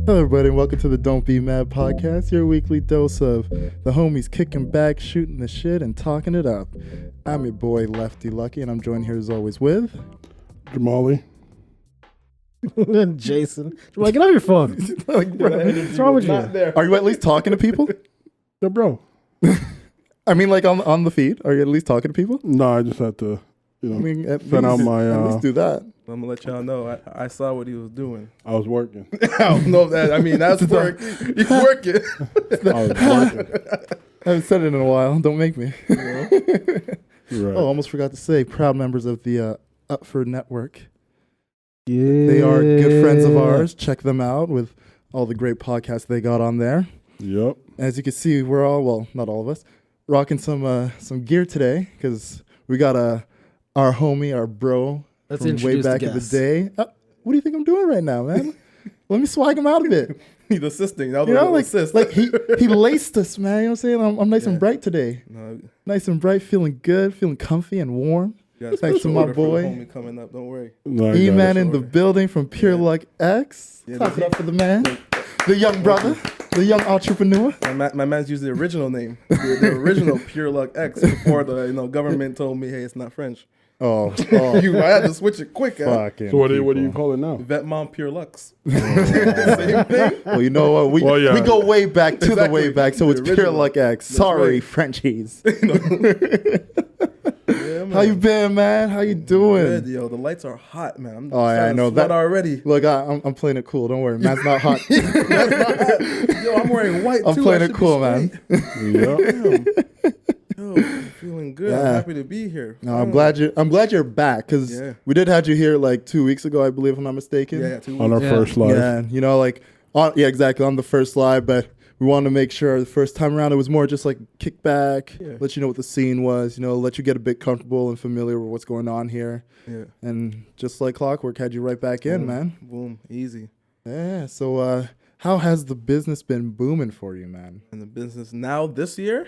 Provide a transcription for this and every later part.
Hello, everybody, and welcome to the Don't Be Mad podcast, your weekly dose of the homies kicking back, shooting the shit, and talking it up. I'm your boy, Lefty Lucky, and I'm joined here as always with... Jamali. Jason. Jamal, get off your phone. Like, bro, What's wrong with you? are you at least talking to people? Yeah, bro. I mean, like on the feed? Are you at least talking to people? No, I just had to, At send out my... at least do that. I'm gonna let y'all know. I saw what he was doing. I was working. I don't know if that. I mean, that's work. He's working. I was working. I haven't said it in a while. Don't make me. Right. Oh, almost forgot to say, proud members of the Upford Network. Yeah. They are good friends of ours. Check them out with all the great podcasts they got on there. Yep. As you can see, we're all, well, not all of us, rocking some gear today because we got our homie, our bro Let's from way introduce the back in the guest. day. What do you think I'm doing right now, man? Let me swag him out a bit. He's assisting. That was You know, a assist. like he laced us, man. You know what I'm saying? I'm nice and bright today. No, Nice and bright, feeling good, feeling comfy and warm. you got a Thanks to special my order for the boy. homie coming up. Don't worry. No, I got Iman it. in the building from PURELUCKX. Yeah, Clap it up for the man, the young brother, the young entrepreneur. My man's used the original name, the original PURELUCKX before the government told me, hey, it's not French. Oh, I had to switch it quick. fucking. So what do you people. call it now? Vetmont Pure Lux. Same thing. Well, you know what? We go way back to the Exactly. way back, so it's The original. PURELUCKX. Sorry, right. Frenchies. Yeah, man. How you been, man? How you doing? Good, yo. The lights are hot, man. I'm Oh, yeah, I starting to know sweat that already. Look, I'm playing it cool. Don't worry, man's not hot. Yo, I'm wearing white I'm too. playing I it should be cool, man. straight. Yep. Damn. Yo, I'm feeling good. Yeah. I'm happy to be here. No, I'm glad you're back because Yeah. we did have you here like 2 weeks ago, I believe, if I'm not mistaken. Yeah, 2 weeks. On our Yeah. first live. Yeah, like exactly on the first live, but we wanted to make sure the first time around it was more just like kick back, Yeah. let you know what the scene was, let you get a bit comfortable and familiar with what's going on here. Yeah. And just like clockwork, had you right back in, man. Boom. Easy. Yeah. So how has the business been booming for you, man? In the business now this year,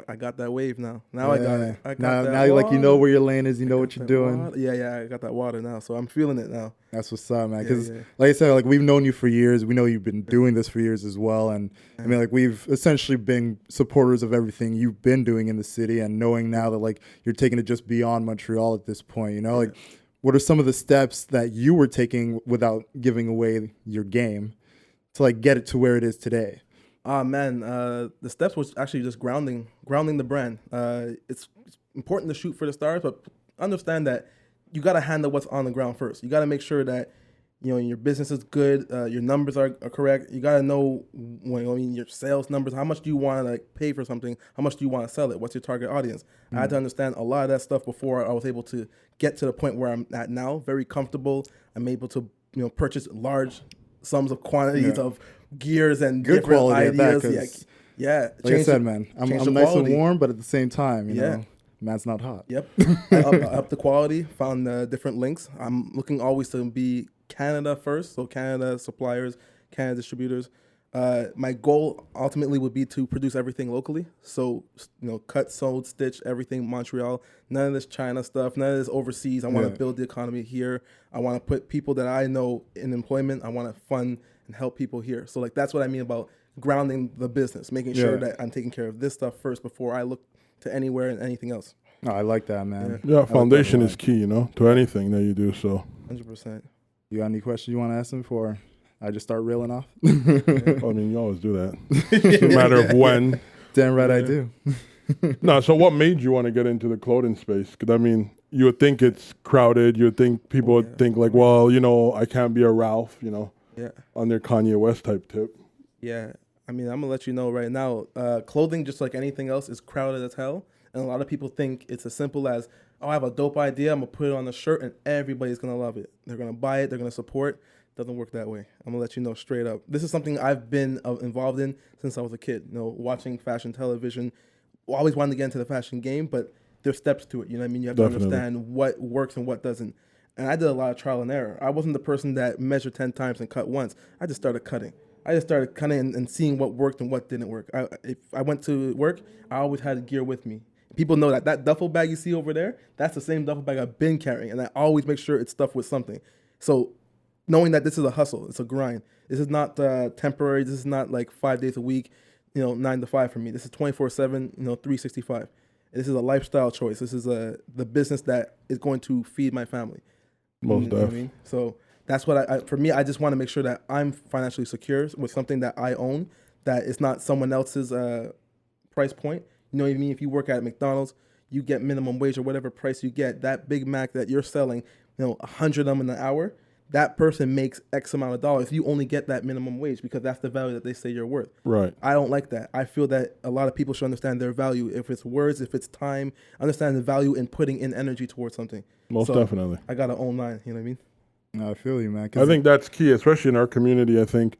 I got that wave now. Now I got it. I got now, that now you water. know where your lane is, you know I what got you're that doing. water. Yeah, I got that water now, so I'm feeling it now. That's what's up, man. Yeah, Because, yeah. like I said, like we've known you for years. We know you've been doing this for years as well. And I mean, like we've essentially been supporters of everything you've been doing in the city. And knowing now that like you're taking it just beyond Montreal at this point, like what are some of the steps that you were taking without giving away your game to like get it to where it is today? Man, the steps was actually just grounding the brand. It's important to shoot for the stars, but understand that you got to handle what's on the ground first. You got to make sure that your business is good, your numbers are correct. You got to know your sales numbers. How much do you want to pay for something? How much do you want to sell it? What's your target audience? I had to understand a lot of that stuff before I was able to get to the point where I'm at now. Very comfortable. I'm able to purchase large sums of quantities of gears and Good different quality at that, ideas. 'cause Yeah. like I said, man, I'm change the nice quality. and warm, but at the same time, you Yeah. know, man's not hot. Yep. up the quality, found different links. I'm looking always to be Canada first, so Canada suppliers, Canada distributors. My goal ultimately would be to produce everything locally. So, cut, sewed, stitch, everything Montreal. None of this China stuff, none of this overseas. I want to build the economy here. I want to put people that I know in employment. I want to fund and help people here. So, that's what I mean about grounding the business, making sure that I'm taking care of this stuff first before I look to anywhere and anything else. No, I like that, man. Yeah, foundation is key, to anything that you do. So 100%. You got any questions you want to ask him before I just start reeling off? I mean, you always do that. It's a matter of when. Damn right I do. No, so what made you want to get into the clothing space? Because I mean, you would think it's crowded. You would think people would think like, well, I can't be a Ralph, Yeah. on their Kanye West type tip. Yeah, I mean, I'm gonna let you know right now. Clothing, just like anything else, is crowded as hell, and a lot of people think it's as simple as, "Oh, I have a dope idea. I'm gonna put it on a shirt, and everybody's gonna love it. They're gonna buy it. They're gonna support." Doesn't work that way. I'm gonna let you know straight up. This is something I've been involved in since I was a kid. Watching fashion television. Always wanted to get into the fashion game, but there's steps to it. You know what I mean? You have Definitely. to understand what works and what doesn't. And I did a lot of trial and error. I wasn't the person that measured 10 times and cut once. I just started cutting. I just started cutting and seeing what worked and what didn't work. If I went to work, I always had gear with me. People know that duffel bag you see over there, that's the same duffel bag I've been carrying. And I always make sure it's stuffed with something. So knowing that this is a hustle, it's a grind. This is not temporary. This is not like 5 days a week, 9 to 5 for me. This is 24/7, 365. This is a lifestyle choice. This is the business that is going to feed my family. Most You know what I definitely. mean? So that's what for me, I just want to make sure that I'm financially secure with something that I own, that it's not someone else's price point. You know what I mean? If you work at McDonald's, you get minimum wage or whatever price you get. That Big Mac that you're selling, 100 of them in an hour, that person makes X amount of dollars. You only get that minimum wage because that's the value that they say you're worth. Right. I don't like that. I feel that a lot of people should understand their value. If it's words, if it's time, understand the value in putting in energy towards something. Most So, definitely. I got to own mine. You know what I mean? No, I feel you, man. 'Cause I think that's key, especially in our community. I think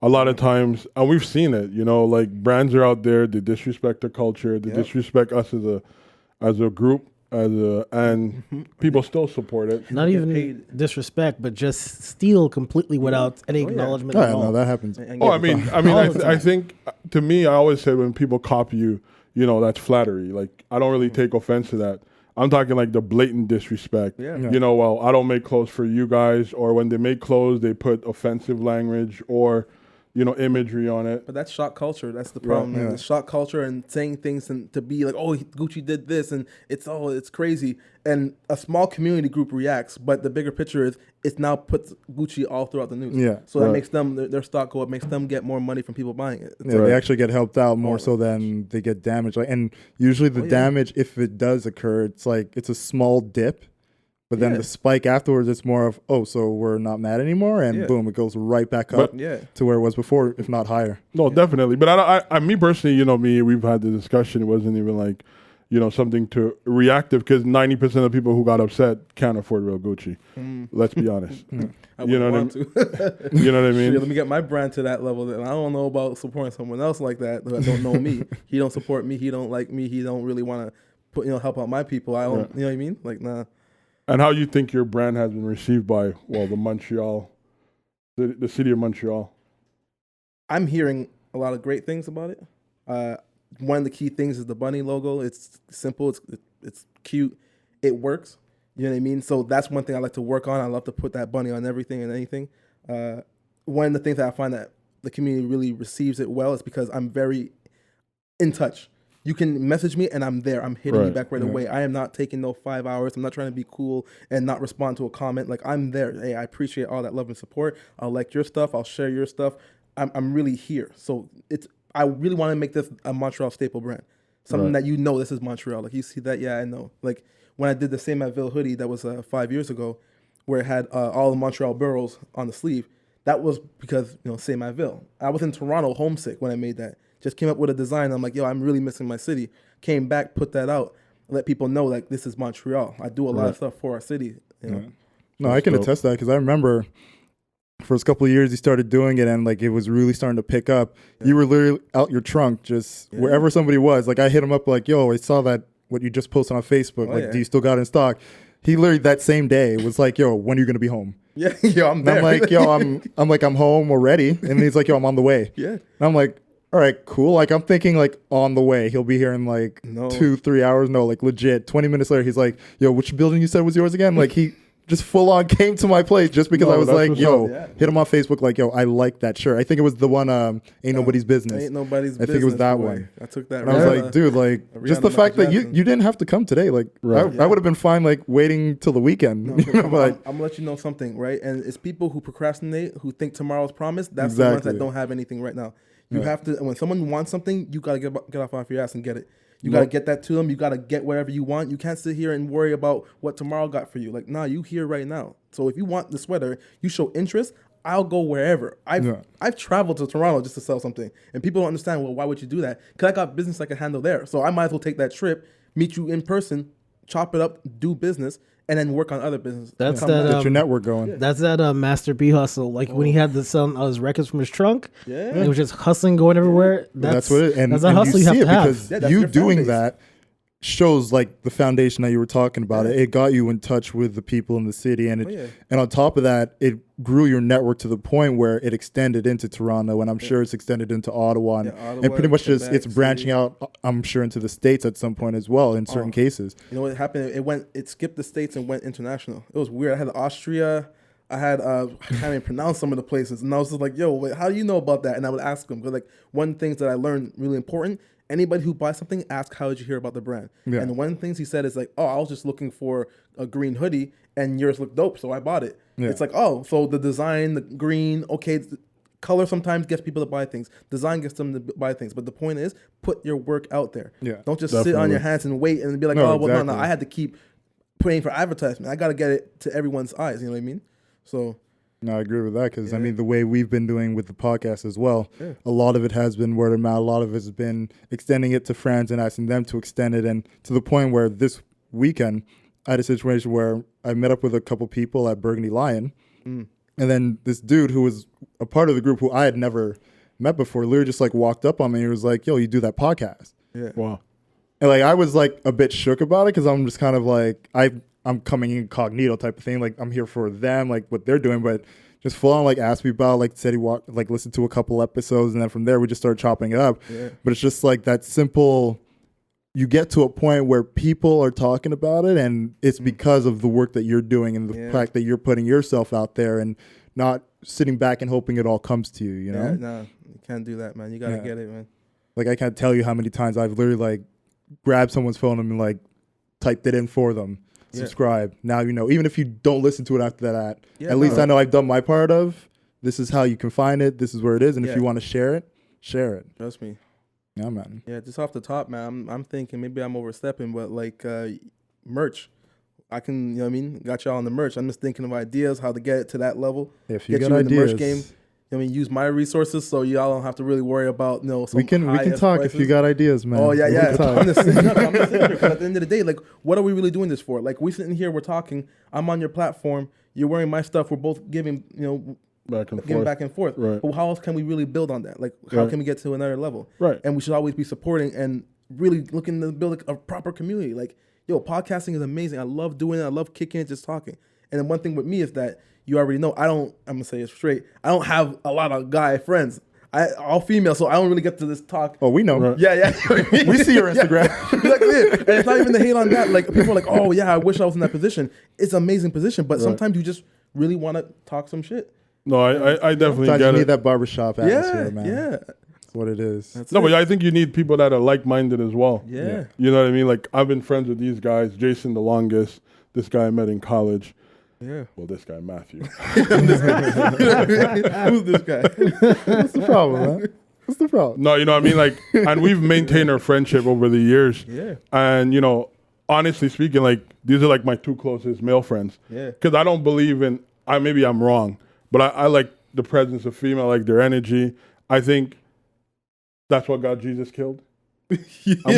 a lot of times, and we've seen it, like brands are out there, they disrespect the culture, they disrespect us as a group, and people still support it. Not Get even paid. disrespect, but just steal completely without any Oh, yeah. acknowledgement oh, at yeah, all. no, that happens. And Oh, get I mean, paid. All the I time. think to me, I always say when people copy you, that's flattery. Like I don't really take offense to that. I'm talking like the blatant disrespect. Yeah. Well, I don't make clothes for you guys, or when they make clothes, they put offensive language or, imagery on it. But that's shock culture. That's the problem. Man. yeah. The shock culture and saying things and to be like, oh, Gucci did this, and it's crazy. And a small community group reacts, but the bigger picture is it's now puts Gucci all throughout the news. Yeah. So that Right. makes them their stock go up, makes them get more money from people buying it. Yeah, Right. they actually get helped out more Oh, so than they get damaged. And usually the Oh, yeah. damage, if it does occur, it's a small dip, but then Yeah. the spike afterwards, it's more of, oh, so we're not mad anymore, and Yeah. boom, it goes right back up Yeah. to where it was before, if not higher. No, definitely. But I, me personally, we've had the discussion. It wasn't even like, something to reactive because 90% of people who got upset can't afford real Gucci. Let's be honest. I You know wouldn't what want to. You know what I mean? Shit, let me get my brand to that level. And I don't know about supporting someone else like that don't know me. He don't support me. He don't like me. He don't really want to put help out my people. I don't. Right. You know what I mean? Like nah. And how you think your brand has been received by, the city of Montreal? I'm hearing a lot of great things about it. One of the key things is the bunny logo. It's simple. It's cute. It works. You know what I mean? So that's one thing I like to work on. I love to put that bunny on everything and anything. One of the things that I find that the community really receives it well is because I'm very in touch. You can message me and I'm there. I'm hitting you Right. back right away. I am not taking no 5 hours. I'm not trying to be cool and not respond to a comment. Like I'm there. Hey, I appreciate all that love and support. I'll like your stuff. I'll share your stuff. I'm really here. So I really want to make this a Montreal staple brand. Something Right. that this is Montreal. Like you see that, yeah, I know. Like when I did the Same at Ville hoodie, that was 5 years ago, where it had all the Montreal boroughs on the sleeve. That was because Same at Ville. I was in Toronto homesick when I made that. Just came up with a design. I'm like, yo, I'm really missing my city. Came back, put that out, let people know like this is Montreal. I do a lot of stuff for our city. No, I can dope. attest that because I remember first couple of years you started doing it and like it was really starting to pick up. You were literally out your trunk just wherever somebody was. Like I hit him up like, yo, I saw that what you just posted on Facebook. Oh, like, yeah. do you still got it in stock? He literally that same day was like, yo, when are you gonna be home? Yeah, yo, I'm And there. I'm like, yo, I'm home already. And he's like, yo, I'm on the way. Yeah. And I'm like, all right, cool. Like I'm thinking like on the way. He'll be here in like No. 2-3 hours. No, like legit. 20 minutes later, he's like, yo, which building you said was yours again? Like he just full on came to my place just because No, I was that's like, what's yo, up. Yeah. hit him on Facebook like, yo, I like that shirt. I think it was the one Ain't Nobody's Business. Ain't nobody's I business. think it was that boy. one. I took that. And I was right like, dude, like just the Rihanna, fact that Michael you Jackson. didn't have to come today. Like Right. I would have been fine like waiting till the weekend. No, You know, but I'm gonna let you know something, right? And it's people who procrastinate, who think tomorrow's promised. That's the ones Exactly. that don't have anything right now. You Yeah. have to. When someone wants something, you gotta get off your ass and get it. You gotta get that to them. You gotta get whatever you want. You can't sit here and worry about what tomorrow got for you. Like, nah, you here right now. So if you want the sweater, you show interest. I'll go wherever. I've traveled to Toronto just to sell something, and people don't understand. Well, why would you do that? Because I got business I can handle there. So I might as well take that trip, meet you in person, chop it up, do business, and then work on other business. That's Come that, back. get your network going. That's that Master B hustle. Like when he had the selling all his records from his trunk, Yeah. it was just hustling, going everywhere. That's what it and, that's a and hustle you you have see to it have. because Yeah, that's you your doing fan base. that shows like the foundation that you were talking about. It got you in touch with the people in the city, and and on top of that, it grew your network to the point where it extended into Toronto, and I'm sure it's extended into Ottawa, and, Ottawa, and pretty much just Quebec it's branching City. out. I'm sure into the States at some point as well in certain cases. You know what happened? It skipped the States and went international. It was weird. I had Austria, I had I can't even pronounce some of the places, and I was just like, yo, wait, how do you know about that? And I would ask them, because like one of the things that I learned really important, anybody who buys something, ask how did you hear about the brand. Yeah. And one of the things he said is like, oh, I was just looking for a green hoodie and yours looked dope, so I bought it. Yeah. It's like, oh, so the design, the green, okay, color sometimes gets people to buy things. Design gets them to buy things. But the point is, put your work out there. Yeah. Don't just sit on your hands and wait and be like, No, oh, well, no, exactly. I had to keep paying for advertisement. I got to get it to everyone's eyes. You know what I mean? So No, I agree with that because, Yeah. I mean, the way we've been doing with the podcast as well, Yeah. a lot of it has been word of mouth. A lot of it has been extending it to friends and asking them to extend it. And to the point where this weekend, I had a situation where I met up with a couple people at Burgundy Lion. And then this dude who was a part of the group who I had never met before literally just like walked up on me and he was like, yo, you do that podcast. yeah. Wow. And like I was like a bit shook about it because I'm just kind of like I'm coming incognito type of thing. Like I'm here for them, like what they're doing, but just full on like asked me about, like said he listened to a couple episodes, and then from there we just started chopping it up. Yeah. But it's just like that simple. You get to a point where people are talking about it, and it's because of the work that you're doing and the fact that you're putting yourself out there and not sitting back and hoping it all comes to you. You know, Yeah, no, you can't do that, man. You gotta get it, man. like I can't tell you how many times I've literally like grabbed someone's phone and like typed it in for them. Subscribe. Now you know. Even if you don't listen to it after that, at least I know I've done my part of. This is how you can find it. This is where it is, and if you want to share it, share it. Trust me. Yeah, man. Yeah, just off the top, man. I'm thinking maybe I'm overstepping, but like merch, I can, you know what I mean? Got y'all on the merch. I'm just thinking of ideas how to get it to that level. If you get got you in the ideas, merch game. I mean, use my resources so y'all don't have to really worry about some we can talk prices. if you got ideas, man. Oh yeah, We yeah. can talk. I'm just sitting here because at the end of the day, like, what are we really doing this for? Like, we sitting here, we're talking. I'm on your platform. You're wearing my stuff. We're both giving, back and forth. Right. But how else can we really build on that? Like, how can we get to another level? Right. And we should always be supporting and really looking to build a proper community. Like, podcasting is amazing. I love doing it. I love kicking it, just talking. And then one thing with me is that you already know I'm gonna say it straight. I don't have a lot of guy friends. All female, so I don't really get to this talk. Oh, we know. Right. Yeah. We see your Instagram. And it's not even the hate on that. Like, people are like, oh yeah, I wish I was in that position. It's an amazing position, but sometimes you just really want to talk some shit. No, I definitely Sometimes get you it. need that barbershop atmosphere, man. Yeah. That's what it is. But I think you need people that are like-minded as well. Yeah. You know what I mean? Like, I've been friends with these guys. Jason, the longest. This guy I met in college. Yeah. Well, this guy, Matthew. Who's this guy? What's the problem, man? What's the problem? No, you know what I mean? Like, and we've maintained our friendship over the years. Yeah. And, honestly speaking, like, these are like my two closest male friends. Yeah. Because I don't believe in, maybe I'm wrong, but I like the presence of female, I like their energy. I think that's what got Jesus killed. I'm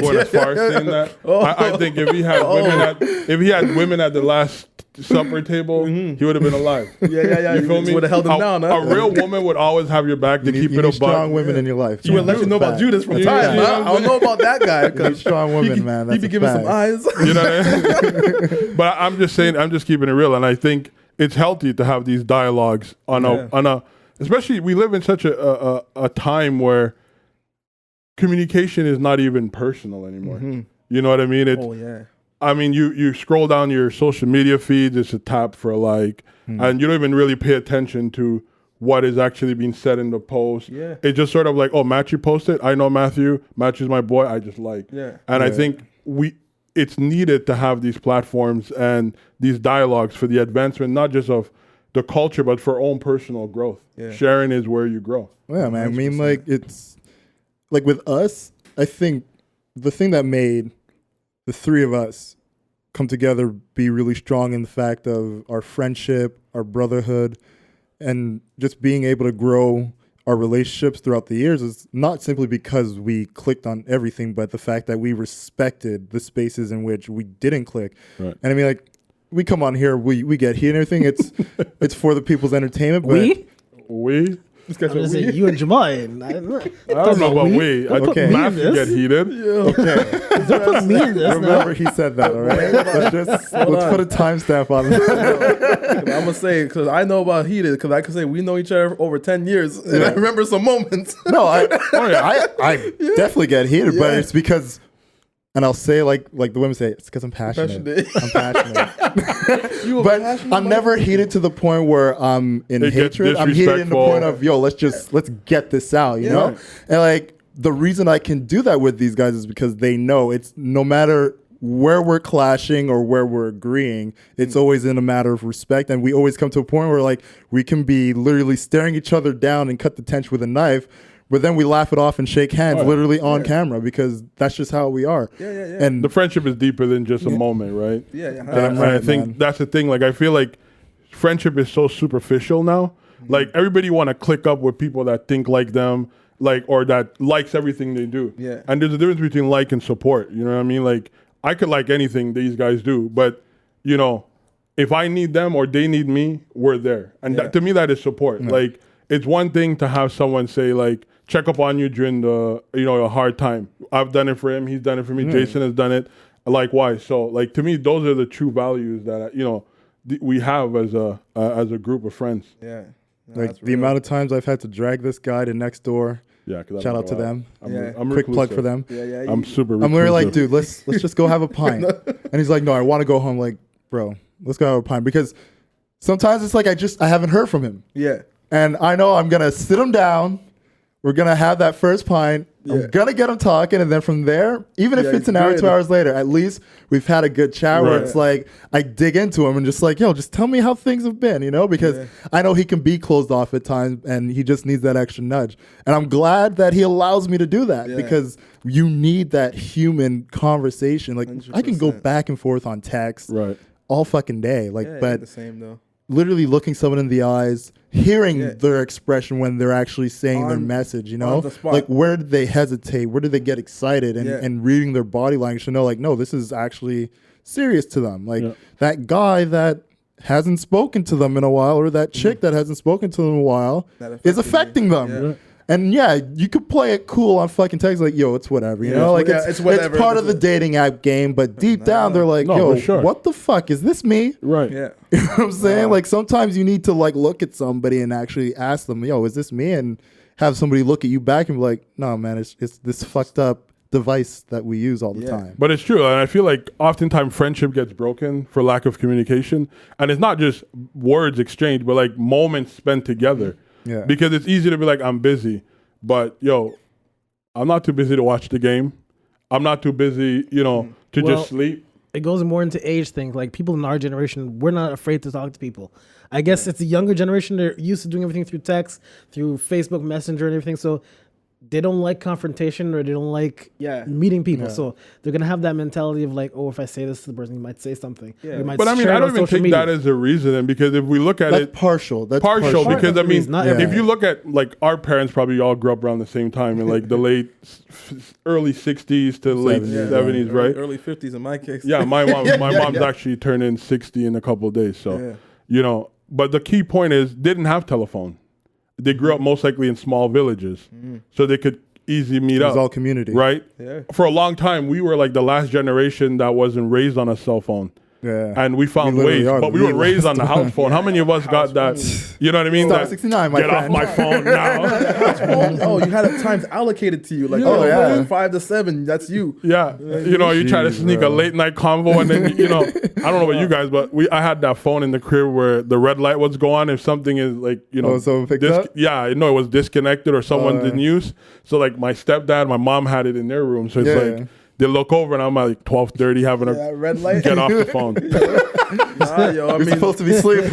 going as far as saying that. I think if he had women at the Last Supper table, he would have been alive. Yeah. You feel me? Would have held him down, huh? A real woman would always have your back to keep You it need a buck. strong women in your life. You would let you know about Judas from time. Yeah. Huh? I don't know about that guy. You need strong women, man. He That's be a giving some fact. eyes. You know what I mean? But I'm just saying, I'm just keeping it real. And I think it's healthy to have these dialogues on a, especially we live in such a time where communication is not even personal anymore. You know what I mean? I mean, you scroll down your social media feeds, it's a tap for a like, and you don't even really pay attention to what is actually being said in the post. Yeah. It's just sort of like, oh, Matthew posted. I know Matthew. Matthew's my boy. I just like. Yeah. And I think it's needed to have these platforms and these dialogues for the advancement, not just of the culture, but for own personal growth. Yeah. Sharing is where you grow. Yeah, man. I mean, like, it's like with us, I think the thing that made the three of us come together be really strong in the fact of our friendship, our brotherhood, and just being able to grow our relationships throughout the years is not simply because we clicked on everything, but the fact that we respected the spaces in which we didn't click. Right. And I mean, like, we come on here, we get heat and everything. It's for the people's entertainment. But We? I'm just saying, you and Jamaian. I don't know about we. I Okay. Matthew get heated. okay. Don't put me in this. Remember, he said that, all right? Let's put a timestamp on that. I'm gonna say, because I know about heated, because I can say we know each other for over 10 years, and I remember some moments. No, I definitely get heated, but Yeah. it's because and I'll say like the women say, it's because I'm passionate. I'm passionate. But I'm never heated to the point where I'm in hatred. I'm heated in the point of, yo, let's get this out, you know? And like the reason I can do that with these guys is because they know it's no matter where we're clashing or where we're agreeing, it's always in a matter of respect. And we always come to a point where like we can be literally staring each other down and cut the tension with a knife, but then we laugh it off and shake hands literally on camera because that's just how we are. And the friendship is deeper than just a moment, right? And I think that's the thing. Like I feel like friendship is so superficial now. Like everybody want to click up with people that think like them, like, or that likes everything they do. And there's a difference between like and support. You know what I mean? Like I could like anything these guys do, but you know, if I need them or they need me, we're there. And that, to me, that is support. Like it's one thing to have someone say like, check up on you during the, you know, a hard time. I've done it for him. He's done it for me. Jason has done it. Likewise. So like, to me, those are the true values that, you know, we have as a group of friends. No, like the amount of times I've had to drag this guy to next door. Shout out to them. I'm quick plug for them. I'm super reclusive. I'm literally like, dude, let's just go have a pint. And he's like, no, I want to go home. Like, bro, let's go have a pint. Because sometimes it's like I haven't heard from him. And I know I'm going to sit him down. We're going to have that first pint. I'm going to get him talking. And then from there, even if it's an hour, 2 hours later, at least we've had a good chat where it's like I dig into him and just like, yo, just tell me how things have been, you know, because I know he can be closed off at times and he just needs that extra nudge. And I'm glad that he allows me to do that because you need that human conversation. Like 100%. I can go back and forth on text all fucking day. Like, but the same though. Literally looking someone in the eyes, hearing their expression when they're actually saying their message, you know, like where did they hesitate? Where did they get excited? And reading their body language to know like, no, this is actually serious to them. Like that guy that hasn't spoken to them in a while or that chick that hasn't spoken to them in a while is affecting them. And you could play it cool on fucking text, like, yo, it's whatever, you know? Like, it's whatever. It's part of the dating app game, but deep down, they're like, yo, what the fuck? Is this me? Right. You know what I'm saying? Like, sometimes you need to, like, look at somebody and actually ask them, yo, is this me? And have somebody look at you back and be like, no, man, it's this fucked up device that we use all the time. But it's true. And I feel like oftentimes friendship gets broken for lack of communication. And it's not just words exchanged, but, like, moments spent together. Because it's easy to be like, I'm busy, but yo, I'm not too busy to watch the game. I'm not too busy, you know, to just sleep. It goes more into age things. Like people in our generation, we're not afraid to talk to people. I guess it's the younger generation. They're used to doing everything through text, through Facebook Messenger and everything. So they don't like confrontation or they don't like meeting people. So they're going to have that mentality of like, oh, if I say this to the person, he might say something. But I mean, I don't even think that is a reason. Because if we look at it. Partial. That's partial. Because I mean, if you look at like our parents probably all grew up around the same time in like the early 60s to late 70s, right? Early 50s in my case. Yeah, my mom's actually turning 60 in a couple of days. So, you know, but the key point is didn't have telephone. They grew up most likely in small villages, so they could easily meet up. It was all community. Right? For a long time, we were like the last generation that wasn't raised on a cell phone. And we found ways, but we were raised on the house phone. How many of us got that? You know what I mean? Star 69, my friend. Get off my phone now. You had times allocated to you. Like, from 5 to 7, that's you. You know, you try to sneak a late night convo and then, you know, I don't know about you guys, but I had that phone in the crib where the red light was going if something is like, you know. Someone picked up? Yeah, it was disconnected or someone didn't use. So like my stepdad, my mom had it in their room. So it's like, they look over and I'm at like 12:30 having a red light. Get off the phone. You're supposed to be sleeping.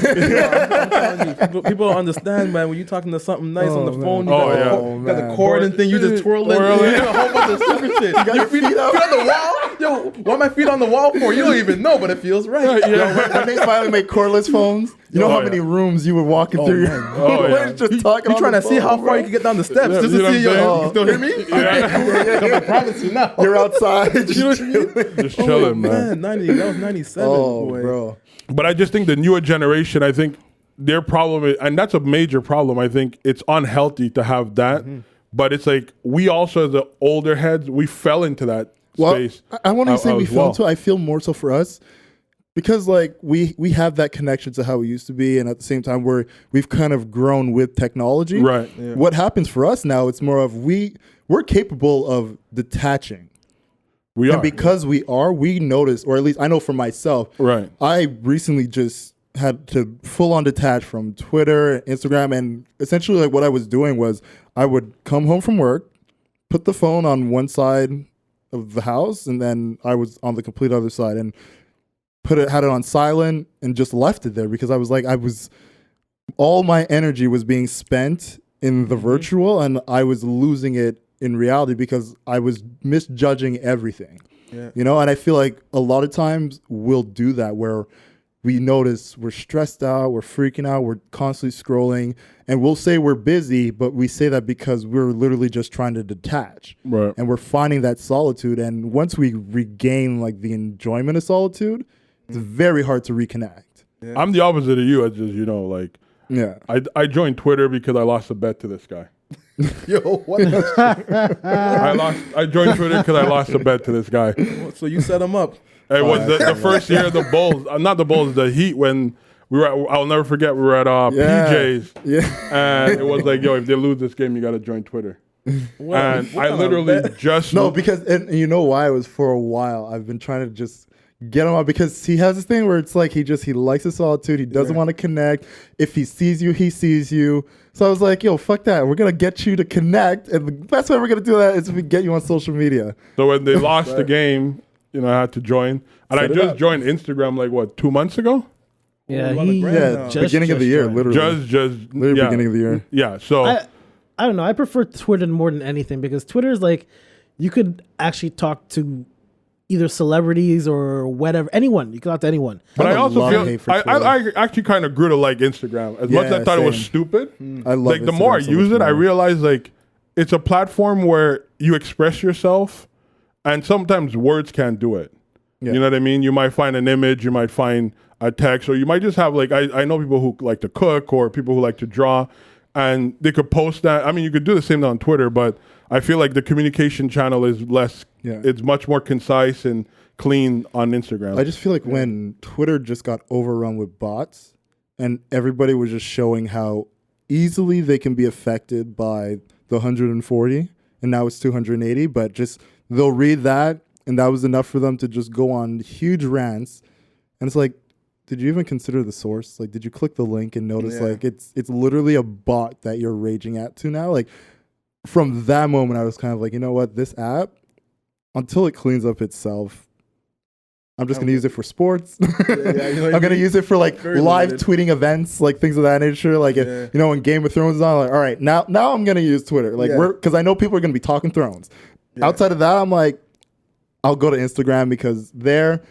People don't understand, man. When you're talking to something nice on the phone, you got the cord and thing, you just twirl it. You got a whole bunch of stupid shit. You got your feet up on the wall. Yo, what are my feet on the wall for? You don't even know, but it feels right. When they finally make cordless phones, you know how many rooms you were walking through? Just talking. You're trying to see how far you can get down the steps just to see. Yo, you still hear me? I promise you now. You're outside, just chilling, man. That was 97. Boy. Bro. But I just think the newer generation, I think their problem is, and that's a major problem. I think it's unhealthy to have that. But it's like we also, as the older heads, we fell into that space. I want to say we fell into it. I feel more so for us. Because like we have that connection to how we used to be, and at the same time we've kind of grown with technology. Right. What happens for us now? It's more of we're capable of detaching. We and are. because we notice, or at least I know for myself, Right. I recently just had to full on detach from Twitter, Instagram, and essentially like what I was doing was I would come home from work, put the phone on one side of the house, and then I was on the complete other side and had it on silent and just left it there because I was like, all my energy was being spent in the virtual and I was losing it in reality because I was misjudging everything. Yeah. You know, and I feel like a lot of times we'll do that where we notice we're stressed out, we're freaking out, we're constantly scrolling, and we'll say we're busy, but we say that because we're literally just trying to detach. Right. And we're finding that solitude. And once we regain like the enjoyment of solitude, it's very hard to reconnect. Yeah. I'm the opposite of you. I just, like, Yeah. I joined Twitter because I lost a bet to this guy. Yo, what? I joined Twitter because I lost a bet to this guy. So you set him up. It was the first year of the Bulls, not the Bulls, the Heat, when we were at, I'll never forget, we were at PJ's. Yeah. And it was like, yo, if they lose this game, you got to join Twitter. What And I kind of literally bet? just... No, because, and you know why? It was for a while. I've been trying to just get him out because he has this thing where it's like he likes his solitude. He doesn't want to connect. If he sees you, he sees you. So I was like, yo, fuck that. We're going to get you to connect. And the best way we're going to do that is if we get you on social media. So when they lost the game, I had to join. And Set I it just up. joined Instagram like, what, 2 months ago? Yeah, about the he grand Yeah, now. beginning of the year, joined. literally. Literally yeah. beginning of the year. Yeah, so... I don't know. I prefer Twitter more than anything because Twitter is like you could actually talk to either celebrities or whatever, anyone. You can talk to anyone. But I I also love feel hate for I actually kind of grew to like Instagram. As much as I thought it was same. stupid, I love like the more I Instagram so use much it, I more. realize like it's a platform where you express yourself, and sometimes words can't do it. Yeah. You know what I mean? You might find an image, you might find a text, or you might just have like I know people who like to cook or people who like to draw, and they could post that. I mean, you could do the same on Twitter, but I feel like the communication channel is less. Yeah. It's much more concise and clean on Instagram. I just feel like when Twitter just got overrun with bots and everybody was just showing how easily they can be affected by the 140 and now it's 280, but just they'll read that and that was enough for them to just go on huge rants. And it's like, did you even consider the source? Like, did you click the link and notice like it's literally a bot that you're raging at to now? Like from that moment, I was kind of like, you know what, this app, until it cleans up itself, I'm just going to use it for sports. you know what I'm going to use it for like Very live limited. tweeting events, like things of that nature. Like, if, when Game of Thrones is on, like, all right, now I'm going to use Twitter. Like, because I know people are going to be talking Thrones. Yeah. Outside of that, I'm like, I'll go to Instagram because there,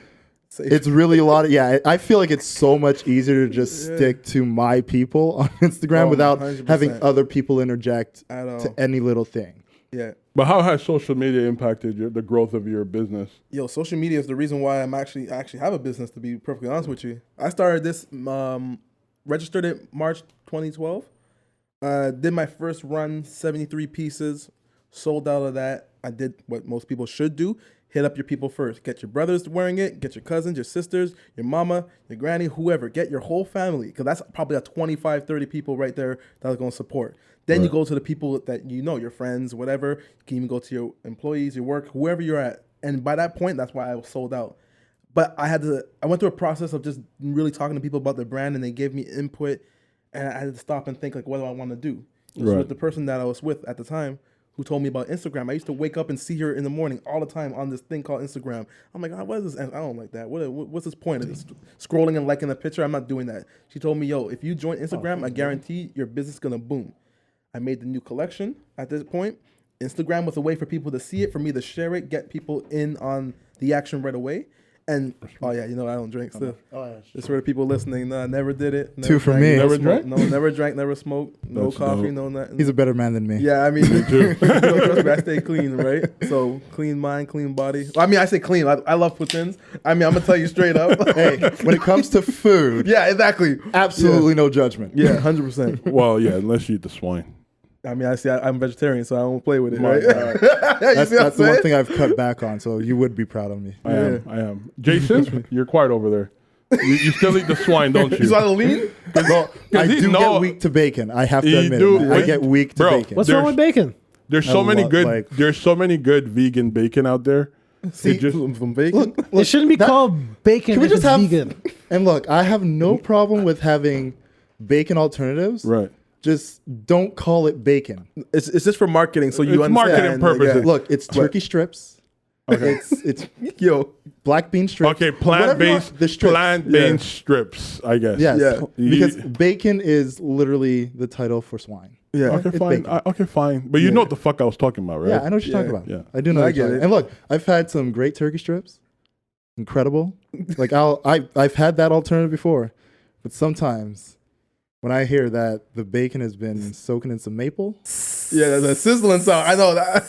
Safe. it's really a lot of, I feel like it's so much easier to just stick to my people on Instagram Oh, without 100%. having other people interject At all. to any little thing. Yeah. But how has social media impacted the growth of your business? Yo, social media is the reason why I actually have a business, to be perfectly honest with you. I started this, registered it March 2012. Did my first run, 73 pieces, sold out of that. I did what most people should do. Hit up your people first. Get your brothers wearing it, get your cousins, your sisters, your mama, your granny, whoever. Get your whole family, because that's probably a 25, 30 people right there that are going to support. Then you go to the people that you know, your friends, whatever. You can even go to your employees, your work, whoever you're at. And by that point, that's why I was sold out. But I went through a process of just really talking to people about their brand, and they gave me input, and I had to stop and think, like, what do I want to do? It was Right. with the person that I was with at the time who told me about Instagram. I used to wake up and see her in the morning all the time on this thing called Instagram. I'm like, what is this? I don't like that. What's this point of this? Scrolling and liking a picture? I'm not doing that. She told me, yo, if you join Instagram, I guarantee your business is going to boom. I made the new collection at this point. Instagram was a way for people to see it, for me to share it, get people in on the action right away. And, I don't drink still. Just for the people listening, no, I never did it. Never Two for drank, me. No Never smoke, drank? No, never drank, never smoked, no That's coffee, dope. no nothing. He's a better man than me. Yeah, I mean, trust me, I stay clean, right? So clean mind, clean body. Well, I mean, I say clean. I love putin. I mean, I'm gonna tell you straight up. Hey, when it comes to food, Yeah, exactly. absolutely no judgment. Yeah, 100%. Well, yeah, unless you eat the swine. I mean, I'm vegetarian, so I don't play with it, My right? God. You That's see what I'm the one saying? thing I've cut back on, so you would be proud of me. I am. Jason, you're quiet over there. You still eat the swine, don't you? You saw the lean? Well, I he do know- get weak to bacon. I have to You admit, do, it, man. I right? get weak to Bro, bacon. What's wrong with bacon? There's so I many love, good. like- There's so many good vegan bacon out there. See, just- from bacon. It shouldn't be called bacon Can we if just it's have vegan. And look, I have no problem with having bacon alternatives. Right. Just don't call it bacon. It's just for marketing, so you It's marketing understand. purposes. Look, it's turkey strips. Okay. It's Yo, black bean strips. Okay, Whatever you want, the strips. plant-based strips, I guess. Yes, Yeah. because bacon is literally the title for swine. yeah. Okay, It's fine. bacon. Okay, fine. But you know what the fuck I was talking about, right? Yeah, I know what you're talking Yeah. about. Yeah. I do know. I what you're get talking it. And look, I've had some great turkey strips. Incredible. Like I've had that alternative before, but sometimes when I hear that the bacon has been soaking in some maple, Yeah, the sizzling sound. I know that.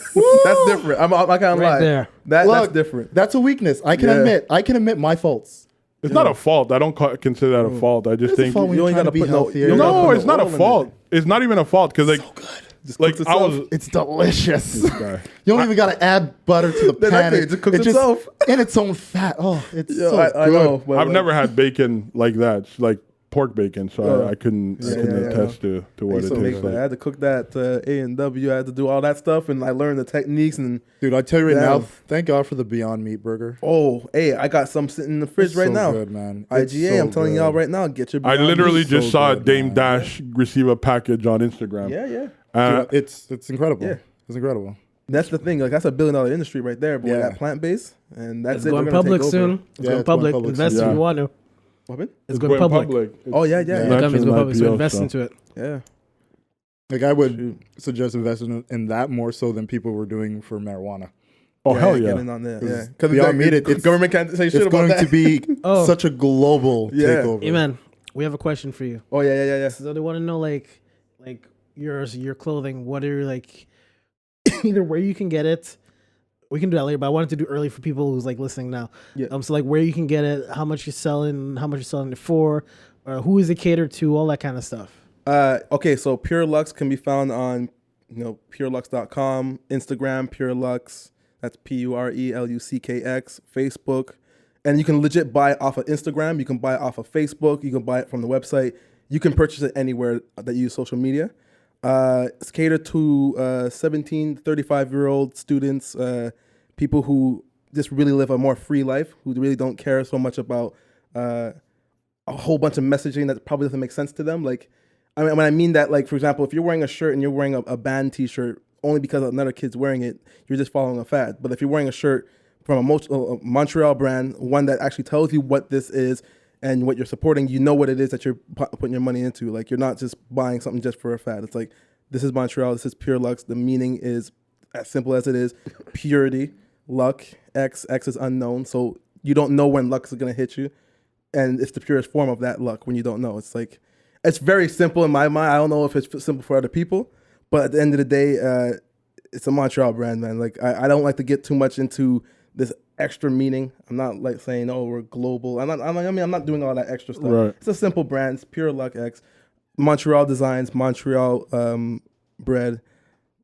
That's different. I'm not gonna lie. there. That's Look, different. that's a weakness. I can Yeah. admit my faults. It's not a fault. I don't consider that a fault. I just It's a think fault when you you're ain't trying to gotta be put no- healthier. you don't gotta no, put it's not a oil in fault. It's not even a fault because like, Just like cooks I itself. was. It's delicious. This guy. You don't even got to add butter to the pan. Exactly, it just cooks itself. in its own fat. Oh, it's Yeah, so I good. know. But I've like, never had bacon like that, like pork bacon, so Oh. I couldn't Yeah, yeah, attest to I what used it to make tastes that. I like. had to cook that A&W. I had to do all that stuff, and I learned the techniques. And Dude, I tell you right now, Damn. thank God for the Beyond Meat burger. oh, hey, I got some sitting in the fridge It's right so now. good, man. It's IGA, so I'm telling good. y'all right now, get your. I Beyond literally Meat. just so saw good, Dame man. Dash receive a package on Instagram. Yeah, yeah. Dude, it's incredible. Yeah. It's incredible. That's the thing. Like that's $1 billion industry right there. But Yeah. that plant based, and that's It's it. going We're gonna public take over. soon. It's going public. Invest soon. if you Yeah. want to. What happened? It's going public. Oh yeah, yeah, Yeah. The yeah. company's going public, so IPO, invest so. into it. yeah. Like I would Shoot. suggest investing in that more so than people were doing for marijuana. Oh hell Get yeah! in on there. 'Cause Yeah, because Beyond Meat, it's- government can't say shit It's about going that. to be Oh. such a global Yeah. takeover. Iman, we have a question for you. Oh yeah. So they want to know like your clothing. What are like either where you can get it. We can do that later, but I wanted to do early for people who's like listening now. Yeah. So like where you can get it, how much you're selling it for, who is it catered to, all that kind of stuff. Okay, so Pure Lux can be found on purelux.com, Instagram PureLux, that's PURELUCKX, Facebook, and you can legit buy it off of Instagram, you can buy it off of Facebook, you can buy it from the website, you can purchase it anywhere that you use social media. It's catered to 17 to 35-year-old students, people who just really live a more free life, who really don't care so much about a whole bunch of messaging that probably doesn't make sense to them. Like, I mean, when I mean that, like, for example, if you're wearing a shirt and you're wearing a band T-shirt only because another kid's wearing it, you're just following a fad. But if you're wearing a shirt from a Montreal brand, one that actually tells you what this is and what you're supporting, you know what it is that you're putting your money into. Like, you're not just buying something just for a fad. It's like, this is Montreal, this is Pure Lux. The meaning is as simple as it is. Purity, luck, X is unknown. So you don't know when luck is going to hit you. And it's the purest form of that luck when you don't know. It's like, it's very simple in my mind. I don't know if it's simple for other people, but at the end of the day, it's a Montreal brand, man. Like, I don't like to get too much into this extra meaning. I'm not like saying, oh, we're global. I'm not doing all that extra stuff. Right. It's a simple brand. It's PureLuckX. Montreal designs, Montreal bread.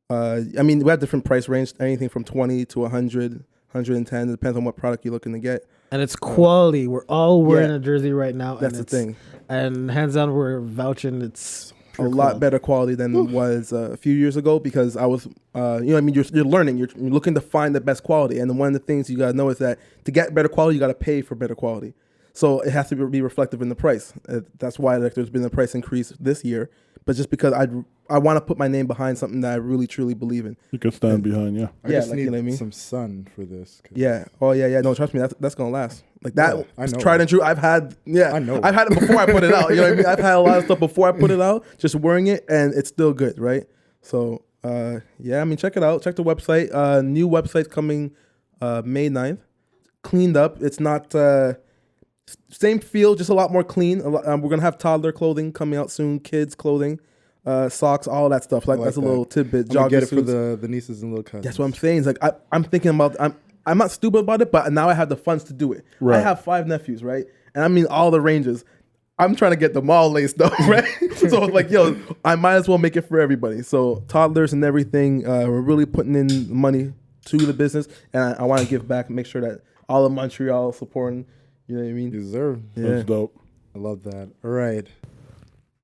I mean, we have different price range, anything from 20 to 100, 110. It depends on what product you're looking to get. And it's quality. We're all wearing Yeah. a jersey right now. That's and the thing. And hands down, we're vouching. It's A lot better quality than it was a few years ago because I was, you're learning. You're looking to find the best quality. And one of the things you got to know is that to get better quality, you got to pay for better quality. So it has to be reflective in the price. That's why there's been a price increase this year. But just because I want to put my name behind something that I really, truly believe in. You can stand behind, yeah. I Yeah, just like, need you know what I mean? some sun for this. 'Cause Yeah. Oh, yeah. No, trust me. That's going to last. Like that. Yeah, I It's know. tried and true. I've had it before I put it out. You know what I mean? I've had a lot of stuff before I put it out, just wearing it, and it's still good, right? So, yeah, I mean, check it out. Check the website. New website coming May 9th. Cleaned up. It's not same feel, just a lot more clean. We're going to have toddler clothing coming out soon, kids clothing, socks, all that stuff. Like that's a that. little tidbit. I'm gonna get it suits. for the nieces and little cousins. That's what I'm saying. It's like I'm thinking about. I'm not stupid about it, but now I have the funds to do it. Right. I have 5 nephews, right? And I mean all the ranges. I'm trying to get them all laced up, right? So it's like, yo, I might as well make it for everybody. So toddlers and everything, we're really putting in money to the business, and I want to give back, make sure that all of Montreal supporting. You know what I mean? You deserve. Yeah. That's dope. I love that. All right.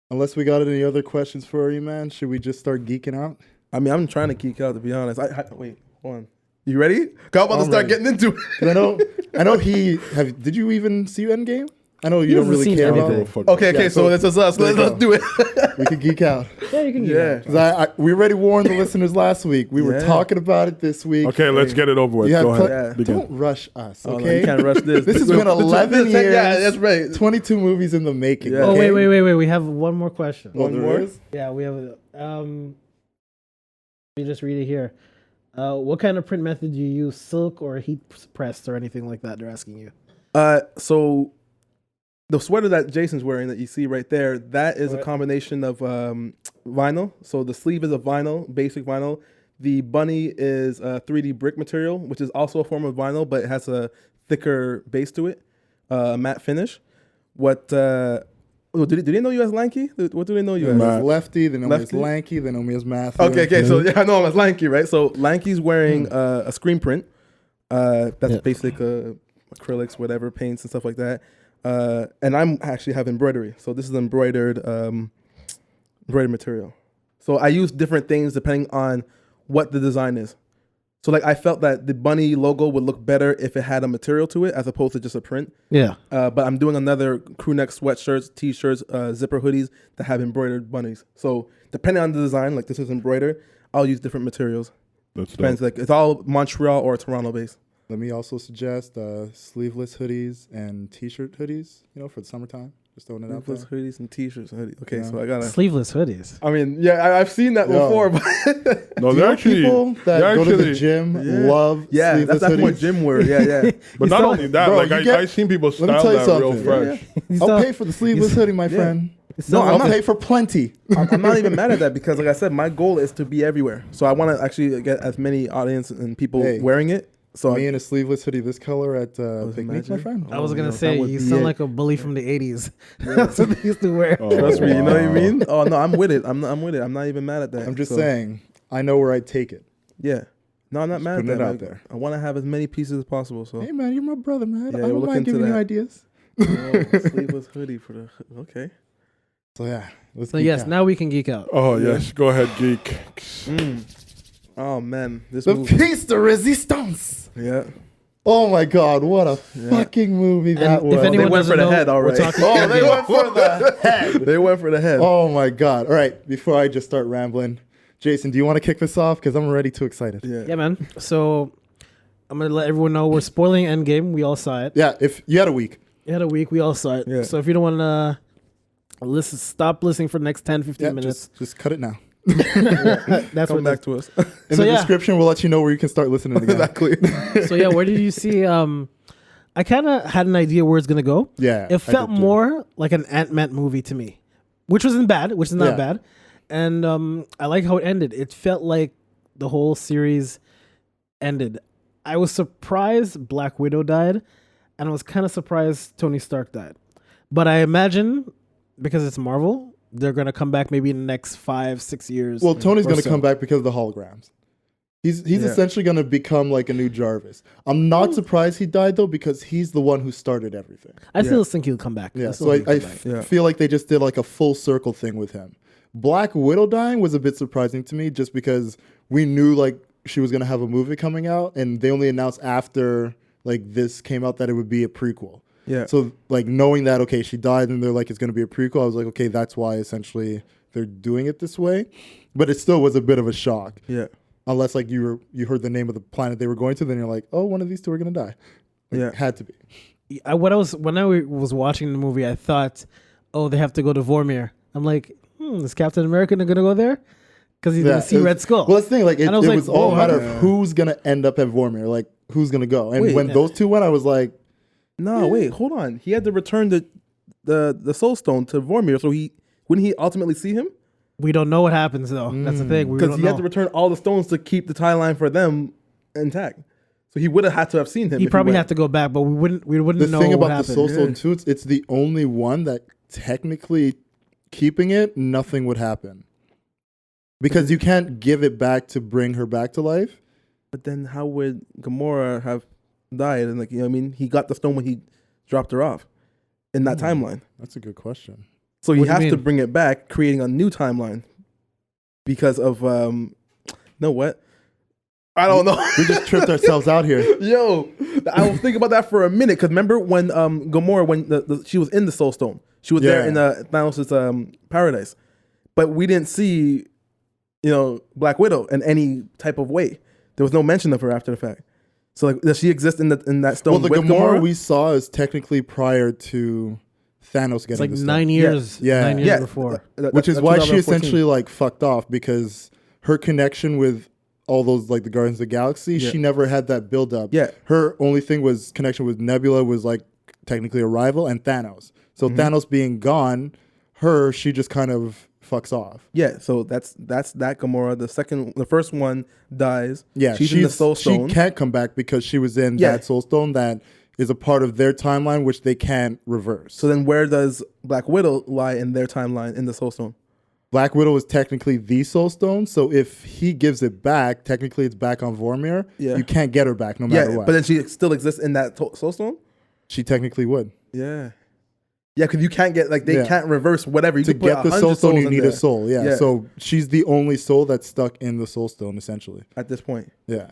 Unless we got any other questions for you, man, should we just start geeking out? I mean, I'm trying to geek out, to be honest. Wait, hold on. You ready? 'Cause I'm about to start getting into it. 'Cause I know did you even see Endgame? I know you He don't hasn't really seen care anything. about. Okay, so this is us. Let's do it. We could geek out. Yeah, you can. Yeah. 'Cause we already warned the listeners last week. We were Yeah. talking about it this week. Okay, let's get it over with. You have Go pl- ahead. Begin. Don't rush us, Oh, no, okay? you can't rush this. This has been 11 years. Yeah, that's right. 22 movies in the making. Yeah. Oh okay? wait. We have one more question. One more? Yeah, we have. Let me just read it here. What kind of print method do you use? Silk or heat pressed or anything like that? They're asking you. So the sweater that Jason's wearing that you see right there, that is a combination of vinyl. So the sleeve is a vinyl, basic vinyl. The bunny is a 3D brick material, which is also a form of vinyl, but it has a thicker base to it, matte finish. What? Do they know you as Lanky? What do they know you as? There's Lefty, they know me as Lefty? Lanky, they know me as Matthew. Okay. So yeah, I know him as Lanky, right? So Lanky's wearing a screen print. That's basic acrylics, whatever, paints and stuff like that. And I'm actually have embroidery. So this is embroidered material. So I use different things depending on what the design is. So like I felt that the bunny logo would look better if it had a material to it as opposed to just a print. Yeah. But I'm doing another crew neck sweatshirts, t-shirts, zipper hoodies that have embroidered bunnies. So depending on the design, like this is embroidered, I'll use different materials. That's Depends. Like it's all Montreal or Toronto based. Let me also suggest sleeveless hoodies and t-shirt hoodies, for the summertime. Just throwing it out there. Hoodies and t-shirts. Okay, Yeah. so I gotta. Sleeveless hoodies. I mean, yeah, I've seen that before, but No, Do you they're know actually people that they're go to the actually- gym love yeah, sleeveless that's more hoodies? gym wear. Yeah. But not only that, Bro, like you get- I've seen people Let me style tell you that real something. fresh. I'll pay for the sleeveless hoodie, my friend. No, I'll I'm not. pay for plenty. I'm not even mad at that because, like I said, my goal is to be everywhere. So I want to actually get as many audience and people wearing it. So Me in a sleeveless hoodie this color at Picnic, my imagine. friend. I was Oh, gonna that say would you be sound it. like a bully from the '80s. That's what they used to wear. Oh, trust me, you know what I wow. mean? Oh no, I'm with it. I'm with it. I'm not even mad at that. I'm just So, saying, I know where I'd take it. Yeah. No, I'm not mad at putting that. it out Like, there. I want to have as many pieces as possible. So Hey, man, you're my brother, man. Yeah, I we'll don't look mind into giving you that. ideas. sleeveless hoodie for the okay. So, yeah. Let's So geek yes, out. now we can geek out. Oh yes, go ahead, geek. Oh man, this The movie. piece de resistance. Yeah. Oh, my God. What a fucking movie that And was. if anyone They went for doesn't the know, head, all we're right. talking. Oh, they went for the head. They went for the head. Oh, my God. All right. Before I just start rambling, Jason, do you want to kick this off? Because I'm already too excited. Yeah, man. So I'm gonna let everyone know we're spoiling Endgame. We all saw it. Yeah, if you had a week. You had a week. We all saw it. Yeah. So if you don't want to listen, stop listening for the next 10, 15 Yeah, minutes. just cut it now. That's Come what back to us. In So, the yeah. description, we'll let you know where you can start listening again. Exactly. So yeah, where did you see? I kind of had an idea where it's gonna go. Yeah. It felt more like an Ant-Man movie to me, which wasn't bad, which is not Yeah. bad, and I like how it ended. It felt like the whole series ended. I was surprised Black Widow died, and I was kind of surprised Tony Stark died. But I imagine because it's Marvel, they're gonna come back maybe in the next 5-6 years. Well, Tony's or going to so. come back because of the holograms. He's essentially going to become like a new Jarvis. I'm not surprised he died, though, because he's the one who started everything. I still think he'll come back. Yeah, still so think I he'll come back. Yeah. feel like they just did like a full circle thing with him. Black Widow dying was a bit surprising to me just because we knew like she was going to have a movie coming out, and they only announced after like this came out that it would be a prequel. Yeah. So like knowing that, okay, she died and they're like, it's going to be a prequel. I was like, okay, that's why essentially they're doing it this way. But it still was a bit of a shock. Yeah. Unless like you heard the name of the planet they were going to, then you're like, oh, one of these two are going to die. Like, Yeah. Had to be. When I was watching the movie, I thought, oh, they have to go to Vormir. I'm like, is Captain America going to go there? Because he's going to see Red Skull. Well, that's the thing. Like, it And I was like, was all a whoa, matter yeah. of who's going to end up at Vormir. Like, who's going to go. And Wait, when those two went, I was like, No, wait, hold on. He had to return the Soul Stone to Vormir, so wouldn't he ultimately see him? We don't know what happens though. That's the thing. We Because don't he had know. to return all the stones to keep the timeline for them intact. So he would have had to have seen him. He if probably went. had to go back, but we wouldn't the know thing what about the happened. Soul Stone too, it's the only one that technically keeping it, nothing would happen. Because you can't give it back to bring her back to life. But then how would Gamora have died? And like, you know what I mean? He got the stone when he dropped her off in that timeline. That's a good question. So What you do you have to mean? bring it back, creating a new timeline because of know what? I don't know. We just tripped ourselves out here. Yo, I was thinking about that for a minute because remember when Gamora, when she was in the Soul Stone, she was there in Thanos' paradise, but we didn't see, Black Widow in any type of way. There was no mention of her after the fact. So like, does she exist in that stone? Well, the with Gamora we saw is technically prior to Thanos getting It's like the stone. 9 years. Yeah. 9 years before. Which is why she 2014. essentially like fucked off, because her connection with all those like the Guardians of the Galaxy, she never had that build up. Yeah. Her only thing was connection with Nebula was like technically a rival, and Thanos. So Thanos being gone, she just kind of fucks off. Yeah, so that's that Gamora. The first one dies. Yeah, she's in the Soul Stone. She can't come back because she was in that Soul Stone that is a part of their timeline, which they can't reverse. So then where does Black Widow lie in their timeline in the Soul Stone? Black Widow is technically the Soul Stone, so if he gives it back, technically it's back on Vormir. Yeah. You can't get her back no matter what. But then she still exists in that Soul Stone? She technically would. Yeah. Yeah, because you can't get, they can't reverse whatever. You To can put get the 100 Soul Stone, you souls in need there a soul. Yeah. So she's the only soul that's stuck in the Soul Stone, essentially. at this point. Yeah.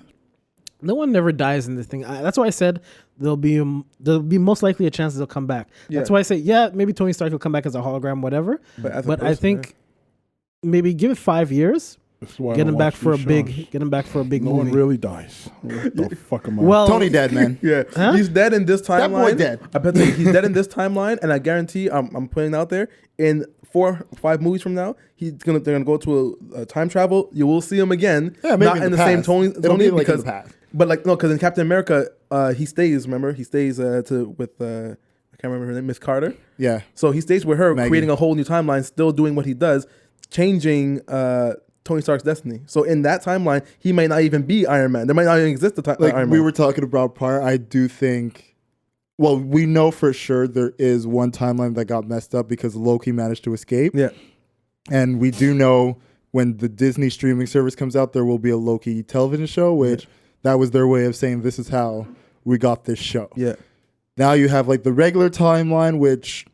No one never dies in this thing. That's why I said there'll be most likely a chance they'll come back. That's why I say, maybe Tony Stark will come back as a hologram, whatever. But I think maybe give it 5 years. Get him back for a big movie. No one really dies. What the fuck am I? Well, Tony dead, man. Yeah, Huh? he's dead in this timeline. That boy dead. I bet you he's dead in this timeline, and I guarantee I'm putting it out there in 4 or 5 movies from now, they're gonna go to a time travel. You will see him again. Yeah, maybe not in the same past. Tony It'll be like in because the past. but like no, because in Captain America, he stays. Remember, he stays with I can't remember her name, Miss Carter. Yeah. So he stays with her, Maggie. creating a whole new timeline, still doing what he does, changing Tony Stark's destiny. So in that timeline, he may not even be Iron Man. There might not even exist a Like Iron Man. we were talking about prior, I do think, well, we know for sure there is one timeline that got messed up because Loki managed to escape. Yeah. And we do know when the Disney streaming service comes out, there will be a Loki television show, which that was their way of saying this is how we got this show. Yeah. Now you have like the regular timeline, which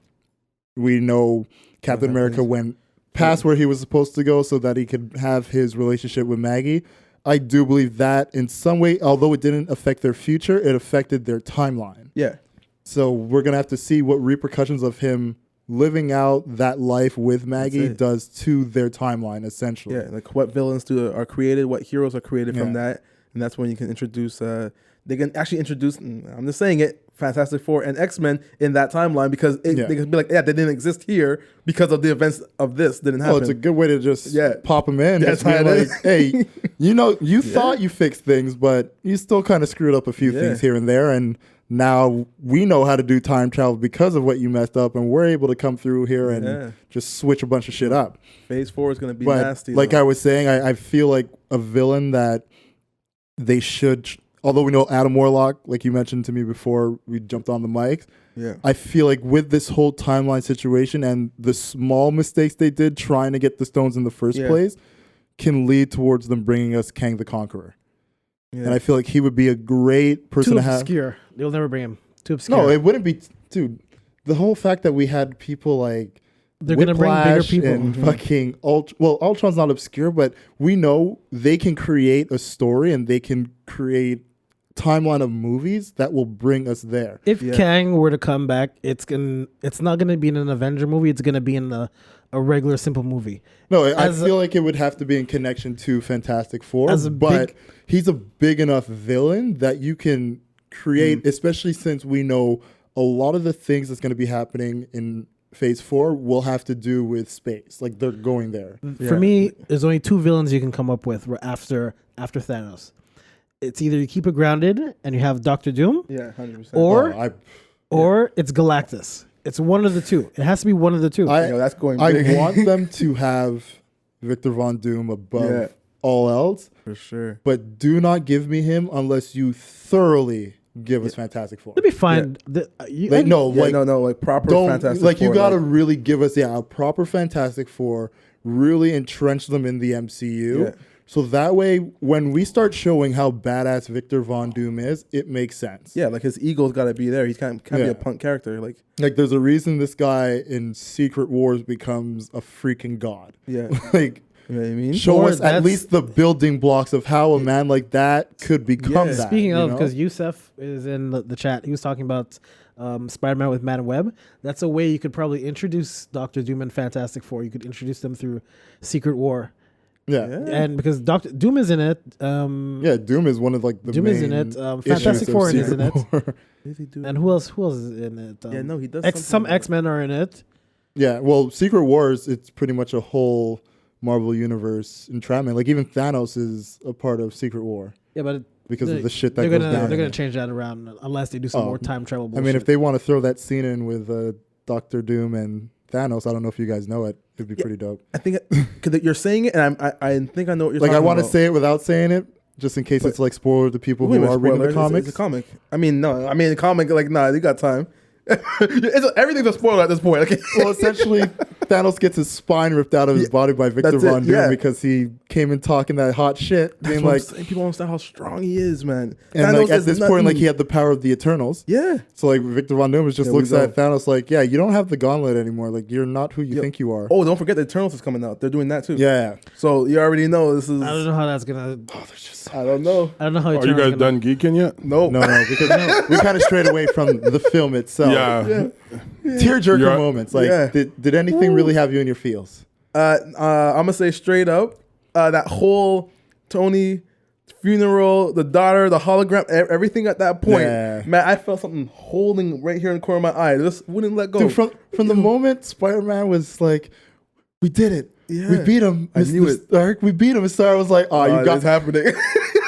we know Captain America went past where he was supposed to go so that he could have his relationship with Maggie. I do believe that in some way, although it didn't affect their future, it affected their timeline. Yeah. So we're going to have to see what repercussions of him living out that life with Maggie does to their timeline, essentially. Yeah, like what villains are created, what heroes are created from that, and that's when you can introduce. They can actually introduce. I'm just saying it. Fantastic Four and X-Men in that timeline because they can be like, they didn't exist here because of the events of this didn't happen. Oh, it's a good way to just pop them in. That's Just be how it like, is. hey, you thought you fixed things, but you still kind of screwed up a few things here and there, and now we know how to do time travel because of what you messed up, and we're able to come through here and just switch a bunch of shit up. Phase 4 is going to be But nasty. like I was saying, I feel like a villain that they should, although we know Adam Warlock, like you mentioned to me before we jumped on the mic, I feel like with this whole timeline situation and the small mistakes they did trying to get the stones in the first place can lead towards them bringing us Kang the Conqueror. And I feel like he would be a great person too to have. obscure. They'll never bring him. Too obscure. No, it wouldn't be, dude. The whole fact that we had people like they're gonna bring bigger Whiplash people. and fucking Ultron's not obscure, but we know they can create a story and they can create timeline of movies that will bring us there. If Kang were to come back, it's not gonna be in an Avenger movie. It's gonna be in a regular simple movie. No, I feel like it would have to be in connection to Fantastic Four, but he's a big enough villain that you can create, especially since we know a lot of the things that's going to be happening in Phase 4 will have to do with space. Like they're going there. For me, there's only 2 villains you can come up with after Thanos. It's either you keep it grounded and you have Doctor Doom, 100%. or it's Galactus. It's one of the two. It has to be one of the two. That's going I big. want them to have Victor Von Doom above all else, for sure. but do not give me him unless you thoroughly give us Fantastic Four. It'll be fine. Like proper Fantastic like Four. you got to really give us a proper Fantastic Four, really entrench them in the MCU. Yeah. So that way, when we start showing how badass Victor Von Doom is, it makes sense. Yeah, like his ego's got to be there. He can't be a punk character. Like there's a reason this guy in Secret Wars becomes a freaking god. Yeah. Like You know what I mean? show Or us at that's- least the building blocks of how a man like that could become Yeah. that. Speaking you of, know? because Yusef is in the chat, he was talking about Spider-Man with Madam Web. That's a way you could probably introduce Doctor Doom and Fantastic Four. You could introduce them through Secret War, yeah. and because Doctor Doom is in it. Yeah, Doom is one of like the Doom main is in it. issues Fantastic of Four is Secret in it. War. What does he do? And who else? Who else is in it? Yeah, no, he does Some something. X-Men are in it. Yeah, well, Secret Wars, it's pretty much a whole Marvel universe entrapment. Like even Thanos is a part of Secret War Yeah, but because they're- of the shit that they're goes gonna down. they're in gonna it. change that around unless they do some Oh, more time travel I bullshit. mean, if they want to throw that scene in with Doctor Doom and Thanos, I don't know if you guys know it. It'd be pretty dope. I think because you're saying it, and I think I know what you're Like I talking want to about. say it without saying it, just in case But- it's like spoiler to people Wait a who minute, are reading spoiler. the comics. It's a comic. I mean, no. I mean, the comic. Like, nah, you got time. Everything's a spoiler at this point. Okay. Well, essentially, Thanos gets his spine ripped out of his Yeah, body by Victor that's it, Von Doom yeah. because he came in talking that hot shit, That's being what I'm like, saying. People don't understand how strong he is, man. and Thanos like at is this nothing. point, like he had the power of the Eternals. Yeah. So like Victor Von Doom just There we looks at go. Thanos like, yeah, you don't have the gauntlet anymore. Like you're not who you Yo- think you are. Oh, don't forget the Eternals is coming out. They're doing that too. Yeah. So you already know this is. I don't know how that's gonna. I don't know. I don't know how. Are you Eternals guys gonna- done geeking yet? No. No, because we kind of strayed away from the film itself. Yeah. Tearjerker You're- moments. Like, Yeah. did anything really have you in your feels? I'm gonna say straight up, that whole Tony funeral, the daughter, the hologram, everything at that point, Yeah. man, I felt something holding right here in the corner of my eye. Just wouldn't let go. Dude, from the moment Spider-Man was like, we did it. Yeah. We beat him. I knew Mr. it. Stark. We beat him. And Stark was like, oh, you got it's happening.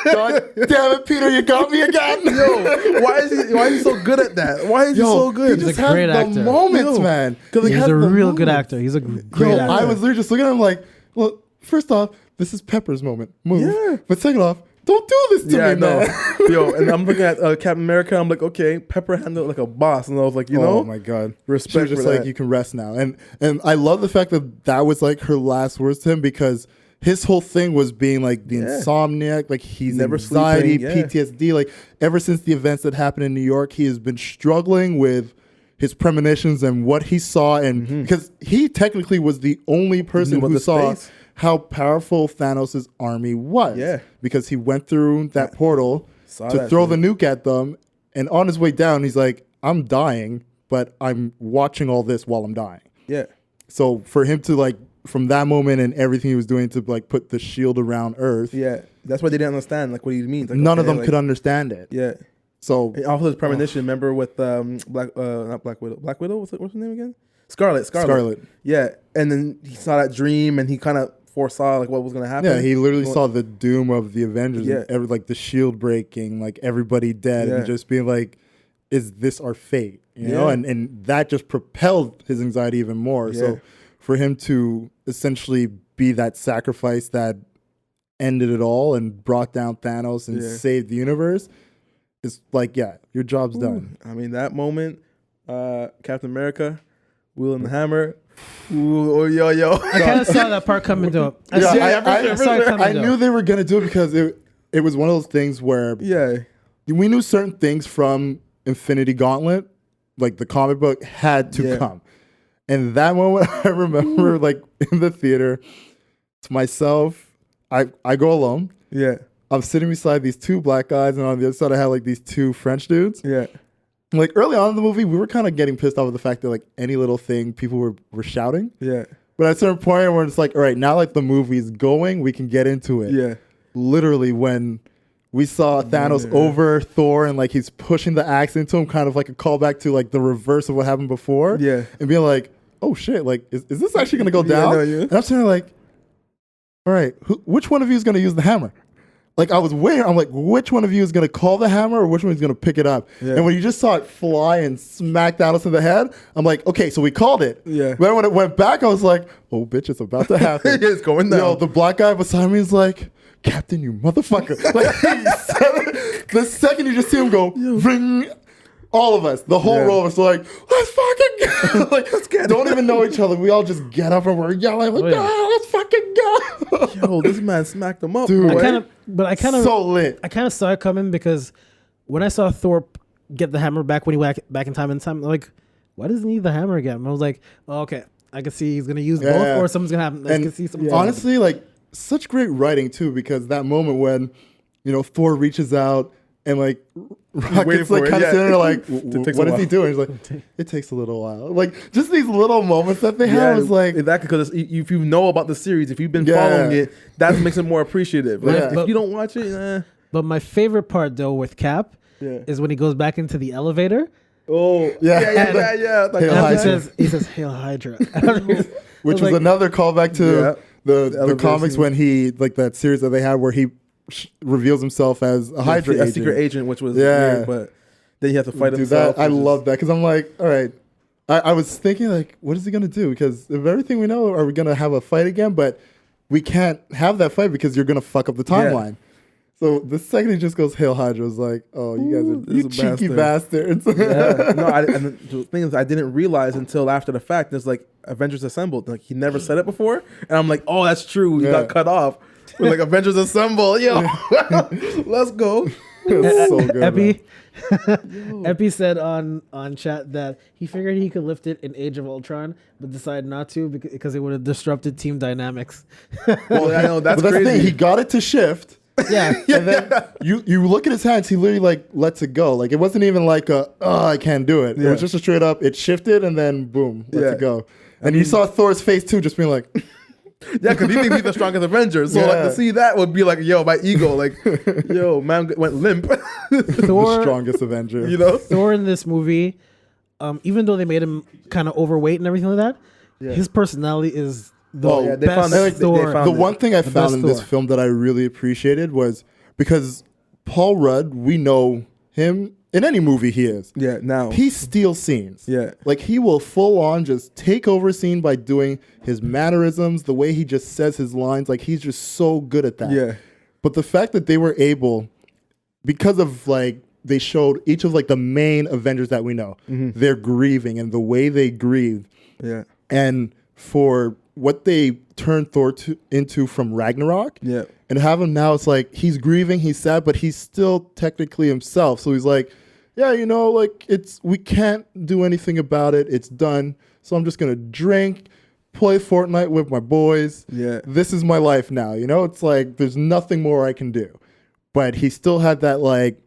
God damn it, Peter, you got me again. Yo, why is he so good at that? Why is he so good? He just a has great the actor. moments, Yo, man. 'cause he He's has a the real good moments. actor. He's a great Yo, actor. I was literally just looking at him like, well, first off, this is Pepper's moment. Move. Yeah. But second off, don't do this to Yeah, me, no. man. Yo, and I'm looking at Captain America. I'm like, okay, Pepper handled it like a boss, and I was like, you Oh know, my god, respect She was just for like, that. you can rest now, and I love the fact that that was like her last words to him because his whole thing was being like the Yeah. insomniac, like he's Never anxiety, sleeping, yeah. PTSD. Like ever since the events that happened in New York, he has been struggling with his premonitions and what he saw, and because he technically was the only person Mm-hmm. about who the saw space. how powerful Thanos' army was. Yeah. because he went through that portal Saw to that throw shit. the nuke at them, and on his way down, he's like, I'm dying, but I'm watching all this while I'm dying. yeah, So for him to like, from that moment and everything he was doing to like put the shield around Earth, yeah. That's why they didn't understand like what he means. Like, none of okay, them like, could understand it. Yeah. So And also his premonition. Remember with not Black Widow. Black Widow. What's her name again? Scarlet. Scarlet. Yeah, and then he saw that dream, and he kind of foresaw like what was gonna happen. Yeah, he literally Well, saw the doom of the Avengers, Yeah. and like the shield breaking, like everybody dead, Yeah. and just being like, "Is this our fate?" You know, Yeah. and that just propelled his anxiety even more. Yeah. So for him to essentially be that sacrifice that ended it all and brought down Thanos and Yeah. saved the universe, it's like, yeah, your job's done. I mean, that moment, Captain America, wielding the hammer. Ooh, oh, yo. I kind of saw that part coming though. I saw it coming I though. knew they were gonna do it because it was one of those things where Yeah, we knew certain things from Infinity Gauntlet, like the comic book, had to Yeah. come. And that moment, I remember, like in the theater, to myself, I go alone. yeah, I'm sitting beside these two black guys, and on the other side, I had like these two French dudes. yeah. Like early on in the movie, we were kind of getting pissed off at the fact that like any little thing, people were shouting. Yeah, But at a certain point, where it's like, all right, now like the movie's going, we can get into it. yeah. Literally, when we saw Thanos over Thor and like he's pushing the axe into him, kind of like a callback to like the reverse of what happened before. Yeah. And being like, oh shit, like is this actually gonna go Yeah, down? no, yeah. And I'm sitting there like, all right, which one of you is gonna use the hammer? Like I was waiting, I'm like, which one of you is gonna call the hammer or which one is gonna pick it up? Yeah. And when you just saw it fly and smack Thanos in the head, I'm like, okay, so we called it. Yeah. But then when it went back, I was like, oh bitch, it's about to happen. It's going down. Yo, the black guy beside me is like, Captain, you motherfucker. Like, he said it. The second you just see him go, ring, all of us, the whole Yeah. row of us are like, let's fucking go. Like, Let's get it. don't even know each other. We all just get up and we're yelling, like, Oh, yeah. "Ah, let's fucking go. Yo, this man smacked him up, Dude. boy. I kind of So lit. I kind of saw it coming because when I saw Thor get the hammer back when he went back in time, I'm like, why does he need the hammer again? And I was like, oh, okay, I can see he's gonna use Yeah. both, or something's gonna happen. I And can see something. honestly, like such great writing too, because that moment when Thor reaches out and like waiting Rocket's for like it, kind of yeah. sitting there like, It takes a what is while. he doing? He's like, it takes a little while. Like just these little moments that they have is like, exactly, because if you know about the series, if you've been Yeah. following it, that makes it more appreciative. Like, Yeah. if you don't watch it, But my favorite part though with Cap yeah. is when he goes back into the elevator. Oh, Yeah. yeah. Like, Hail And Hydra. he says Hail Hydra. which was like- another callback to Yeah. the elevator comics scene. when he like that series that they had where he reveals himself as a Hydra a agent. secret agent, which was Yeah. weird, but then you have to fight Dude, himself. that I which is- love that because I'm like, all right. I was thinking like, what is he gonna do? Because if everything we know, are we gonna have a fight again? But we can't have that fight because you're gonna fuck up the timeline. So the second he just goes Hail Hydra, I was like, oh, you guys Ooh, are you this is a cheeky bastards. Yeah. No, and the thing is, I didn't realize until after the fact. There's like Avengers Assembled. Like he never said it before, and I'm like, oh, that's true. He Yeah. got cut off. We're like Avengers Assemble, yo, let's go. It's so good. Epi, man. Epi said on chat that he figured he could lift it in Age of Ultron, but decided not to because it would have disrupted team dynamics. Well, I know that's But that's the crazy. thing. He got it to shift. Yeah. And then you look at his hands, he literally like lets it go. Like it wasn't even like I can't do it. It Yeah. was just a straight up, it shifted and then boom, lets Yeah. it go. And you saw Thor's face too, just being like, Yeah, because he thinks he's the strongest Avenger. So like Yeah. to see that would be like, yo, my ego, like, yo, man went limp. the Thor, strongest Avenger. You know? Thor in this movie, even though they made him kind of overweight and everything like that, Yeah. his personality is the Oh, yeah, they best found it. They Thor. found The one thing I found best in this Thor. film that I really appreciated was because Paul Rudd, we know him in any movie he is. Yeah, now. He steals scenes. Yeah. Like he will full on just take over a scene by doing his mannerisms, the way he just says his lines. Like he's just so good at that. Yeah. But the fact that they were able, because of like, they showed each of like the main Avengers that we know, they're grieving and the way they grieve. Yeah. And for what they turned Thor into from Ragnarok, Yeah. and have him now, it's like he's grieving, he's sad, but he's still technically himself. So he's like, yeah, like we can't do anything about it. It's done. So I'm just gonna drink, play Fortnite with my boys. Yeah. This is my life now. It's like there's nothing more I can do. But he still had that like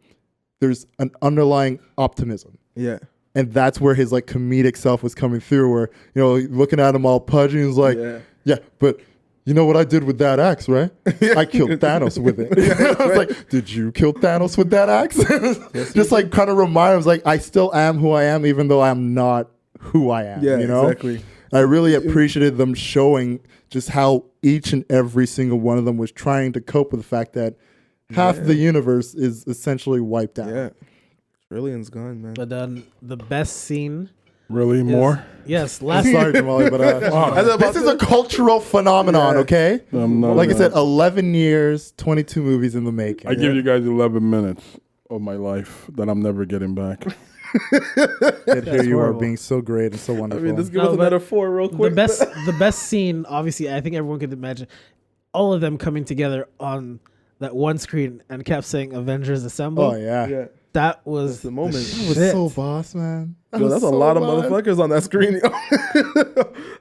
there's an underlying optimism. Yeah. And that's where his like comedic self was coming through, where looking at him all pudgy, he's like, yeah, but you know what I did with that axe, right? I killed Thanos with it. I was like, did you kill Thanos with that axe? Just like kind of remind him, like I still am who I am, even though I'm not who I am. Yeah, exactly. I really appreciated them showing just how each and every single one of them was trying to cope with the fact that half the universe is essentially wiped out. Yeah. Trillions gone, man. But the best scene. Really is- more? Yes, I'm last sorry, Jamali, but this is a cultural phenomenon, Yeah. okay? I'm not Like I mad. said, 11 years, 22 movies in the making. I give you guys 11 minutes of my life that I'm never getting back. And here you are horrible. being so great and so I wonderful. mean, let's give No, us but another 4 real quick. the best scene. Obviously, I think everyone could imagine all of them coming together on that one screen and kept saying "Avengers Assemble." Oh, yeah. Yeah. That That's was the moment. That was Shit. so boss, man. That Yo, was that's a so lot of boss. motherfuckers on that screen.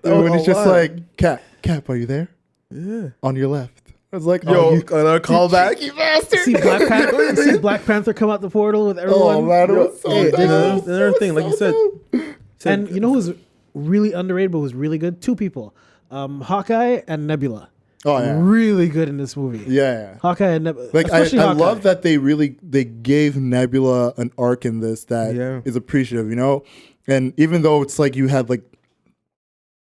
Dude, when he's just like, Cap, are you there? yeah. On your left. I was like, Yo, oh, you another callback. cheeky bastard. see Black Panther come out the portal with everyone. Oh, man, it was so Hey, dope. another thing, like you said, And you know who's really underrated but who's really good? Two people, Hawkeye and Nebula. Oh, yeah. Really good in this movie. Yeah. Hawkeye and Nebula. Like I especially Hawkeye. love that they gave Nebula an arc in this that is appreciative, And even though it's like you had like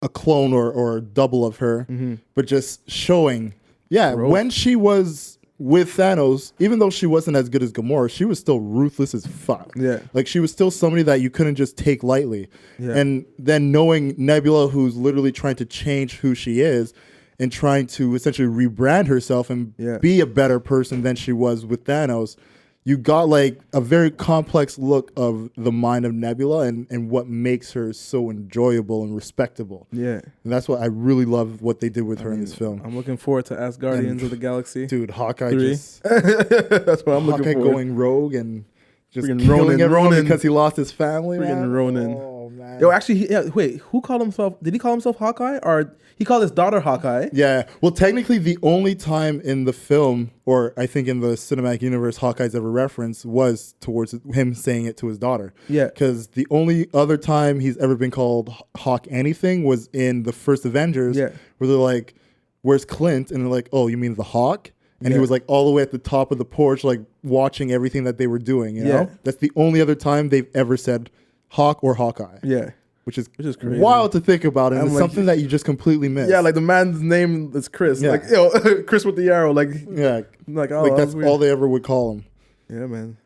a clone or a double of her, but just showing, Growth. when she was with Thanos, even though she wasn't as good as Gamora, she was still ruthless as fuck. Yeah. Like she was still somebody that you couldn't just take lightly. Yeah. And then knowing Nebula, who's literally trying to change who she is and trying to essentially rebrand herself and be a better person than she was with Thanos, you got like a very complex look of the mind of Nebula and what makes her so enjoyable and respectable. Yeah. And that's what I really love what they did with her in this film. I'm looking forward to Asgardians of the Galaxy. Dude, Hawkeye 3. just That's what I'm Hawkeye looking for. going rogue and just Freaking killing Ronin, everyone Ronin. because he lost his family, Freaking man. Ronin. Oh, man. man. Yo, actually, wait, who called himself? Did he call himself Hawkeye, or he called his daughter Hawkeye? Yeah. Well, technically, the only time in the film, or I think in the cinematic universe, Hawkeye's ever referenced was towards him saying it to his daughter. Yeah. Because the only other time he's ever been called Hawk anything was in the first Avengers, Yeah. where they're like, "Where's Clint?" And they're like, "Oh, you mean the Hawk?" And he Yeah. was like all the way at the top of the porch, like watching everything that they were doing. You know, Yeah. that's the only other time they've ever said Hawk or Hawkeye. Yeah. Which is crazy. wild to think about, and I'm it's like- something that you just completely miss. Yeah, like the man's name is Chris. Yeah. Like, yo, Chris with the arrow. Like, yeah, like, oh, like that that's was weird. all they ever would call him. Yeah, man.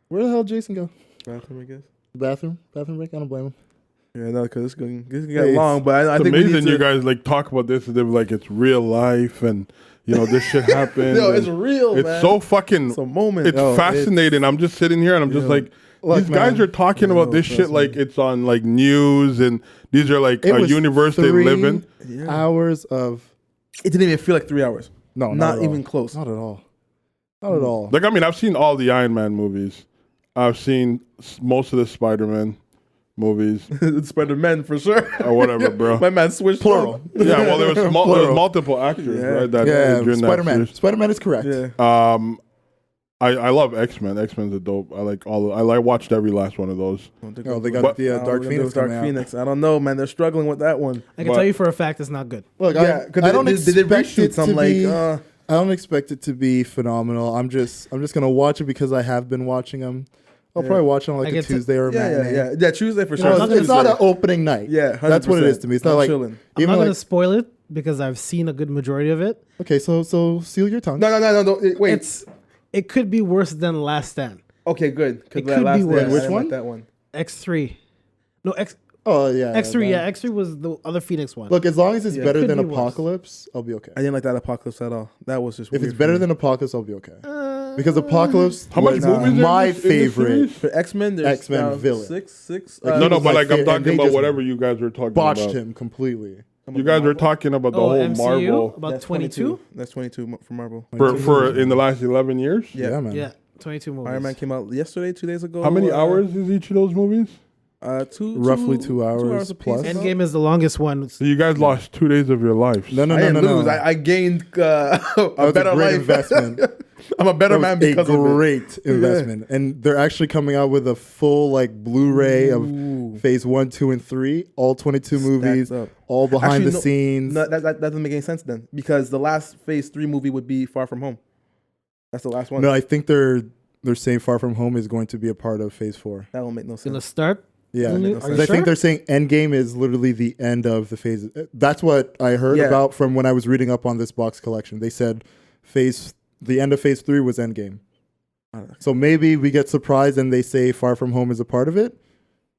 Where the hell did Jason go? Bathroom, I guess. Bathroom break. I don't blame him. Yeah, no, because this can get Hey, long, but I It's think we need amazing to, you guys like talk about this as if like it's real life and this shit happened. Yo, it's and real, It's man. so fucking. It's a moment. It's Yo, fascinating. I'm just sitting here and I'm just like, Look, these guys man. are talking about this shit trust like it's on like news and these are like It a was universe they 3 live in. Yeah. hours of It didn't even feel like 3 hours. no, Not at even all. close. Not at all. Not at all. Like I mean, I've seen all the Iron Man movies. I've seen most of the Spider-Man movies It's Spider-Man for sure. or whatever, bro. My man switched Plural. up. Yeah, well, there was Plural. multiple actors, Yeah. right? That Yeah, during that Spider-Man. series. Spider-Man is correct. Yeah. I love X-Men. X-Men's a dope. I like all. I watched every last one of those. Oh, they got But- the Dark Phoenix Dark coming out. Phoenix. I don't know, man. They're struggling with that one. I can But- tell you for a fact it's not good. Look, Yeah, because I don't they did expect it reshoots. I'm to like, be. I don't expect it to be phenomenal. I'm just gonna watch it because I have been watching them. I'll Yeah. probably watch it on I like a get to- Tuesday or a yeah, matinee. yeah. Tuesday for You sure. know, not it's gonna not an opening night. Yeah, that's what it is to me. It's not I'm like chilling. I'm even not like gonna spoil it because I've seen a good majority of it. okay, so seal your tongue. No. Wait. It could be worse than Last Stand. Okay, good. It Because could be worse. I Which didn't one? Like that one. X3. No, Oh yeah, X3. that- Yeah, X3 was the other Phoenix one. Look, as long as it's Yeah. better Could than be worse. Apocalypse, I'll be okay. I didn't like that Apocalypse at all. That was just If weird it's better for me. than Apocalypse, I'll be okay. Because Apocalypse How much was movies are in my this- in this favorite. series? For X-Men, there's X-Men now villain. six. Like, No, he no, was but my like I'm favorite, and talking they about just whatever you guys were talking Botched about. him completely. You guys were talking about the oh, whole MCU Marvel about That's 22. That's 22 for Marvel. for in the last 11 years. Yeah. man. Yeah, 22 movies. Iron Man came out yesterday, 2 days ago. How many hours is each of those movies? Roughly 2 hours apiece, plus. I thought. Endgame is the longest one. So you guys lost 2 days of your lives. No, I didn't lose. no. I gained a That was better a great life. investment. I'm a better That man was because a of it. great investment, and they're actually coming out with a full like Blu-ray Ooh. of Phase 1, 2, and 3, all 22 movies, up. all behind Actually, the no- scenes. No, that doesn't make any sense then, because the last Phase 3 movie would be Far From Home. That's the last one. No, I think they're saying Far From Home is going to be a part of Phase 4. That won't make no Gonna sense. start. Yeah, Are you because I sure? think they're saying Endgame is literally the end of the phase. That's what I heard Yeah. about from when I was reading up on this box collection. They said the end of Phase 3 was Endgame. So maybe we get surprised and they say Far From Home is a part of it.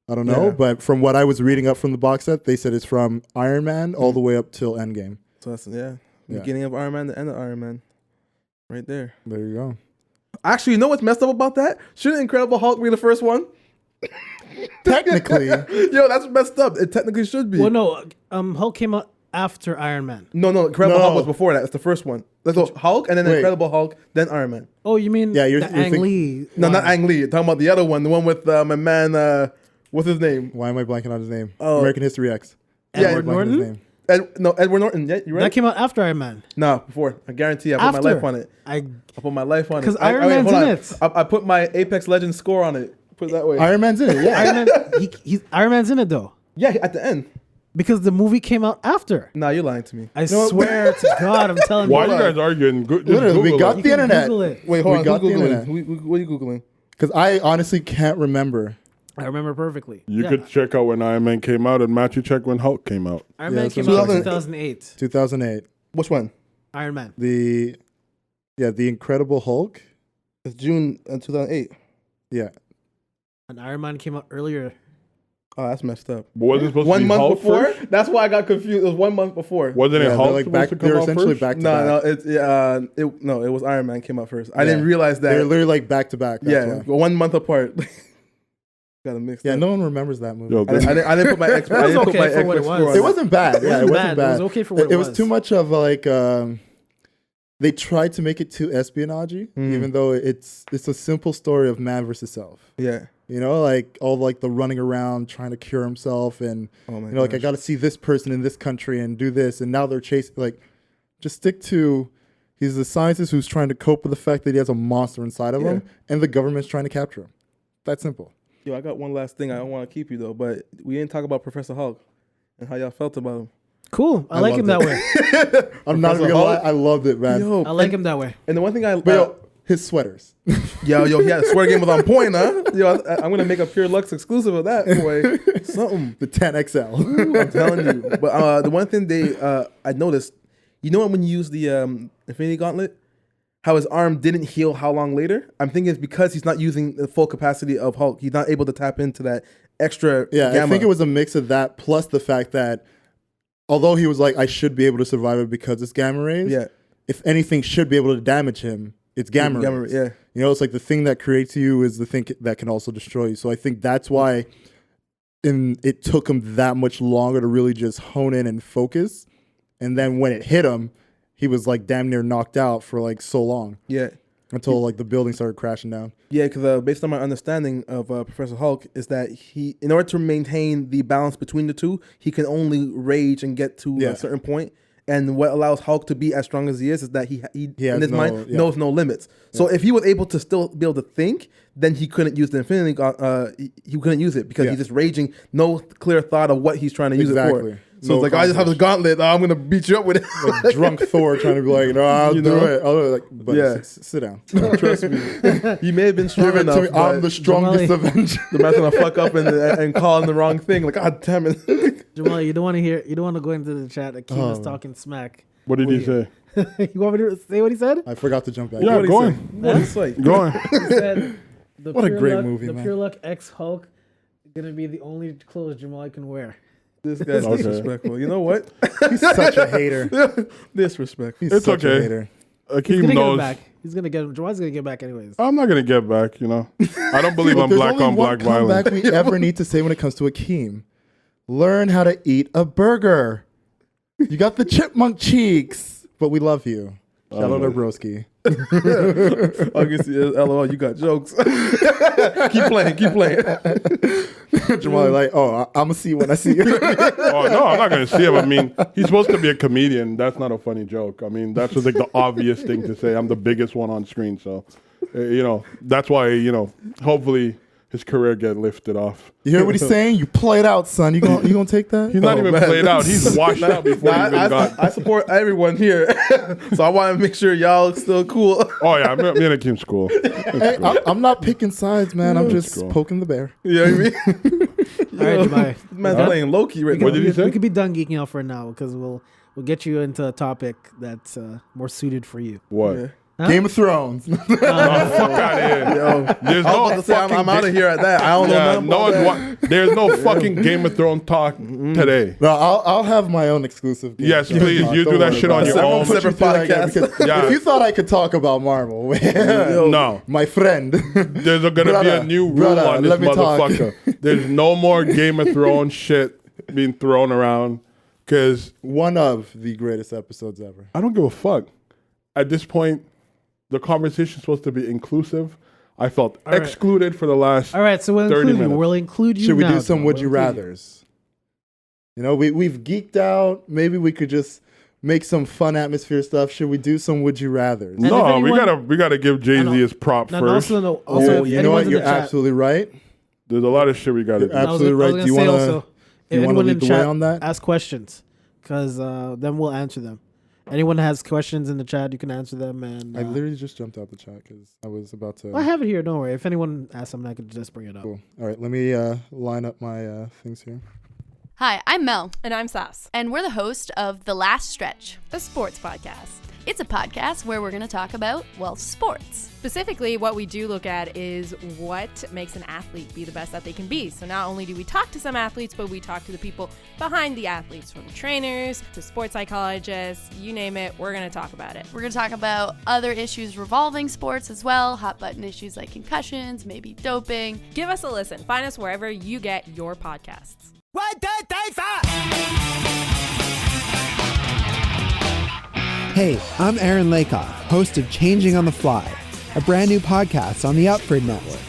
I don't know, Yeah. but from what I was reading up from the box set, they said it's from Iron Man all the way up till Endgame. So that's Yeah. beginning of Iron Man, the end of Iron Man, right there. There you go. Actually, you know what's messed up about that? Shouldn't Incredible Hulk be the first one? Technically, Yo, that's messed up. It technically should be. Well, no, Hulk came out after Iron Man. No, Incredible No. Hulk was before that. It's the first one. Let's go Hulk and then Wait. Incredible Hulk, then Iron Man. Oh, you mean Yeah, you're the Ang thinking- Lee? No, one. not Ang Lee. You're talking about the other one, the one with my man. What's his name? why am I blanking on his name? Oh. American History X. Yeah, Edward Blanking on his Norton. name. Edward Norton. Yeah, you right? That came out after Iron Man. No, before. I guarantee. I put After my life on it. I I put my life on it. 'Cause I- Iron wait, Man's hold in on. it. I put my Apex Legends score on it. Put it that way. Iron Man's in it. Yeah. Iron Man. Iron Man's in it though Yeah, at the end. because the movie came out after. Nah, you're lying to me. I swear to God, I'm telling Why you. are you guys arguing? Just Literally, we Google got it. You the can internet. Google it. Wait, hold We on. got Who's the Googling? internet. What are you Googling? Because I honestly can't remember. I remember perfectly. You Yeah. could check out when Iron Man came out, and Matthew check when Hulk came out. Iron Yeah, Man that's came what out in I'm saying. 2008. 2008. Which one? Iron Man. The Incredible Hulk. It's June 2008. Yeah. And Iron Man came out earlier. Oh, that's messed up. But wasn't it supposed to 1 be month Hulk before? first? That's why I got confused. It was 1 month before. Wasn't Yeah, it Hulk they're like supposed back. to come They're out essentially first? back to No, back. it was Iron Man came out first. I Yeah. didn't realize that. They're literally like back to back. That's Yeah, why. 1 month apart. Got to mix. Yeah, that. no one remembers that movie. Yo, I didn't put my X. It was okay for what it was. It wasn't bad. Yeah, it wasn't bad. bad. It was okay for what It it was was. too much of like they tried to make it too espionage, Mm. even though it's a simple story of man versus self. Yeah. You know, like all like the running around trying to cure himself, and like I got to see this person in this country and do this, and now they're chasing. Like, just stick to. He's a scientist who's trying to cope with the fact that he has a monster inside of him, and the government's trying to capture him. That simple. Yo, I got one last thing. I don't want to keep you though, but we didn't talk about Professor Hulk and how y'all felt about him. Cool. I like him that way. I'm not even gonna lie. I loved it, man. Yo, I like him that way. And the one thing his sweaters. Yo, yeah, the sweater game was on point, huh? Yo, I'm gonna make a Pure Lux exclusive of that, boy. Something. The 10XL. Ooh, I'm telling you. But the one thing I noticed, you know when you use the Infinity Gauntlet, how his arm didn't heal how long later? I'm thinking it's because he's not using the full capacity of Hulk. He's not able to tap into that extra gamma. I think it was a mix of that plus the fact that although he was like, I should be able to survive it because it's gamma rays, if anything should be able to damage him, it's gamma rays. Yeah. You know, it's like the thing that creates you is the thing that can also destroy you. So I think that's why it took him that much longer to really just hone in and focus. And then when it hit him, he was like damn near knocked out for like so long. Yeah. Until like the building started crashing down. Yeah, because based on my understanding of Professor Hulk is that he, in order to maintain the balance between the two, he can only rage and get to a certain point. And what allows Hulk to be as strong as he is that he in his mind knows no limits. So if he was able to still be able to think, then he couldn't use the Infinity. He couldn't use it because he's just raging, no clear thought of what he's trying to use it for. So it's like, I just have the gauntlet. I'm going to beat you up with it. Like drunk Thor trying to be like, no, I'll do it. But sit down. Trust me. He may have been strong enough. I'm the strongest Avenger. The man's going to fuck up and call him the wrong thing. Like, God damn it. Jamali, you don't want to go into the chat. Akeem is talking smack. What did he say? You want me to say what he said? I forgot to jump back. Yeah, go on. What did he say? Go on. He said, what a great movie, the man. PURELUCKX Hulk is going to be the only clothes Jamali can wear. This guy's disrespectful. You know what? He's such a hater. Disrespectful. He's such a hater. Akeem knows. He's gonna get him. Jamali's gonna get back anyways. I'm not gonna get back. You know, I don't believe on black on black violence. There's only one comeback we ever need to say when it comes to Akeem. Learn how to eat a burger. You got the chipmunk cheeks, but we love you. Shout out to Broski. I can see LOL. You got jokes. keep playing. Jamal like, I'm gonna see you when I see you. Oh no, I'm not gonna see him. I mean, he's supposed to be a comedian. That's not a funny joke. I mean, that's just like the obvious thing to say. I'm the biggest one on screen, so that's why hopefully his career get lifted off. You hear what he's saying? You played out, son. You gonna take that? He's not even played out. He's washed out before he even got. I support everyone here, so I want to make sure y'all still cool. Oh yeah, me and Akeem's cool. Hey, I'm not picking sides, man. I'm just poking the bear. You know what I mean? All right, Jamali. Man's playing low key right now. What did he say? We could be done geeking out for now because we'll get you into a topic that's more suited for you. What? Yeah. Huh? Game of Thrones. Fuck out of here. Yo, There's I no was about to say I'm out of here at that. I don't know nothing about that. There's no fucking Game of Thrones talk today. No, I'll have my own exclusive game. Yes, please. You do that shit on your own. Separate podcast. If you thought I could talk about Marvel, No. my friend. There's going to be a new rule on this motherfucker. There's no more Game of Thrones shit being thrown around because one of the greatest episodes ever. I don't give a fuck. At this point, the conversation's supposed to be inclusive. I felt excluded for the last 30 minutes. All right, so we'll include you. Should we now, do some would you rathers? We've geeked out. Maybe we could just make some fun atmosphere stuff. Should we do some would you rathers? No, we gotta give Jay-Z his prop first. Also, you know what? You're absolutely right. There's a lot of shit we gotta do. Absolutely right. Do you want to lead the way on that? Ask questions, because then we'll answer them. Anyone has questions in the chat, you can answer them. And I literally just jumped out the chat because I was about to. I have it here. Don't worry. If anyone asks something, I could just bring it up. Cool. All right, let me line up my things here. Hi, I'm Mel. And I'm Sass. And we're the host of The Last Stretch. A sports podcast. It's a podcast where we're going to talk about, sports. Specifically, what we do look at is what makes an athlete be the best that they can be. So not only do we talk to some athletes, but we talk to the people behind the athletes, from trainers to sports psychologists, you name it, we're going to talk about it. We're going to talk about other issues revolving sports as well, hot button issues like concussions, maybe doping. Give us a listen. Find us wherever you get your podcasts. 1, 2, 3, 4. Hey, I'm Aaron Lakoff, host of Changing on the Fly, a brand new podcast on the Upford Network.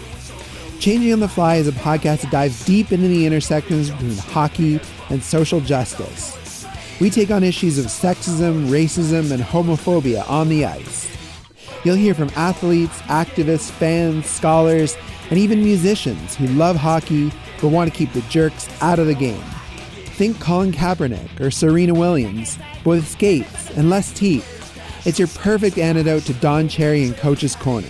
Changing on the Fly is a podcast that dives deep into the intersections between hockey and social justice. We take on issues of sexism, racism, and homophobia on the ice. You'll hear from athletes, activists, fans, scholars, and even musicians who love hockey but want to keep the jerks out of the game. Think Colin Kaepernick or Serena Williams, but with skates and less teeth. It's your perfect antidote to Don Cherry and Coach's Corner.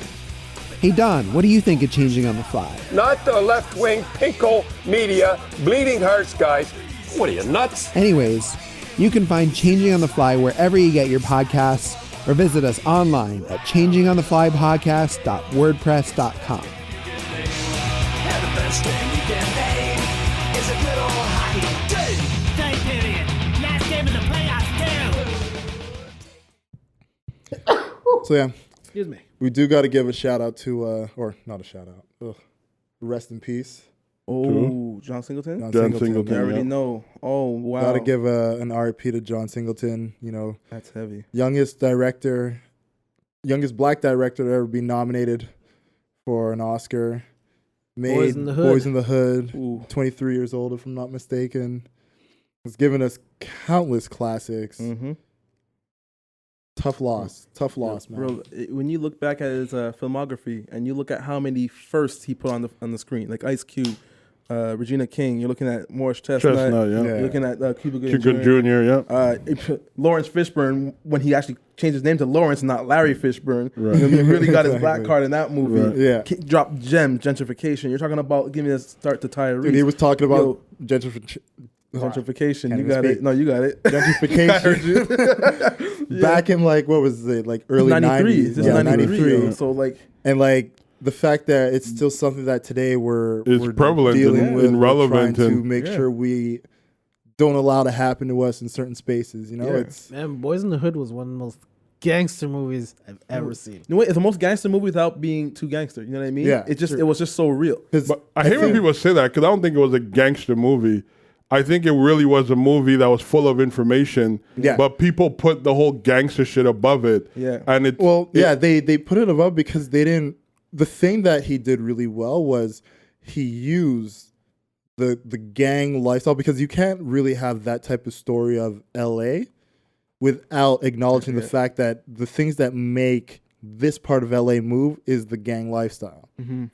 Hey Don, what do you think of Changing on the Fly? Not the left-wing pinko media, bleeding hearts guys. What are you, nuts? Anyways, you can find Changing on the Fly wherever you get your podcasts or visit us online at changingontheflypodcast.wordpress.com. So yeah, Excuse me. we do got to give a shout out to, or not a shout out. Rest in peace. Oh, John Singleton? John Singleton. I already yeah. know. Oh, wow. Got to give an RIP to John Singleton. You know, That's heavy. youngest black director to ever be nominated for an Oscar. Made Boys in the Hood. Boys in the Hood. Ooh. 23 years old, if I'm not mistaken. Has given us countless classics. Mm-hmm. Tough loss, man. Bro, when you look back at his filmography and you look at how many firsts he put on the screen, like Ice Cube, Regina King, you're looking at Morris Chestnut, Yeah. you're looking at Cuba Gooding Cuba Jr. Jr., yeah. Lawrence Fishburne, when he actually changed his name to Lawrence and not Larry Fishburne, Right. you know, he really got his black Exactly. card in that movie. Right. Yeah. Dropped Gem, Gentrification. You're talking about giving a start to Tyrese. Dude, he was talking about Yo, gentrification. Gentrification. Can't You even got speak. it. No, you got it. Gentrification. Back in like, what was it, like early 93. 90s? This is Yeah, 93. So like, And like the fact that it's still something that today we're prevalent dealing and with, we're relevant trying to and- make sure we don't allow to happen to us in certain spaces. You know, Yeah. it's Man, Boys in the Hood was one of the most gangster movies I've ever seen. you know what? It's the most gangster movie without being too gangster. You know what I mean? Yeah, It sure. was just so real. But I hate when think- people say that because I don't think it was a gangster movie. I think it really was a movie that was full of information, Yeah. but people put the whole gangster shit above it. Yeah. And it they put it above because they didn't. The thing that he did really well was he used the gang lifestyle, because you can't really have that type of story of LA without acknowledging the fact that the things that make this part of LA move is the gang lifestyle,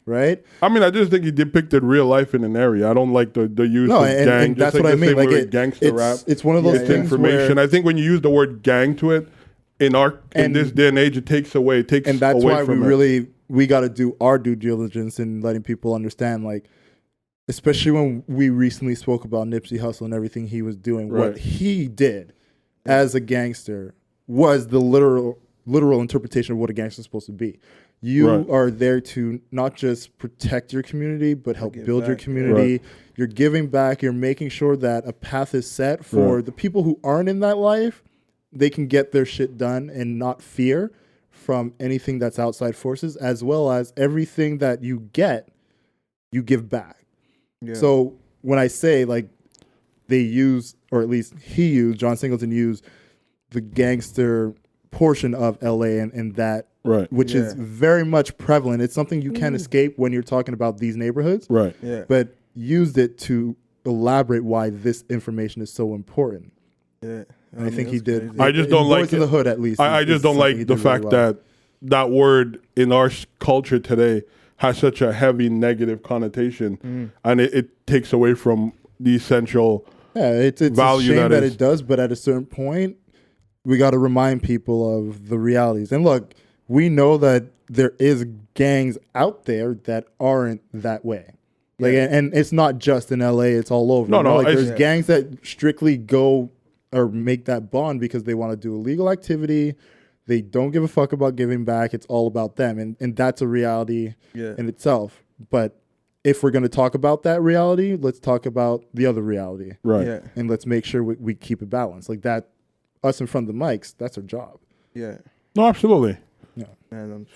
right? I mean, I just think he depicted real life in an area. I don't like the use No, of and gang. Just that's like what I the mean. same Like way with gangster rap. it's one of those It's things information. where, I think when you use the word gang to it, in And- this day and age, it takes away. and that's away why from it. we got to do our due diligence in letting people understand, like, especially when we recently spoke about Nipsey Hussle and everything he was doing. Right. What he did as a gangster was the literal interpretation of what a gangster is supposed to be. You Right. are there to not just protect your community, but help give build your back. community. Right. You're giving back. You're making sure that a path is set for Right. the people who aren't in that life. They can get their shit done and not fear from anything that's outside forces, as well as everything that you get, you give back. Yeah. So when I say, like, they use, or at least John Singleton used the gangster portion of LA and that, Right. which is very much prevalent. It's something you can't escape when you're talking about these neighborhoods, Right. Yeah. but used it to elaborate why this information is so important. Yeah. And I think he that's did. crazy. I just in don't like Boys in the Hood, at least. I is just don't something he like the did really fact well. that word in our culture today has such a heavy negative connotation, and it takes away from the essential. Yeah, it's a value shame that that is. it does, but at a certain point, we got to remind people of the realities. And look, we know that there is gangs out there that aren't that way. Like, and it's not just in LA; it's all over. No, You know, no, like it's- there's gangs that strictly go or make that bond because they want to do illegal activity. They don't give a fuck about giving back. It's all about them, and that's a reality in itself. But if we're going to talk about that reality, let's talk about the other reality. Right. Yeah. And let's make sure we keep it balanced. Like that, us in front of the mics, that's our job. Yeah. No, absolutely. And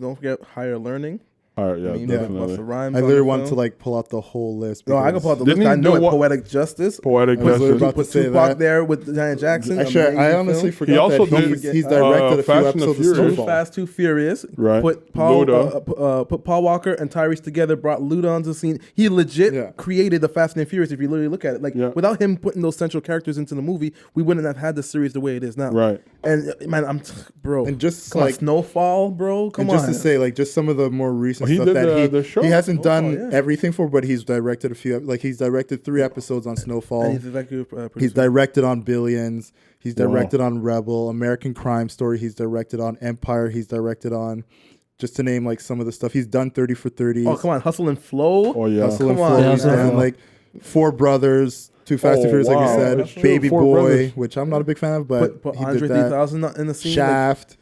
don't forget higher learning. All right, yeah, I mean, definitely. Busta Rhymes I on literally the want film. to like pull out the whole list. No, I can because- pull out the Didn't list. he I know do it. what- Poetic Justice. Poetic I was literally Justice. about to Put say Tupac that. there with Janet Jackson. Actually, I honestly forgot He also that did, he's directed a few Fast and the episodes of Furious. Too Snowfall. Fast, Too Furious. Right. Put Paul, Luda. put Paul Walker and Tyrese together. Brought Luda onto the scene. He legit Yeah. created the Fast and Furious. If you literally look at it, like Yeah. without him putting those central characters into the movie, we wouldn't have had the series the way it is now. Right. And man, bro. And just come on, like Snowfall, bro. Come and on. just to say, like, just some of the more recent He stuff did that the show. he hasn't done yeah. everything for, but he's directed a few. Like, he's directed 3 episodes on Snowfall. And he's executive producer. He's directed on Billions. He's Wow. directed on Rebel, American Crime Story. He's directed on Empire. He's directed on, just to name like some of the stuff. He's done 30 for 30. Oh, come on, Hustle and Flow. Oh yeah. Hustle and Come Flow. on. He's Yeah, done Hustle. like 4 Brothers, Too Fast and Oh, Furious, like wow. you said. That's true. Baby 4 Boy, Brothers. which I'm not a big fan of, but Put he Andre did that. 3000 in the scene. Shaft, Like,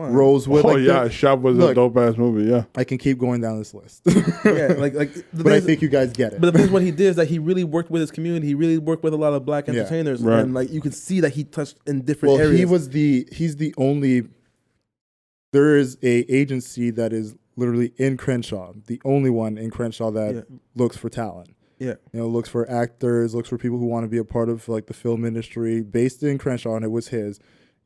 come on. Rosewood. Oh like yeah, that- Shop was a look, dope ass movie. Yeah. I can keep going down this list. Yeah, like the But I thing is- think you guys get it. But the thing is, what he did is that he really worked with his community. He really worked with a lot of black Yeah. entertainers, Right. and like you could see that he touched in different Well, areas. he's the only. There is a agency that is literally in Crenshaw, the only one in Crenshaw that Yeah. looks for talent. Yeah, Looks for actors, looks for people who want to be a part of like the film industry, based in Crenshaw, and it was his.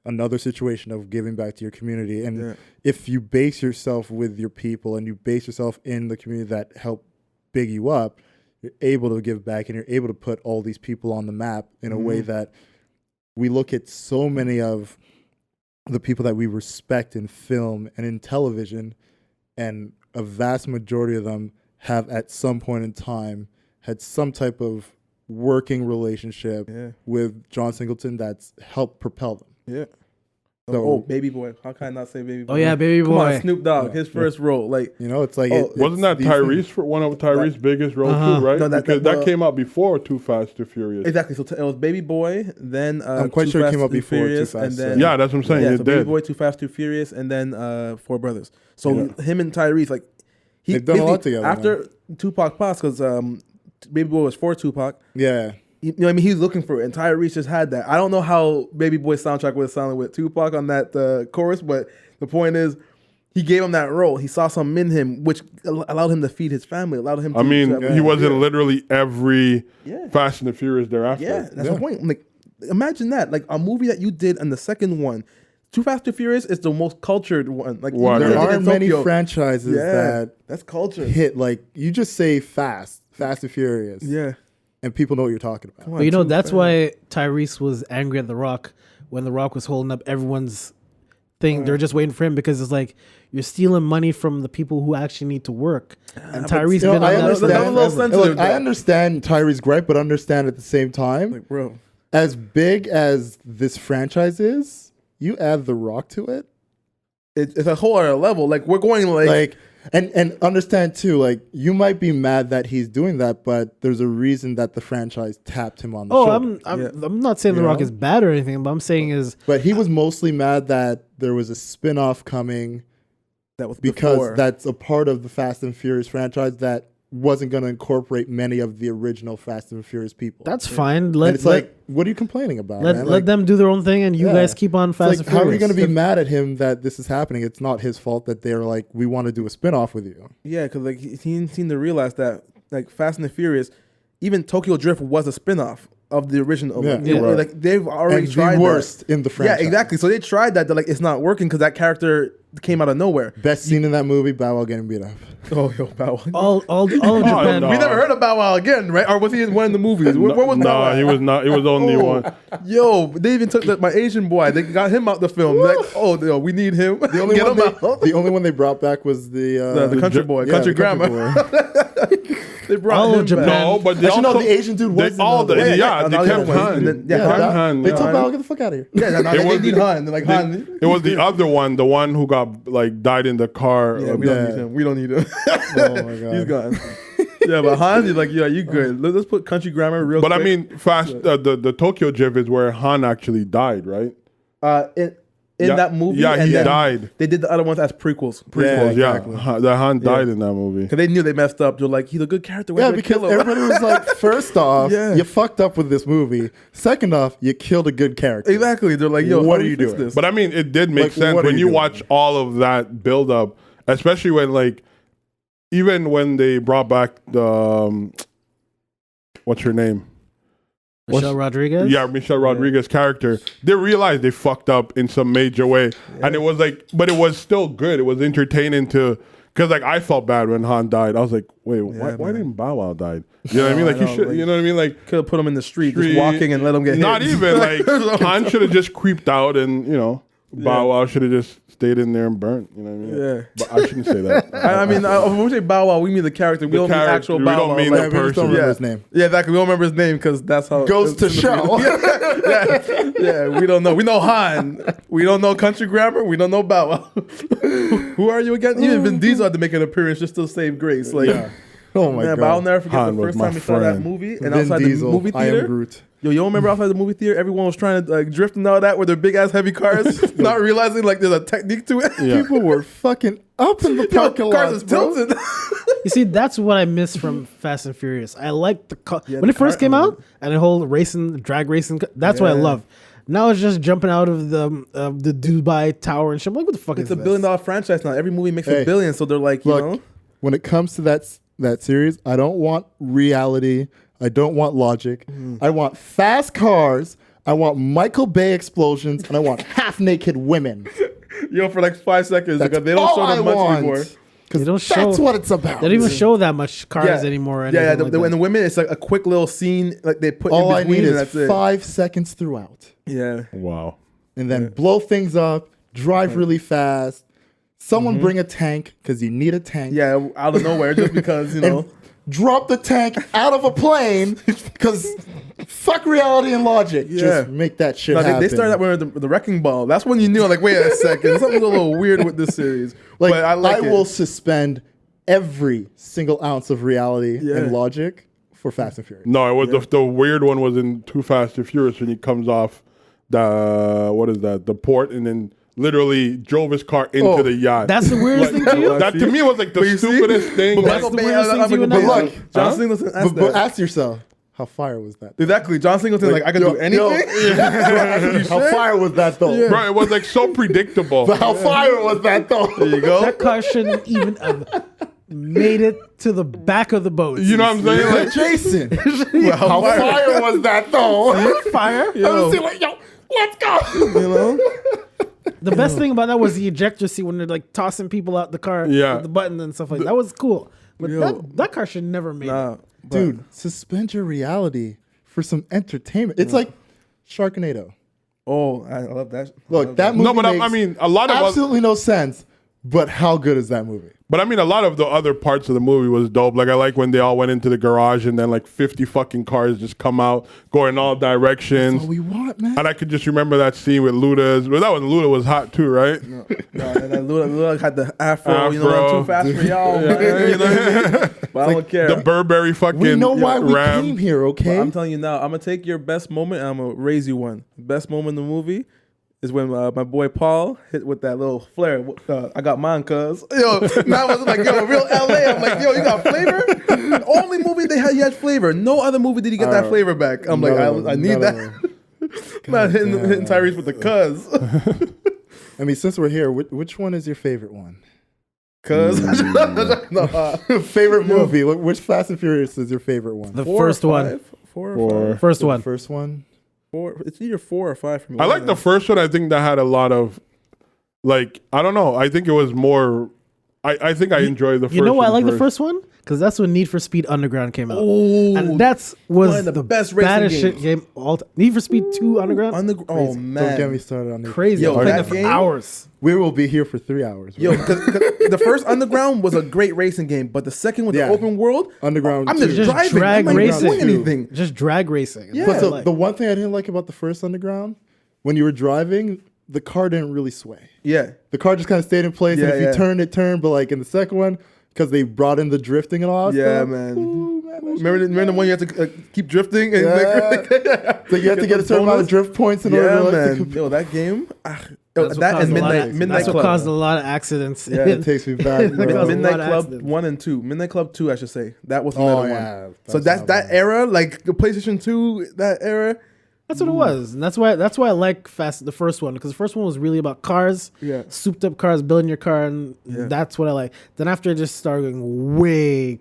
Another situation of giving back to your community, and Yeah. if you base yourself with your people and you base yourself in the community that helped big you up, you're able to give back and you're able to put all these people on the map in a way that we look at so many of the people that we respect in film and in television, and a vast majority of them have at some point in time had some type of working relationship Yeah. with John Singleton that's helped propel them. yeah. So- Baby Boy. How can I not say Baby Boy? Oh, yeah, Baby Come Boy. on, Snoop Dogg, his first role. Like, It's like Wasn't that these Tyrese things- for one of Tyrese's biggest roles too, right? No, that- because that- that came out before Too Fast, Too Furious. exactly. So it was Baby Boy, then I'm quite Too sure it Fast, came out Too before Too Furious, Fast, and so- then Yeah, that's what I'm saying. yeah, It so Baby did. Boy, Too Fast, Too Furious, and then 4 Brothers. So him and Tyrese, like, They've done a lot basically, together, After Tupac passed, because Baby Boy was for Tupac. Yeah. You know what I mean? He was looking for it, and Tyrese just had that. I don't know how Baby Boy's soundtrack would have sounded with Tupac on that chorus, but the point is, he gave him that role. He saw something in him, which allowed him to feed his family, allowed him to... I mean, he was in literally every Yeah. Fast and the Furious thereafter. Yeah, that's the point. Like, imagine that. Like, a movie that you did in the second one. Too Fast, Too Furious is the most cultured one. Like, Wow. even There though it's aren't in many Tokyo, franchises that that's culture. hit like you just say Fast and Furious. Yeah. And people know what you're talking about. Come on, But you know, Too that's Fast. why Tyrese was angry at The Rock when The Rock was holding up everyone's thing. They're just waiting for him because it's like you're stealing money from the people who actually need to work. And Tyrese been on I that understand. that was a little Look, sensitive, I though. understand Tyree's gripe, but understand at the same time, Like, bro. as big as this franchise is, you add The Rock to it, It's a whole other level. Like, we're going like and understand too, like you might be mad that he's doing that, but there's a reason that the franchise tapped him on the Oh, shoulder. I'm not saying The You Rock know? is bad or anything, but I'm saying is But he was mostly mad that there was a spin-off coming that was because before. that's a part of the Fast and Furious franchise that wasn't going to incorporate many of the original Fast and Furious people. that's fine. and Let it's like, what are you complaining about, man? let Like, them do their own thing, and you yeah. guys keep on it's Fast like, and how are you Furious. going to be mad at him that this is happening? It's not his fault that they're like, we want to do a spin-off with you. Yeah, because like he didn't seem to realize that like Fast and the Furious, even Tokyo Drift was a spin-off of the original. Yeah. Like, you know, Right. like they've already And tried the worst in the franchise. Yeah, exactly. So they tried that. They're like, it's not working because that character came out of nowhere. Best scene in that movie, Bow Wow getting beat up. Oh, yo, Bow Wow. all of Japan. no. We never heard of Bow Wow again, right? Or was he in one of the movies? Where was Bow Wow? No, he was not. He was only one. Yo, they even took my Asian boy. They got him out the film. Like, oh, yo, we need him. The only, Get one him they, out. the only one they brought back was The country boy, yeah, country the country grammar. boy. They brought All of him Japan. back. No, but they Actually, no, also, the Asian dude they was in all the- the, Yeah, yeah, no, they the kept other one. Han. And then- They yeah, kept that- Han, they yeah. told Bow Wow, get the fuck out of here. Yeah, no, It they was need the- Han. They're like, Han. It was the other one, the one who got like died in the car. Yeah, we Yeah. don't need him. We don't need him. Oh my god. He's gone. Yeah, but Han is like, yeah, you good. Let's put country grammar real But quick. I mean, the Tokyo Drift is where Han actually died, right? In Yeah, that movie, yeah, and he then prequels, They did the other ones as prequels. Yeah, yeah. exactly. The Han died in that movie. Because they knew they messed up. They're like, he's a good character. Why Yeah, did they because kill him? everybody was like, first off, Yeah. you fucked up with this movie. Second off, you killed a good character. Exactly. They're like, yo, What how are do we you fix doing? This? But I mean, it did make Like, sense what are when you you doing? watch all of that build up, especially when like even when they brought back the what's her name? Michelle Rodriguez? Yeah, Michelle Rodriguez character. They realized they fucked up in some major way. And it was like, but it was still good. It was entertaining because like I felt bad when Han died. I was like, wait, why didn't Bow Wow die? You know what I mean? Like he should, you know what I mean? Like could have put him in the street, just walking and let him get hit. Not even like Han should have just creeped out and, Bow Wow should have just stayed in there and burnt. You know what I mean? Yeah. But I shouldn't say that. When we say Bow Wow, we mean the character. We don't mean actual Bow Wow. We don't mean the person. We just don't remember his name. Yeah, exactly. We don't remember his name because that's how Goes to show. Yeah, we don't know. We know Han. We don't know Country Grammar. We don't know Bow Wow. Who are you again? Even Vin Diesel had to make an appearance just to save grace. Like, oh my man, god! But I'll never forget Han the was first my time we saw that friend. movie, and Vin outside Diesel, the movie I am theater. Groot. Yo, you remember outside the movie theater, everyone was trying to like drift and all that with their big ass heavy cars, not realizing like there's a technique to it. Yeah. People were fucking up in the parking lot. Cars is tilted. You see, that's what I miss from Fast and Furious. I liked when the it first car came element. out and the whole drag racing. That's what I Yeah. love. Now it's just jumping out of the Dubai Tower and shit. I'm like, what the fuck It's is a this? $1 billion franchise now. Every movie makes Hey, $1 billion, so they're like, you know. Look, when it comes to that series, I don't want reality. I don't want logic. I want fast cars. I want Michael Bay explosions, and I want half naked women. Yo, for like 5 seconds That's because they don't all show I them much want. anymore. They don't show. That's what it's about. They don't even show that much cars anymore. or Yeah, anything like and that. the women, it's like a quick little scene like they put All in I between, need and is that's it. 5 seconds throughout, Yeah, Wow. and then blow things up, drive really fast. Someone bring a tank because you need a tank. yeah, out of nowhere just because you know. And drop the tank out of a plane because fuck reality and logic. Yeah. Just make that shit No, happen. they started out with the wrecking ball. That's when you knew, like, wait a second, something's a little weird with this series. Like, but I like it. will suspend every single ounce of reality and logic for Fast and Furious. No, it was the weird one was in Too Fast and Furious when he comes off the port and then literally drove his car into the yacht. That's the weirdest thing to you. That to me was like the stupidest thing. That's the weirdest thing to you in that Look, movie. John Singleton asked But that. ask yourself, how fire was that? Exactly. John Singleton, like, I could yo, do anything. How fire was that though? Bro, it was like so predictable. But how fire was that though? There you go. That car shouldn't even have made it to the back of the boat. You know what I'm saying? Like, Jason, how fire was that though? Fire. I was like, yo, let's go. You know? The best thing about that was the ejector seat when they're like tossing people out the car with the button and stuff like that. That was cool. But that car should never make it. Dude, suspend your reality for some entertainment. It's like Sharknado. Oh, I love that. Look, that movie no, but makes I mean, a lot of absolutely no sense. But how good is that movie? But I mean, a lot of the other parts of the movie was dope. Like I like when they all went into the garage and then like 50 fucking cars just come out going all directions. That's what we want, man. And I could just remember that scene with Luda's. Well, that was Luda was hot too, right? No, and then Luda had the afro, you know, too fast for y'all, man. You know what I mean? But I don't care. The Burberry fucking We know why we Ram. came here, okay? But I'm telling you now, I'm gonna take your best moment and I'm gonna raise you one. Best moment in the movie is when my boy Paul hit with that little flare. I got mine, cuz. Yo, now I was like, yo, real LA. I'm like, yo, you got flavor? The only movie he had flavor. No other movie did he get that flavor back. I'm like, I need that. Not hitting Tyrese with the cuz. I mean, since we're here, which one is your favorite one? Cuz. Favorite movie? Which Fast and Furious is your favorite one? The first one. Four or five? First one. First one. 4. It's either 4 or 5 for me. I like the first one. I think that had a lot of, like, I don't know. I think it was more. I think I enjoyed the first one. You know why I like the first one? Because that's when Need for Speed Underground came out. Oh, and that's was one of the best baddest racing shit game all time. Need for Speed 2 Underground? Oh, man. Don't get me started on it. Crazy. Yo, I played that that for game- hours. We will be here for 3 hours. Yo, because the first Underground was a great racing game, but the second with the open world, Underground I'm 2. just Just driving. drag I'm not racing. doing anything. Just drag racing. Yeah. But Like- the one thing I didn't like about the first Underground, when you were driving, the car didn't really sway. Yeah. The car just kind of stayed in place. Yeah, and if yeah. you turned, it turned. But like in the second one, because they brought in the drifting and all that Yeah, stuff. man. Ooh, man, that Remember the one you had to keep drifting? And Yeah. So you have to get a certain amount of drift points in order Yeah, to like, man. to compete. Yo, that game. That's Yo, what that caused and a lot Midnight of- Midnight That's what Club. caused a lot of accidents. Yeah, It takes me back. That bro. caused a lot Midnight of Club accidents. 1 and 2. Midnight Club 2, I should say. That was Oh, another yeah. one. So That's that's not that bad. era, like the PlayStation 2, that era. That's what it was, and that's why I like the first one, because the first one was really about cars, souped up cars, building your car, and that's what I like. Then after it just started going way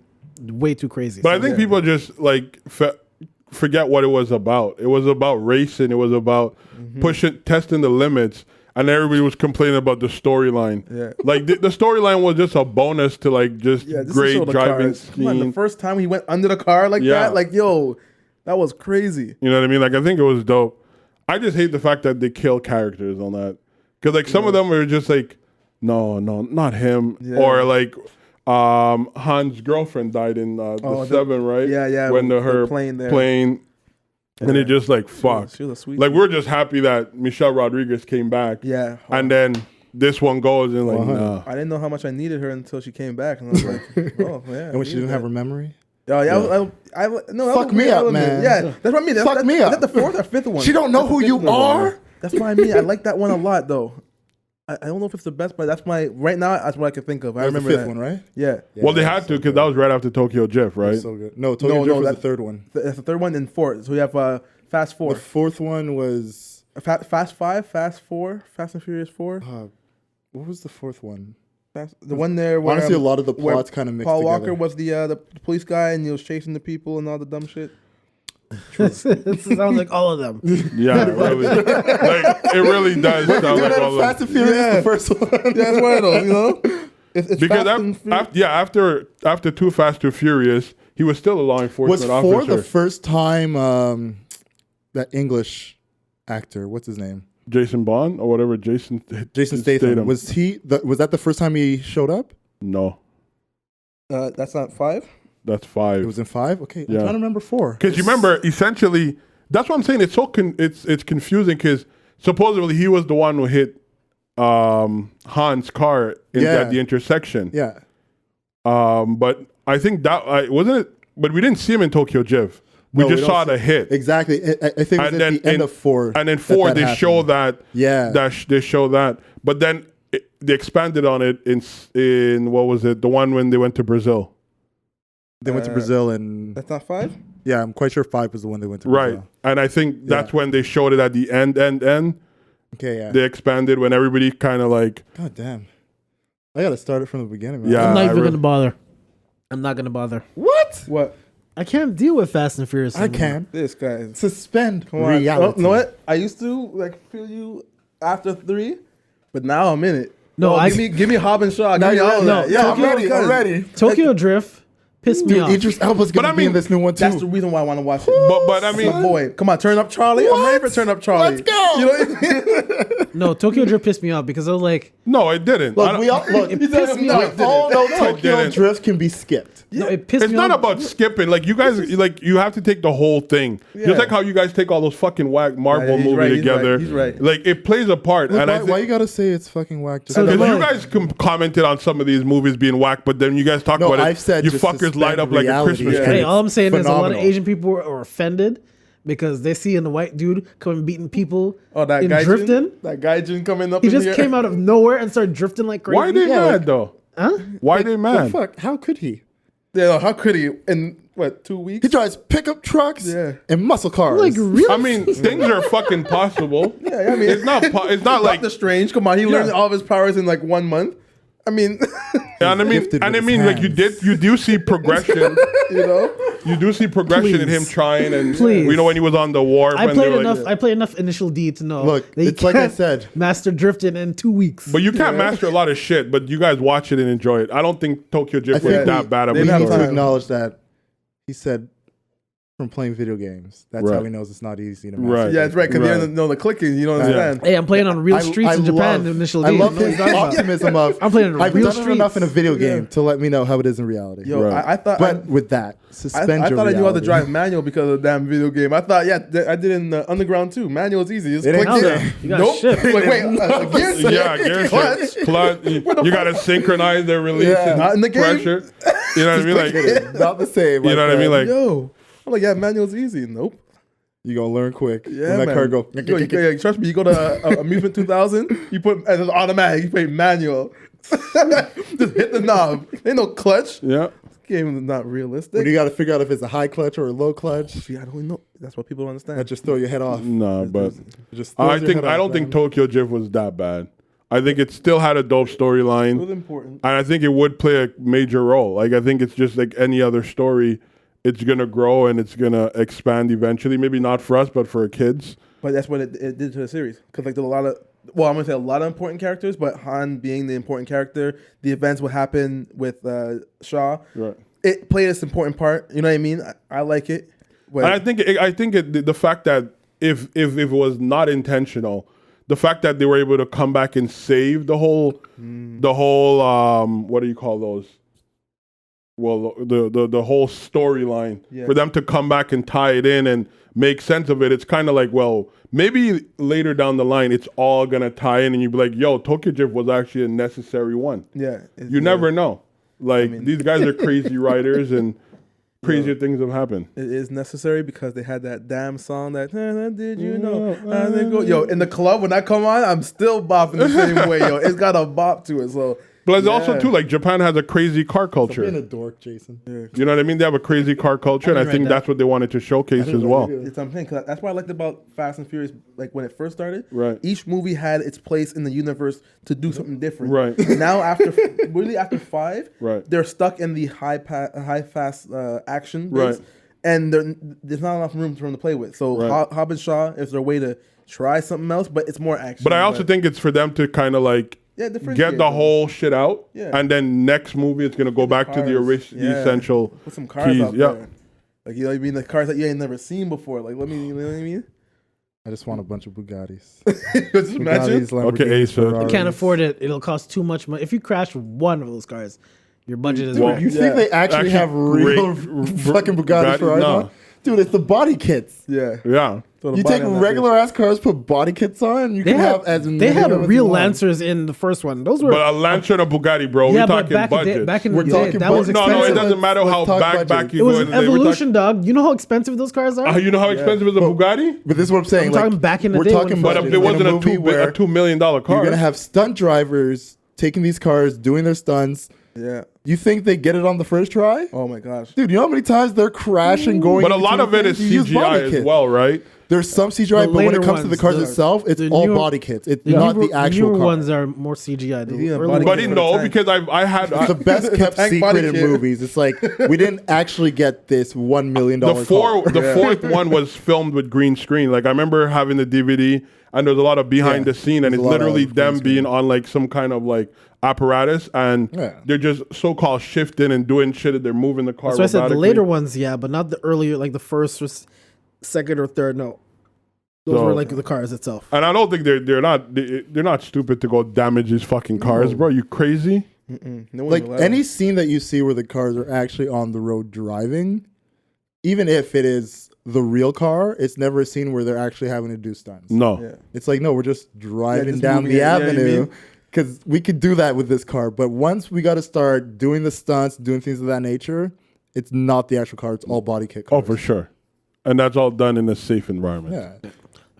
too crazy. But I think people just like forget what it was about. It was about racing. It was about testing the limits. And everybody was complaining about the storyline. Yeah. Like the storyline was just a bonus to like just great driving scene. Man, the first time he went under the car like that, like, yo, that was crazy. You know what I mean? Like, I think it was dope. I just hate the fact that they kill characters on that. Because like some of them were just like, no, not him. Yeah. Or like Han's girlfriend died in the 7, right? Yeah. When her plane and it just like, fuck. She was sweet. Like, we're just happy that Michelle Rodriguez came back. Yeah. And then this one goes and like, nah. I didn't know how much I needed her until she came back. And I was like, oh, yeah. And when she didn't have her memory? Oh, yeah. No, fuck me up, man. Yeah, that's what I mean. Fuck me up. Is that the 4th or 5th one? She don't know who you are? That's what I mean. I like that one a lot, though. I don't know if it's the best, but that's right now, that's what I can think of. I remember the 5th that one, right? Yeah. Well, they had to, because that was right after Tokyo Drift, right? So good. No, Tokyo Drift was the 3rd one. That's the 3rd one and 4th. So we have Fast 4. The 4th one was... Fast 5, Fast 4, Fast and Furious 4. What was the 4th one? The one there where... Honestly, a lot of the plots kind of mixed Paul together. Walker was the police guy, and he was chasing the people and all the dumb shit. It sounds like all of them. Yeah, really. Like, it really does sound like all of them. Fast and Furious, the first one. Yeah, it's one of those, you know? It's because after Too Fast, Too Furious, he was still a law enforcement officer. Was 4 the first time that English actor, what's his name? Jason Bond or whatever, Jason Statham. Was that the first time he showed up? No. That's not 5? That's 5. It was in 5? Okay, I'm trying to remember 4. Because you remember, essentially, that's what I'm saying. It's so it's confusing because supposedly he was the one who hit Han's car at the intersection. Yeah. But I think that wasn't it. But we didn't see him in Tokyo Drift. We just saw the hit. Exactly. I think it was at the end of 4. And then 4, they show that. Yeah. They show that. But then they expanded on it in what was it? The one when they went to Brazil. They went to Brazil and... That's not 5? Yeah, I'm quite sure 5 was the one they went to Brazil. Right. And I think that's when they showed it at the end. Okay, yeah. They expanded when everybody kind of like... God damn. I got to start it from the beginning, man. Yeah, I'm not even going to bother. I'm not going to bother. What? I can't deal with Fast and Furious I anymore. can. This guy. Suspend Come on. reality. You know what? I used to feel you after 3, but now I'm in it. No, give me Hobbs and Shaw. No, Give me all of that. Yeah, I'm ready. Tokyo Drift pissed me off. Idris Elba's going to be in this new one, too. That's the reason why I want to watch it. But I mean... My boy. Come on, turn up Charlie. What? I'm ready for turn up Charlie. Let's go. You know what I mean? No, Tokyo Drift pissed me off because I was like... No, it didn't. Look, we all know Tokyo Drift can be skipped. No, it pissed It's me not off. about skipping. Like, you guys, you have to take the whole thing. Just like how you guys take all those fucking whack Marvel movies together. He's right. Like, it plays a part. Look, And why you got to say it's fucking whack? So because do you guys commented on some of these movies being whack, but then you guys talk about I've it. said You just fuckers suspend light up like a reality. Christmas Yeah. tree. Hey, all I'm saying is a lot of Phenomenal. Asian people are offended because they see a white dude coming beating people Oh, that in guy drifting. That guy coming up He in just here. came out of nowhere and started drifting like crazy. Why are they mad, though? Huh? Why are they What mad? the fuck? How could he? Yeah, how could he? In, 2 weeks? He drives pickup trucks and muscle cars. Like, really? I mean, things are fucking possible. Yeah, I mean, It's not like... Doctor Strange. Come on, he learned all of his powers in 1 month. I mean, And I mean, Gifted and I with mean, his like you do see progression. you know? You do see progression in him Please. trying, and Please. you know when he was on the wharf. I and played they were enough. Like, I played enough Initial D to know. Look, that you it's like I can't said. master drifting in 2 weeks. but you can't master a lot of shit. But you guys watch it and enjoy it. I don't think Tokyo Drift was think that bad of they a We didn't need have to story. time. acknowledge that he said from playing video games. That's how Right. he knows it's not easy to master. Right. Yeah, it's right. Because Right. you don't know the clicking. You don't understand. Hey, I'm playing on real streets in Japan. In Initial D. I love You know what his I'm talking about? optimism of. I'm playing on I've real done streets. it enough in a video game to let me know how it is in reality. Yo, Right. I thought. But with that, suspend I your thought I knew how to reality. drive manual because of the damn video game. I thought, I did in the underground too. Manual is easy. Just It ain't click so. it. You got Nope. shift. Wait, gear shift. Yeah, gear shift, clutch. You gotta synchronize their release Yeah. and Not in the game. pressure. You know what I mean? Like, Not the same. you know what I mean? Like, Yo, I'm like, manual's easy. Nope. you gonna learn quick. Yeah, when that man. car go. Yo, trust me. You go to Amusement 2000. You put as an automatic. You put manual. Just hit the knob. Ain't no clutch. yeah. game is not realistic. When you got to figure out if it's a high clutch or a low clutch, See, I don't know. That's what people don't understand. that just throw your head off. No, but Just throws your head I off, don't think man. Tokyo Drift was that bad. I think it still had a dope It storyline, was important. and I think it would play a major role. Like I think it's just like any other story, it's gonna grow and it's gonna expand eventually. Maybe not for us, but for kids. But that's what it did to the series. Because like there were a lot of, well, I'm gonna say a lot of important characters, but Han being the important character, the events would happen with Shaw. Right. It played this important part. You know what I mean? I like it. But And I think the fact that if it was not intentional, the fact that they were able to come back and save the whole what do you call those? Well, the whole storyline for them to come back and tie it in and make sense of it. It's kind of like, well, maybe later down the line, it's all gonna tie in, and you'd be like, yo, Tokyo Drift was actually a necessary one. yeah, You never know. Like these guys are crazy writers and. Crazier things have happened. It is necessary because they had that damn song that did you know? Yo, in the club when I come on, I'm still bopping the same way. Yo, it's got a bop to it. So, But it's also too like Japan has a crazy car culture. Being a dork, Jason. You know what I mean? They have a crazy car culture, and I think that's what they wanted to showcase as well. it's something. Cause that's what I liked about Fast and Furious. Like when it first started, Right. Each movie had its place in the universe to do something different. Right. Now after 5, Right. they're stuck in the high fast action. Right. Base, and there's not enough room for them to play with. So Right. Hobbs and Shaw is their way to try something else, but it's more action. But I also think it's for them to kind of like differentiate get the them. whole shit out, Yeah. and then next movie it's gonna go back to the Cars. the essential Put some cars keys. out Yeah. there. Like, you know what I mean? The cars that you ain't never seen before. Like, you know what I mean? I just want a bunch of Bugattis. Just imagine. Bugattis, Okay, Lamborghinis, Asa. Ferraris. Can't afford it. It'll cost too much money. If you crash one of those cars, your budget is Well, wrecked. You think they actually have real fucking Bugatti Ferraris? no. on? Dude, it's the body kits. Yeah. Yeah. Throw the You body take on that regular ass cars, put body kits on, you They can have have as they many had of them as real you want. Lancers in the first one. Those were But a Lancer and a Bugatti, bro. yeah, We're but talking back budget. back in We're the day, talking that was budget. No, expensive. it doesn't matter Let's how talk back budget. you It was go an in there. We're evolution, dog. You know how expensive those cars are? You know how expensive is a Bugatti? But this is what I'm saying. I'm like, talking back in the we're day when talking it But budget. it wasn't in a movie where $2 million car. you're gonna have stunt drivers taking these cars, doing their stunts. Yeah. You think they get it on the first try? Oh, my gosh. Dude, you know how many times they're crashing, going But a into lot of it things? is You use body CGI as kits. well, right? There's some CGI, The but when it later comes to the ones, cars the- itself, it's the all newer- body kits. It's The not newer- the actual newer car. ones are more CGI. The need a early body ones- kit. But no, tank. because I had It's the best kept Tank body secret in kit. movies. It's like we didn't actually get this $1 million the car. fourth one was filmed with green screen. Like I remember having the DVD, and there's a lot of behind Yeah, the scene, and there's it's a lot literally of green them screen. being on like some kind of like apparatus, and Yeah. they're just so-called shifting and doing shit. And they're moving the car. So I said the robotically. later ones, yeah, but not the earlier, like the first or second or third. No, those So- were like the cars itself. And I don't think they're not stupid to go damage these fucking cars, bro. You crazy? No one's Like allowed. any scene that you see where the cars are actually on the road driving, even if it is the real car, it's never a scene where they're actually having to do stunts. No. Yeah. It's like, no, we're just driving just down moving the it. Yeah, you avenue mean? because we could do that with this car. But once we got to start doing the stunts, doing things of that nature, it's not the actual car. It's all body kit Oh, cars. for sure. And that's all done in a safe environment. Yeah.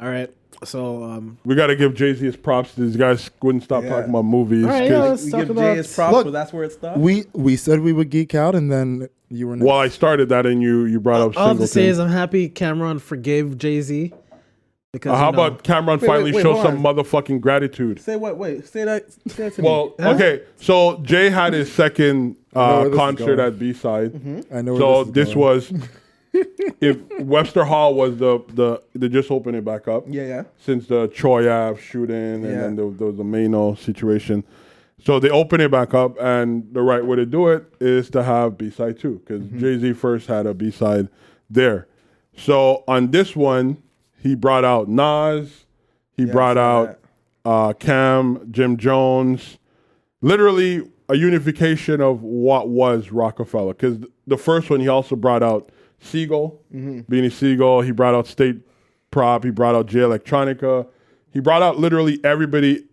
All right, so We got to give Jay-Z his props. These guys wouldn't stop Yeah. talking about movies. All right, 'cause- yeah, let's we talk give about. Jay his props, Look, but that's where it stopped. We said we would geek out, and then you were next. well, I started that, and you brought up All I have to say Singleton. is I'm happy Cameron forgave Jay-Z because How you know, about Cameron Wait, finally wait, show hold some motherfucking gratitude? Say what? Wait, say that to me. Well, okay, so Jay had his second where this is concert going. at B-side. I know. So where this going. was if Webster Hall was the they just opened it back up. Yeah. Since the Troy Ave shooting and Yeah. then there was the Mano situation. So they open it back up, and the right way to do it is to have B-side too, because Jay-Z first had a B-side there. So on this one, he brought out Nas, he Yeah, I brought saw out Cam, Jim Jones, literally a unification of what was Rockefeller. Because the first one, he also brought out Siegel, Beanie Siegel. He brought out State Prop. He brought out J Electronica. He brought out literally everybody.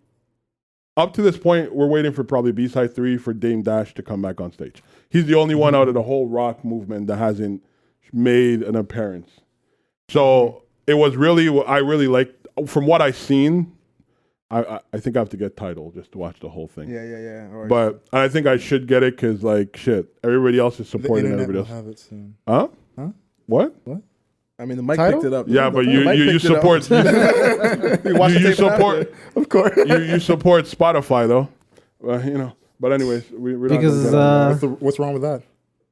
Up to this point, we're waiting for probably B-side 3 for Dame Dash to come back on stage. He's the only one out of the whole rock movement that hasn't made an appearance. So it was really, I really liked, from what I've seen, I think I have to get Tidal just to watch the whole thing. Yeah. Or But I think I should get it because, like, shit, everybody else is The supporting internet everybody will else. have it soon. Huh? What? I mean, the mic Tidal? picked it up. Yeah, but The you mic picked it up. support you support Of course. you support Spotify though, But anyways, we're not Because, gonna get on What's wrong with that?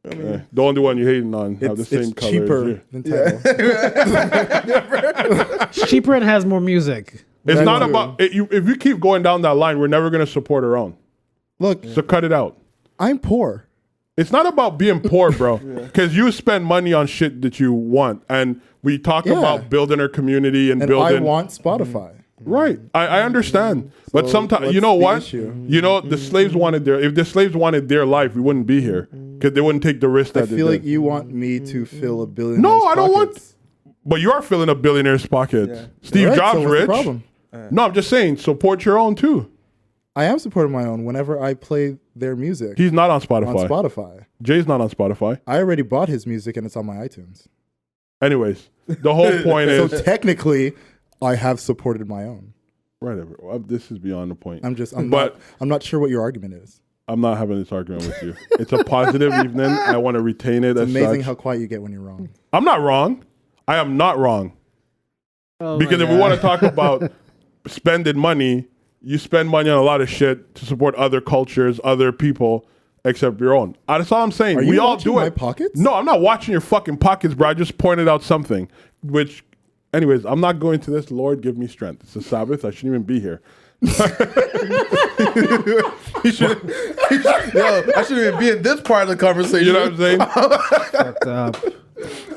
that. The only one you're hating on have the It's same color. cheaper As you. than Tidal. It's cheaper and has more music. It's That's not true. about if you keep going down that line, we're never gonna support our own. Look, So cut it out. I'm poor. It's not about being poor, bro. Because you spend money on shit that you want, and we talk Yeah. about building our community and And building. I want Spotify. Right, I understand, but So sometimes you what's know the what? issue? The slaves wanted if the slaves wanted their life, we wouldn't be here because they wouldn't take the risk I that they feel like did. you want me to fill a billion. No, I don't want. But you are filling a billionaire's pockets. Yeah. Steve Right, Jobs so what's the rich. problem? No, I'm just saying support your own too. I am supporting my own whenever I play their music He's not on Spotify. on Spotify. Jay's not on Spotify. I already bought his music and it's on my iTunes. Anyways, the whole point So is technically, I have supported my own. whatever. Well, this is beyond the point. I'm But- not sure what your argument is. I'm not having this argument with you. It's a positive evening. I want to retain it It's as amazing such. how quiet you get when you're wrong. I'm not wrong. I am not wrong. Oh Because if we want to talk about spending money, you spend money on a lot of shit to support other cultures, other people, except your own. That's all I'm saying. Are We you all watching do my it. pockets? No, I'm not watching your fucking pockets, bro. I just pointed out something. Which, anyways, I'm not going to this. Lord, give me strength. It's a Sabbath. I shouldn't even be here. I shouldn't even be in this part of the conversation. You know what I'm saying? Fucked up.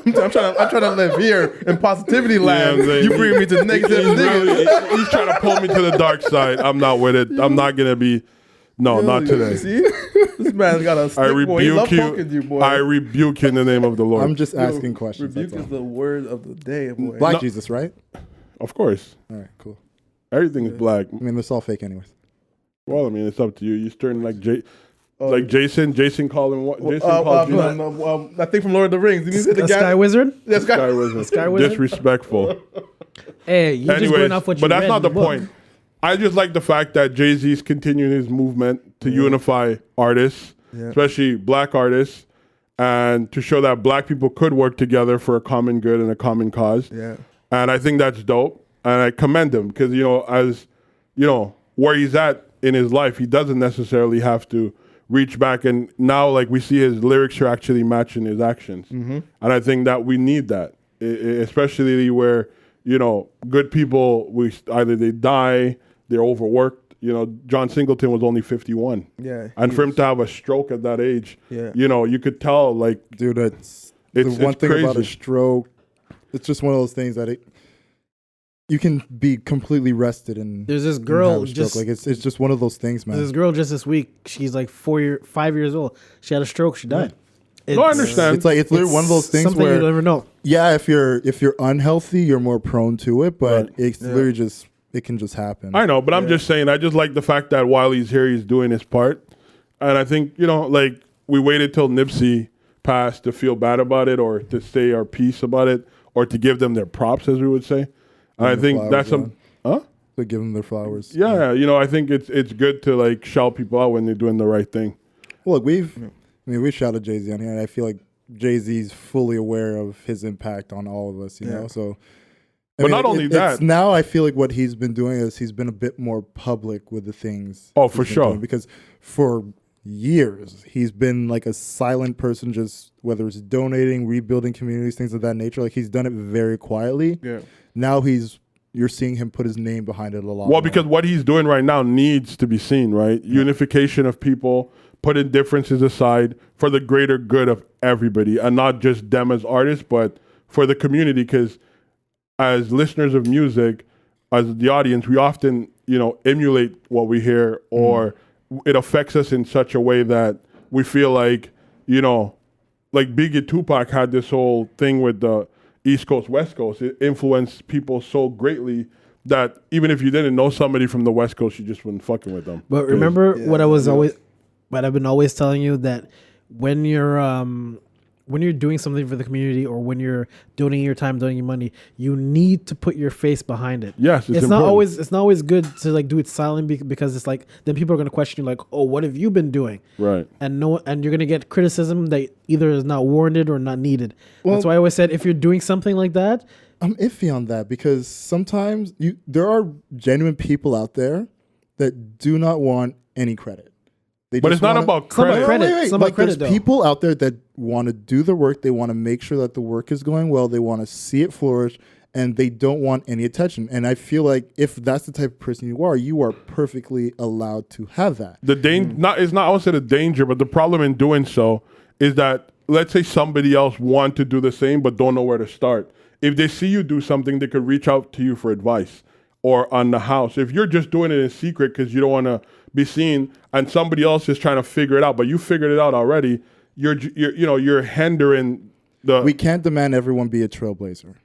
I'm trying to live here in positivity land. I'm saying? You bring me to negative He's niggas. he's trying to pull me to the dark side. I'm not with it. I'm not gonna be. No, not today. See, this man's got a stick, I boy. He love rebuke poking you. you, boy. I rebuke you in the name of the Lord. I'm just asking questions. Rebuke That's is all. the word of the day, boy. Black No. Jesus, right? Of course, All right, cool. everything is black. I mean, it's all fake anyways. Well, I mean, it's up to you. You turn like Jason. Jason called him what? Jason called you I think from Lord of the Rings. You The Sky Wizard? Yeah, Sky. Sky Wizard. Sky Wizard? Disrespectful. Hey, you just going off what you but that's read not in the book. point. I just like the fact that Jay-Z's continuing his movement to unify artists, especially black artists, and to show that black people could work together for a common good and a common cause. Yeah. And I think that's dope. And I commend him because, as where he's at in his life, he doesn't necessarily have to reach back. And now, like, we see his lyrics are actually matching his actions. And I think that we need that, especially where, good people, either they die, they're overworked. John Singleton was only 51. Yeah. And for him to have a stroke at that age, Yeah. you could tell, like, Dude, it's It's- the one it's thing about a crazy. stroke. It's just one of those things that you can be completely rested and There's this and girl have a stroke. just Like it's just one of those things, man. this girl just this week. She's like 5 years old. She had a stroke. She died. No, I understand. It's literally one of those things something where you never know. yeah, if you're unhealthy, you're more prone to it, but Right. it's literally it can just happen. I know, but I'm just saying, I just like the fact that while he's here, he's doing his part. And I think, like, we waited till Nipsey passed to feel bad about it or to say our piece about it or to give them their props, as we would say. And I the think flowers, that's yeah. huh? To give them their flowers. Yeah, I think it's good to, like, shout people out when they're doing the right thing. Well, look, we shouted Jay-Z on here, and I feel like Jay-Z's fully aware of his impact on all of us, you know? So, But not only that- now I feel like what he's been doing is he's been a bit more public with the things. Oh, he's for been sure. doing, because for years he's been like a silent person, just whether it's donating, rebuilding communities, things of that nature. Like he's done it very quietly. Yeah. Now you're seeing him put his name behind it a lot. Well, more. because what he's doing right now needs to be seen, right? Unification of people, putting differences aside for the greater good of everybody, and not just them as artists, but for the community. Because as listeners of music, as the audience, we often, emulate what we hear, or it affects us in such a way that we feel like, like Biggie Tupac had this whole thing with the East Coast, West Coast. It influenced people so greatly that even if you didn't know somebody from the West Coast, you just wouldn't fucking with them. But remember what I've been always telling you, that when you're when you're doing something for the community or when you're donating your time, donating your money, you need to put your face behind it. Yes, it's not always good to like do it silently because it's like then people are going to question you like, oh, what have you been doing? Right. And you're going to get criticism that either is not warranted or not needed. That's why I always said if you're doing something like that, I'm iffy on that because sometimes there are genuine people out there that do not want any credit. But it's not about credit. There's people out there that want to do the work. They want to make sure that the work is going well. They want to see it flourish, and they don't want any attention. And I feel like if that's the type of person you are perfectly allowed to have that. I won't say the danger, but the problem in doing so is that let's say somebody else want to do the same but don't know where to start. If they see you do something, they could reach out to you for advice or on the house. If you're just doing it in secret because you don't want to be seen and somebody else is trying to figure it out, but you figured it out already, you're hindering the... We can't demand everyone be a trailblazer.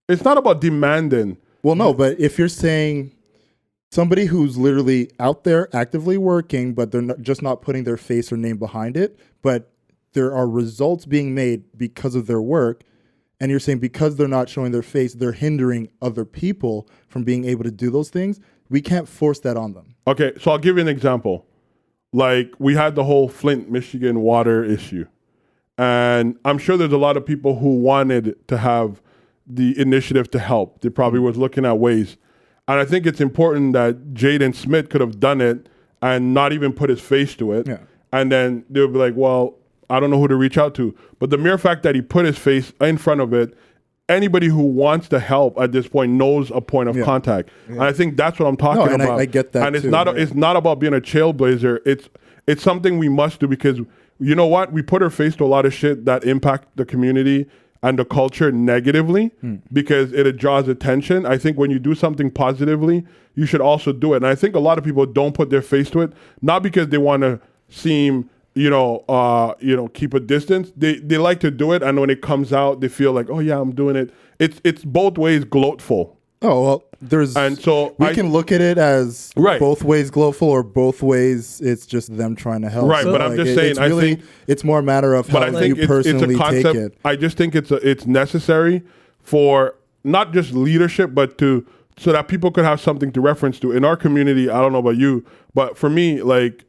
It's not about demanding. Well, no, but if you're saying somebody who's literally out there actively working, but they're just not putting their face or name behind it, but there are results being made because of their work, and you're saying because they're not showing their face, they're hindering other people from being able to do those things, we can't force that on them. Okay, so I'll give you an example. Like, we had the whole Flint, Michigan water issue. And I'm sure there's a lot of people who wanted to have the initiative to help. They probably was looking at ways. And I think it's important that Jaden Smith could have done it and not even put his face to it. Yeah. And then they'll be like, well, I don't know who to reach out to. But the mere fact that he put his face in front of it, anybody who wants to help at this point knows a point of contact. Yeah. And I think that's what I'm talking about. I get that. And it's not about being a trailblazer. It's something we must do because you know what? We put our face to a lot of shit that impact the community and the culture negatively because it draws attention. I think when you do something positively, you should also do it. And I think a lot of people don't put their face to it, not because they want to seem keep a distance. They like to do it, and when it comes out, they feel like, oh yeah, I'm doing it. It's both ways gloatful. Oh well, we can look at it as both ways gloatful or both ways it's just them trying to help. Right, so, but I'm just saying, I think it's more a matter of how you personally take it. I just think it's necessary for not just leadership, but so that people could have something to reference to in our community. I don't know about you, but for me, like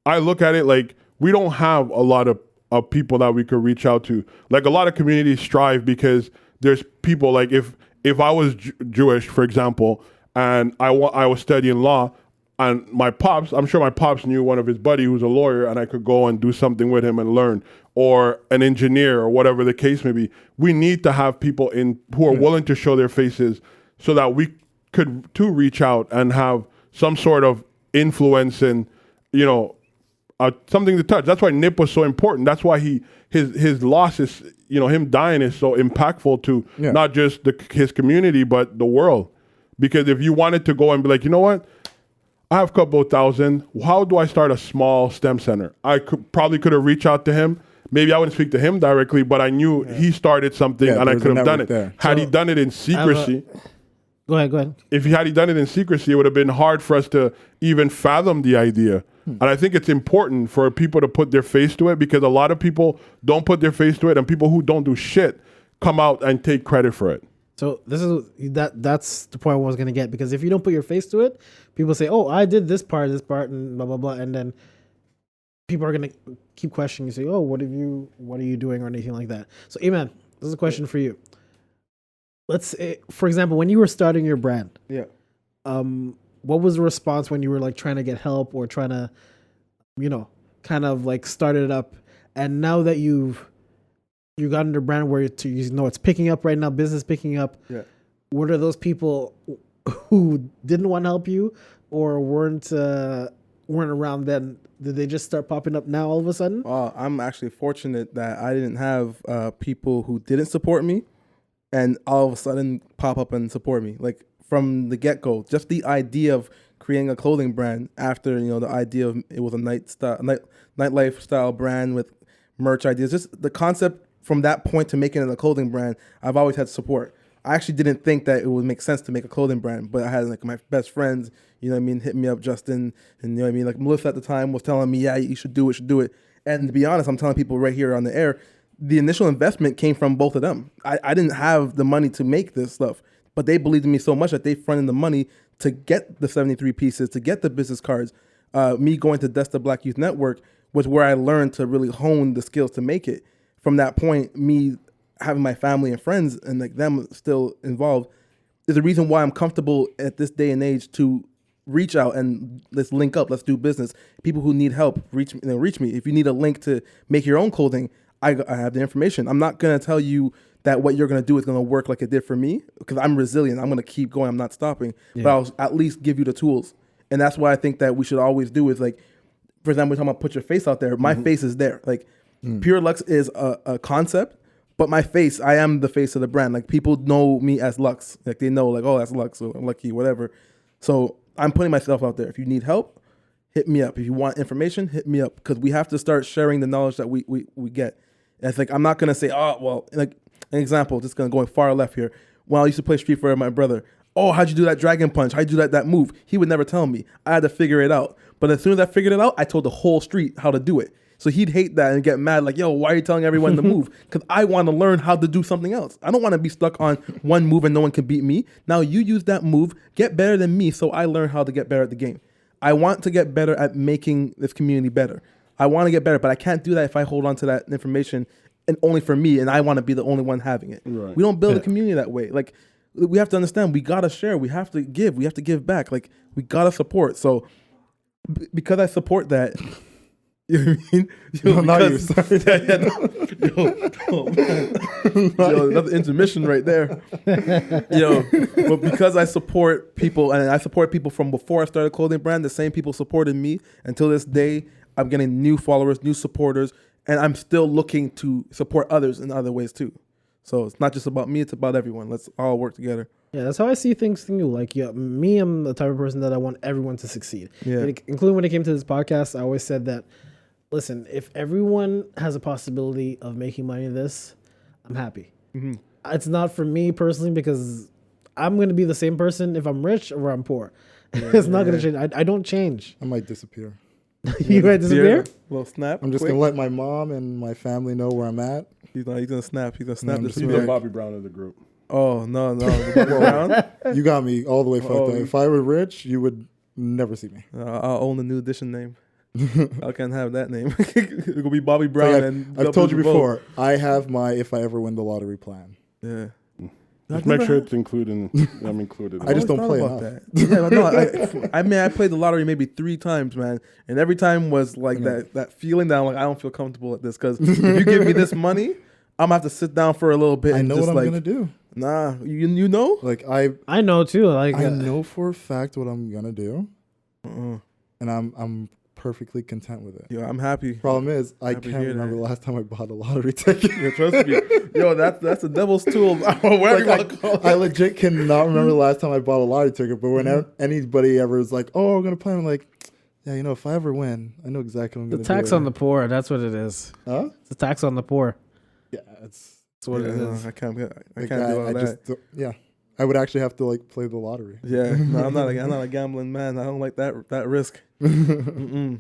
I look at it like we don't have a lot of people that we could reach out to. Like a lot of communities strive because there's people like if I was Jewish, for example, and I was studying law, and I'm sure my pops knew one of his buddy who's a lawyer, and I could go and do something with him and learn, or an engineer, or whatever the case may be. We need to have people who are willing to show their faces, so that we could too reach out and have some sort of influence and something to touch. That's why Nip was so important. That's why his loss is, him dying is so impactful to not just his community, but the world. Because if you wanted to go and be like, you know what, I have a couple of thousand. How do I start a small STEM center? I probably could have reached out to him. Maybe I wouldn't speak to him directly, but I knew he started something and I could have done it. There. Had he done it in secrecy. Go ahead. If he had done it in secrecy, it would have been hard for us to even fathom the idea. And I think it's important for people to put their face to it because a lot of people don't put their face to it, and people who don't do shit come out and take credit for it. So that's the point I was going to get, because if you don't put your face to it, people say, oh, I did this part, and blah, blah, blah. And then people are going to keep questioning you, say, oh, what are you doing or anything like that. So Iman, this is a question for you. Let's say, for example, when you were starting your brand, what was the response when you were like trying to get help or trying to, kind of like start it up? And now that you've gotten your brand where it's picking up right now, business picking up. Yeah. What are those people who didn't want to help you or weren't around then? Did they just start popping up now all of a sudden? I'm actually fortunate that I didn't have people who didn't support me and all of a sudden pop up and support me. Like from the get-go, just the idea of creating a clothing brand after, the idea of it was a nightlife style brand with merch ideas, just the concept from that point to making it a clothing brand, I've always had support. I actually didn't think that it would make sense to make a clothing brand, but I had like my best friends, hit me up, Justin, and like Melissa at the time was telling me, yeah, you should do it. And to be honest, I'm telling people right here on the air, the initial investment came from both of them. I didn't have the money to make this stuff, but they believed in me so much that they fronted the money to get the 73 pieces, to get the business cards. Me going to Desta Black Youth Network was where I learned to really hone the skills to make it. From that point, me having my family and friends and like them still involved is the reason why I'm comfortable at this day and age to reach out and let's link up, let's do business. People who need help, reach me. If you need a link to make your own clothing, I have the information. I'm not gonna tell you that what you're gonna do is gonna work like it did for me, because I'm resilient. I'm gonna keep going. I'm not stopping. Yeah. But I'll at least give you the tools, and that's what I think that we should always do. Is like, for example, we're talking about put your face out there. My face is there. Like, Pure Lux is a concept, but my face, I am the face of the brand. Like, people know me as Lux. Like, they know, like, oh, that's Lux or Lucky, whatever. So I'm putting myself out there. If you need help, hit me up. If you want information, hit me up, because we have to start sharing the knowledge that we get. And it's like, I'm not gonna say, oh, well, like an example, just gonna go far left here. When I used to play Street Fighter with my brother, oh, how'd you do that dragon punch? How'd you do that move? He would never tell me. I had to figure it out. But as soon as I figured it out, I told the whole street how to do it. So he'd hate that and get mad, like, yo, why are you telling everyone to move? Because I want to learn how to do something else. I don't want to be stuck on one move and no one can beat me. Now you use that move, get better than me, so I learn how to get better at the game. I want to get better at making this community better. I want to get better, but I can't do that if I hold on to that information and only for me, and I want to be the only one having it. Right. We don't build a community that way. Like, we have to understand, we got to share. We have to give. We have to give back. Like, we got to support. So because I support that, you know what I mean? Yo, not you. Sorry. Yo, another intermission right there. Yo, but because I support people, and I support people from before I started a clothing brand, the same people supported me until this day. I'm getting new followers, new supporters, and I'm still looking to support others in other ways too. So it's not just about me; it's about everyone. Let's all work together. Yeah, that's how I see things too. Like, yeah, me, I'm the type of person that I want everyone to succeed. Yeah, including when it came to this podcast, I always said that. Listen, if everyone has a possibility of making money in this, I'm happy. Mm-hmm. It's not for me personally, because I'm going to be the same person if I'm rich or I'm poor. Yeah, it's not going to change. I don't change. I might disappear. You might disappear? Little snap. I'm just going to let my mom and my family know where I'm at. He's going to snap. He's going to snap this. He's the Bobby Brown of the group. Oh, no. Bobby Brown? You got me all the way fucked up. If I were rich, you would never see me. I'll own the New Edition name. I can't have that name. It could be Bobby Brown. So I've told you before, I have my if I ever win the lottery plan. Yeah. Just make sure it's included. I'm included. I just don't play about that. Yeah, no, I played the lottery maybe 3 times, man, and every time was like that feeling that I'm like, I don't feel comfortable at this, because if you give me this money, I'm gonna have to sit down for a little bit. I and know just what I'm gonna do. Nah, you know? Like I know too. Like I know for a fact what I'm gonna do, and I'm perfectly content with it. Yeah, I'm happy. Problem is, I can't remember the last time I bought a lottery ticket. Yeah, trust me. Yo, that's a devil's tool. I legit cannot remember the last time I bought a lottery ticket. But when anybody ever is like, "Oh, we're gonna play," I'm like, "Yeah, you know, if I ever win, I know exactly what I'm gonna do." The tax on the poor. That's what it is. Huh? It's a tax on the poor. Yeah, that's what it is. I can't do all that. Yeah. I would actually have to like play the lottery. Yeah, no, I'm not a gambling man. I don't like that risk. No,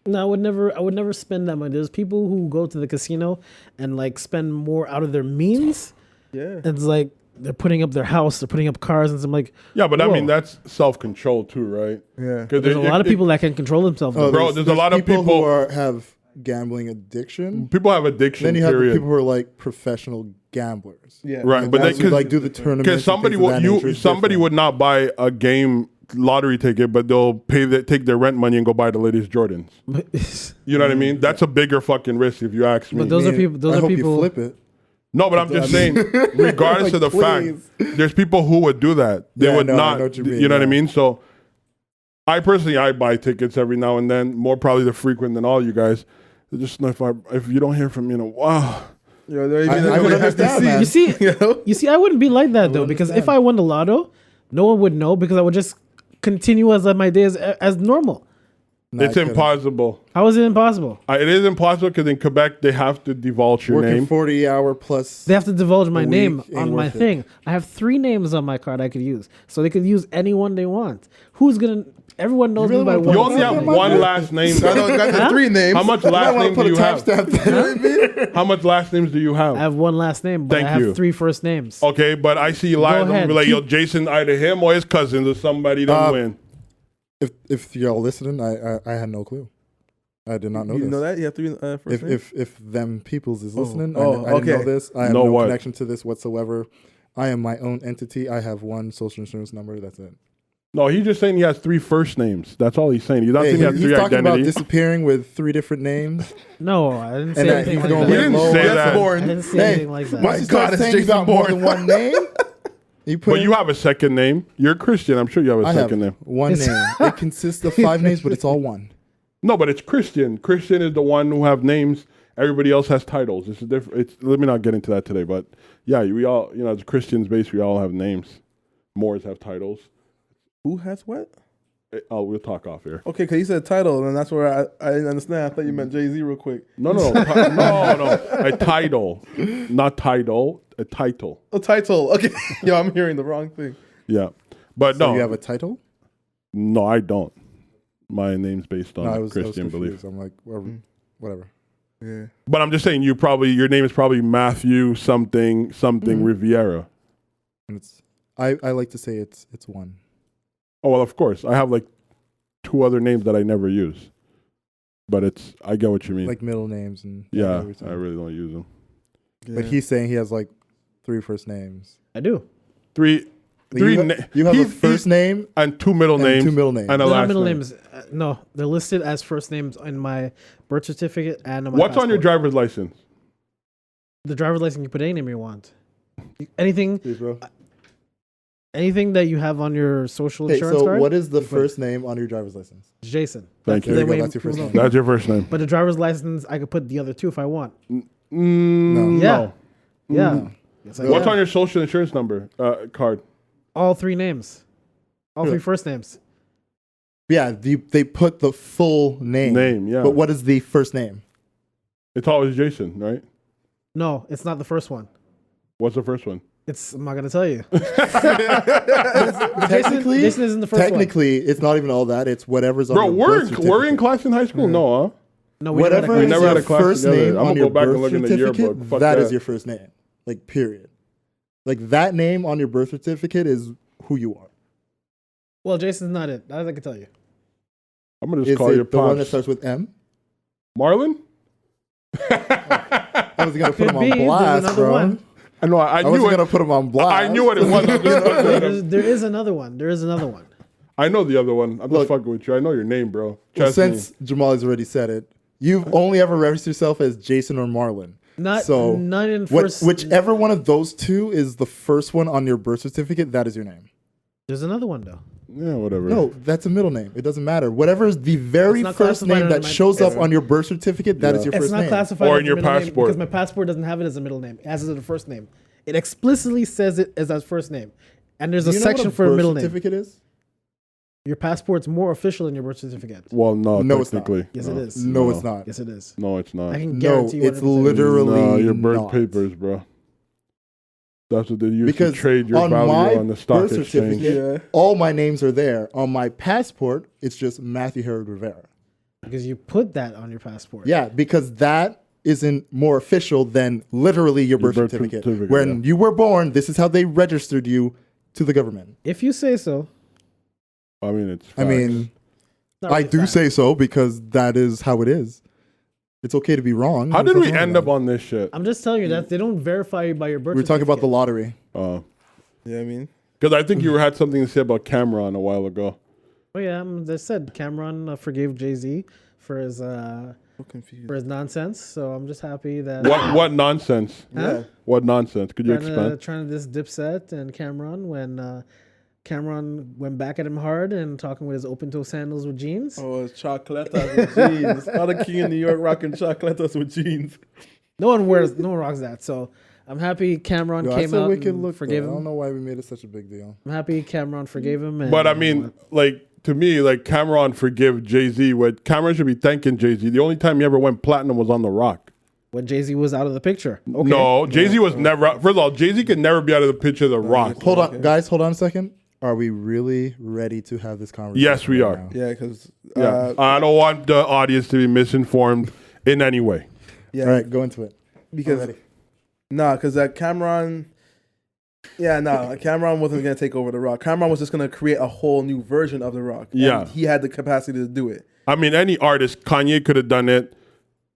I would never spend that money. There's people who go to the casino and like spend more out of their means. Yeah, it's like they're putting up their house, they're putting up cars, and I'm like, yeah, but whoa. I mean that's self-control too, right? Yeah, because there's a lot of people that can control themselves. Oh, bro, there's a lot of people who have gambling addiction. People have addiction. Then you have the people who are like professional gamblers. Yeah, right. But they could like do the tournament. Because somebody would not buy a game lottery ticket, but they'll take their rent money and go buy the latest Jordans. You know what I mean? That's a bigger fucking risk if you ask me. But those are people. Those are people. You flip it. No, but I'm just saying, regardless of the fact, there's people who would do that. They would not. You know what I mean? So, I personally buy tickets every now and then, more probably the frequent than all you guys. Just if you don't hear from me in a while. I would understand that. You see, I wouldn't be like that though, because if I won the lotto, no one would know, because I would just continue as my day as normal. It's impossible. How is it impossible? It is impossible because in Quebec they have to divulge your name. 40-hour plus. They have to divulge my name on my thing. I have 3 names on my card I could use, so they could use anyone they want. Who's gonna? Everyone knows really me by wanna one. You only have one last name. I know you got the 3 names. How much I last want name to do put a you have? timestamp there. How much last names do you I have? have one last name, but Thank I have you. 3 first names. Okay, but I see lies. I'm ahead. gonna be like, yo, Jason, either him or his cousins or somebody don't win. If y'all listening, I had no clue. I did not know You this. know that? You have 3 first names? If them peoples is listening, I Oh, didn't know okay. this. I have Know no what? connection to this whatsoever. I am my own entity. I have one social insurance number. That's it. No, he's just saying he has 3 first names. That's all he's saying. He's not Hey, saying he has he's 3 talking about identities. disappearing with 3 different names. No, I didn't say And that anything he's like gonna that. You didn't low. say Yes, that. I born. didn't say Hey, anything like that. once you God, start it's saying Jason about more Bourne. than one name, you put But you have a second name. You're a Christian. I'm sure you have a I have second name. one name. It consists of 5 names, but it's all one. No, but it's Christian. Christian is the one who have names. Everybody else has titles. It's a different. It's, let me not get into that today. But yeah, we all, as Christians, basically, we all have names. Moors have titles. Who has what? We'll talk off here. Okay, because you said title, and that's where I didn't understand. I thought you meant Jay-Z real quick. No, no, a title, not title, a title. Oh, title. Okay. Yo, I'm hearing the wrong thing. Yeah, but So no, you have a title? no, I don't. My name's based on No, I was Christian confused. belief. I'm like, whatever. Yeah. But I'm just saying, your name is probably Matthew something Riviera. And it's I like to say it's one. Oh well, of course. I have like 2 other names that I never use, but I get what you mean. Like middle names and yeah, everything. I really don't use them. But he's saying he has like 3 first names. I do. 3. You have a first name and 2 middle and names, 2 middle names. and a They're not last middle name. names. No, they're listed as first names in my birth certificate and on my What's on your passport. driver's license? The driver's license, you put any name you want. Anything Please, bro. anything that you have on your social Hey, insurance so card. what is the first name on your driver's license? Jason. Thank That's you. the There you go. way That's your first people name. know. That's your first name. But the driver's license, I could put the other 2 if I want. No. Yeah. Yeah. No. Yes, I What's can. on your social insurance number card? All 3 names. All 3 first names. Yeah, they put the full name. Name, yeah. But what is the first name? It's always Jason, right? No, it's not the first one. What's the first one? I'm not gonna tell you. Technically, Jason isn't the first one. technically, it's not even all that. It's whatever's on Bro, your we're birth we're in certificate. class in high school? No, huh? No, we never had a Whatever class. is never had your a class first together. name I'm on gonna your go back and birth look in the certificate, yearbook. Fuck that that. is your first name. Like, period. Like, that name on your birth certificate is who you are. Well, Jason's not it. That I can tell you. I'm gonna just Is call your it the one that pops. starts with M? Marlon? I was going to put him Could be. on There's blast, another bro. one. I know. I I knew wasn't it. going to put him on blast. I knew what it was. I'm just fucking with him. There is another one. There is another one. I know the other one. I'm just Look. fucking with you. I know your name, bro. Well, Trust since me. Jamal's already said it, you've only ever referenced yourself as Jason or Marlon. Not in What, first. whichever one of those 2 is the first one on your birth certificate, that is your name. There's another one though. Yeah, whatever. No, that's a middle name. It doesn't matter. Whatever is the very It's not first classified name under that my- shows up on your birth certificate, that is your It's first not name. classified Or as in a your middle name passport. because my passport doesn't have it as a middle name. It has it as a first name. It explicitly says it as first name, and there's Do a you know section what for a birth middle name. certificate is? Your passport's more official than your birth certificate. Well, no, No, it's not. technically. Yes, it is. No, it's not. Yes, it is. No, it's not. I can No, guarantee you. it's 100%. literally No, your birth not. papers, bro. That's what they use Because to trade your on my value on the stock birth exchange. certificate, all my names are there. On my passport, it's just Matthew Harold Rivera. because you put that on your passport. Yeah, because that isn't more official than literally your birth birth certificate. certificate, When you were born, this is how they registered you to the government. If you say so. I mean, it's. I facts. mean, Not I really do fact. say so because that is how it is. It's okay to be wrong. How There's did we nothing wrong end with up on this shit? I'm just telling you that they don't verify you by your birth that. We were talking about the certificate. lottery. Yeah, I mean, Because I think you had something to say about Cameron a while ago. Oh yeah, they said Cameron forgave Jay-Z for his so confused. nonsense. So I'm just happy that What nonsense? Huh? What nonsense? Could you trying expand? to diss Dipset and Cameron when Cameron went back at him hard and talking with his open-toe sandals with jeans. Oh, it's chocolatas with jeans. Not a king in New York rocking chocolatas with jeans. No one rocks that. So I'm happy Cameron Yo, came that's a out wicked and look. forgave Though. I don't him. know why we made it such a big deal. I'm happy Cameron forgave him. And, But I mean, like, to me, like, Cameron forgive Jay-Z. What Cameron should be thanking Jay-Z. The only time he ever went platinum was on The Rock. when Jay-Z was out of the picture. Okay. No, Jay-Z was never. First of all, Jay-Z could never be out of the picture of The Rock. Hold on, guys. Hold on a second. Are we really ready to have this conversation? Yes, we are. now? Yeah, because I don't want the audience to be misinformed in any way. yeah, All right, go into it. because because Cameron. Yeah, Cameron wasn't gonna take over The Rock. Cameron was just gonna create a whole new version of The Rock. And Yeah. he had the capacity to do it. I mean, any artist, Kanye could have done it.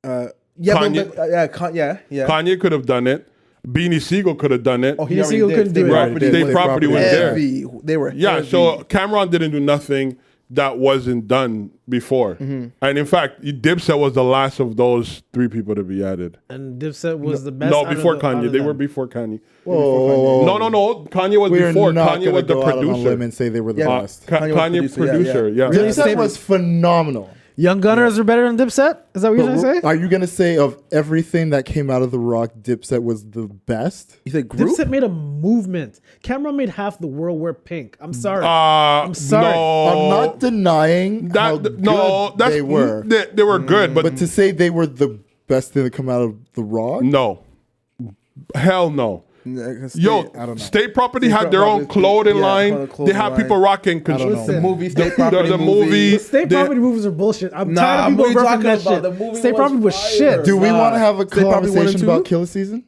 Yeah, Kanye- yeah. Kanye could have done it. Beanie Siegel could have done it. Oh, he Beanie already Siegel did. couldn't do it. Right, State Property was there. heavy. They were Yeah, heavy. so Cameron didn't do nothing that wasn't done before. And in fact, Dipset was the last of those 3 people to be added. And Dipset was the best. No, out of before the- out Kanye. of They them. were before Kanye. Whoa. No. Kanye was We're before. not Kanye gonna was the go out on a limb producer. and say they were the Yeah. best. Kanye was Kanye producer, producer, yeah. Really? Dipset was phenomenal. Young Gunners are better than Dipset? Is that what you're But trying to say? are you gonna say of everything that came out of The Rock, Dipset was the best? You said group? Dipset made a movement. Cameron made half the world wear pink. I'm sorry. I'm sorry. No, I'm not denying how good they were, They were good, but, but to say they were the best thing to come out of The Rock, no, hell no. Yo, I don't know. State Property State had their own Property, clothing yeah, line. clothing They had line. people rocking. I don't know. The movie, State the Property movie. The state they- property movies are bullshit. I'm Nah, tired of what people are you referencing talking that about? shit. The movie State was property was fire. shit. do we Nah. want to have a State Property 1 and conversation 2? about Killer Season?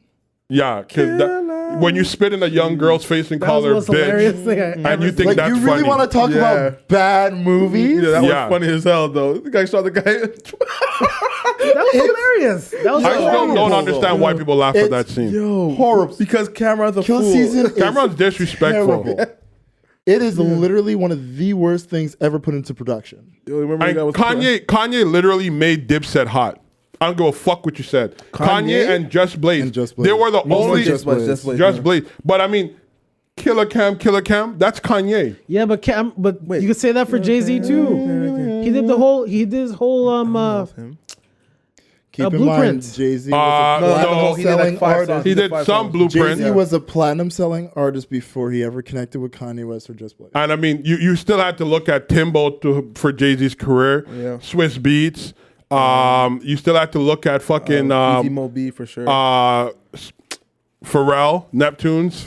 Yeah, because when you spit in a young girl's face and That call was her the most hilarious bitch, thing I and ever you think Like, that's you really funny. want to talk Yeah. about bad movies? Yeah, that Yeah. was funny as hell, though. The guy shot the guy. That was hilarious. That was I still hilarious. don't understand why people laugh at that scene. Yo, Horrible. because Cameron's a Killer fool. Season is Cameron's disrespectful. terrible. It is literally one of the worst things ever put into production. Yo, remember And the guy was Kanye literally made Dipset hot. I don't give a fuck what you said. Kanye and Just Blaze. And Just Blaze. They were the only Just Blaze. Just Blaze. But I mean, Killer Cam, that's Kanye. Yeah, but you could say that for Jay-Z too. He did his whole Keep in Blueprint. mind, Jay-Z No, was a platinum he did like selling 5 artist. songs. He did five some songs. Blueprint. Jay-Z was a platinum selling artist before he ever connected with Kanye West or Just Blaze. And I mean, you still had to look at Timbo for Jay-Z's career. Yeah. Swiss Beats. You still had to look at fucking Easy Mo B for sure. Pharrell, Neptunes.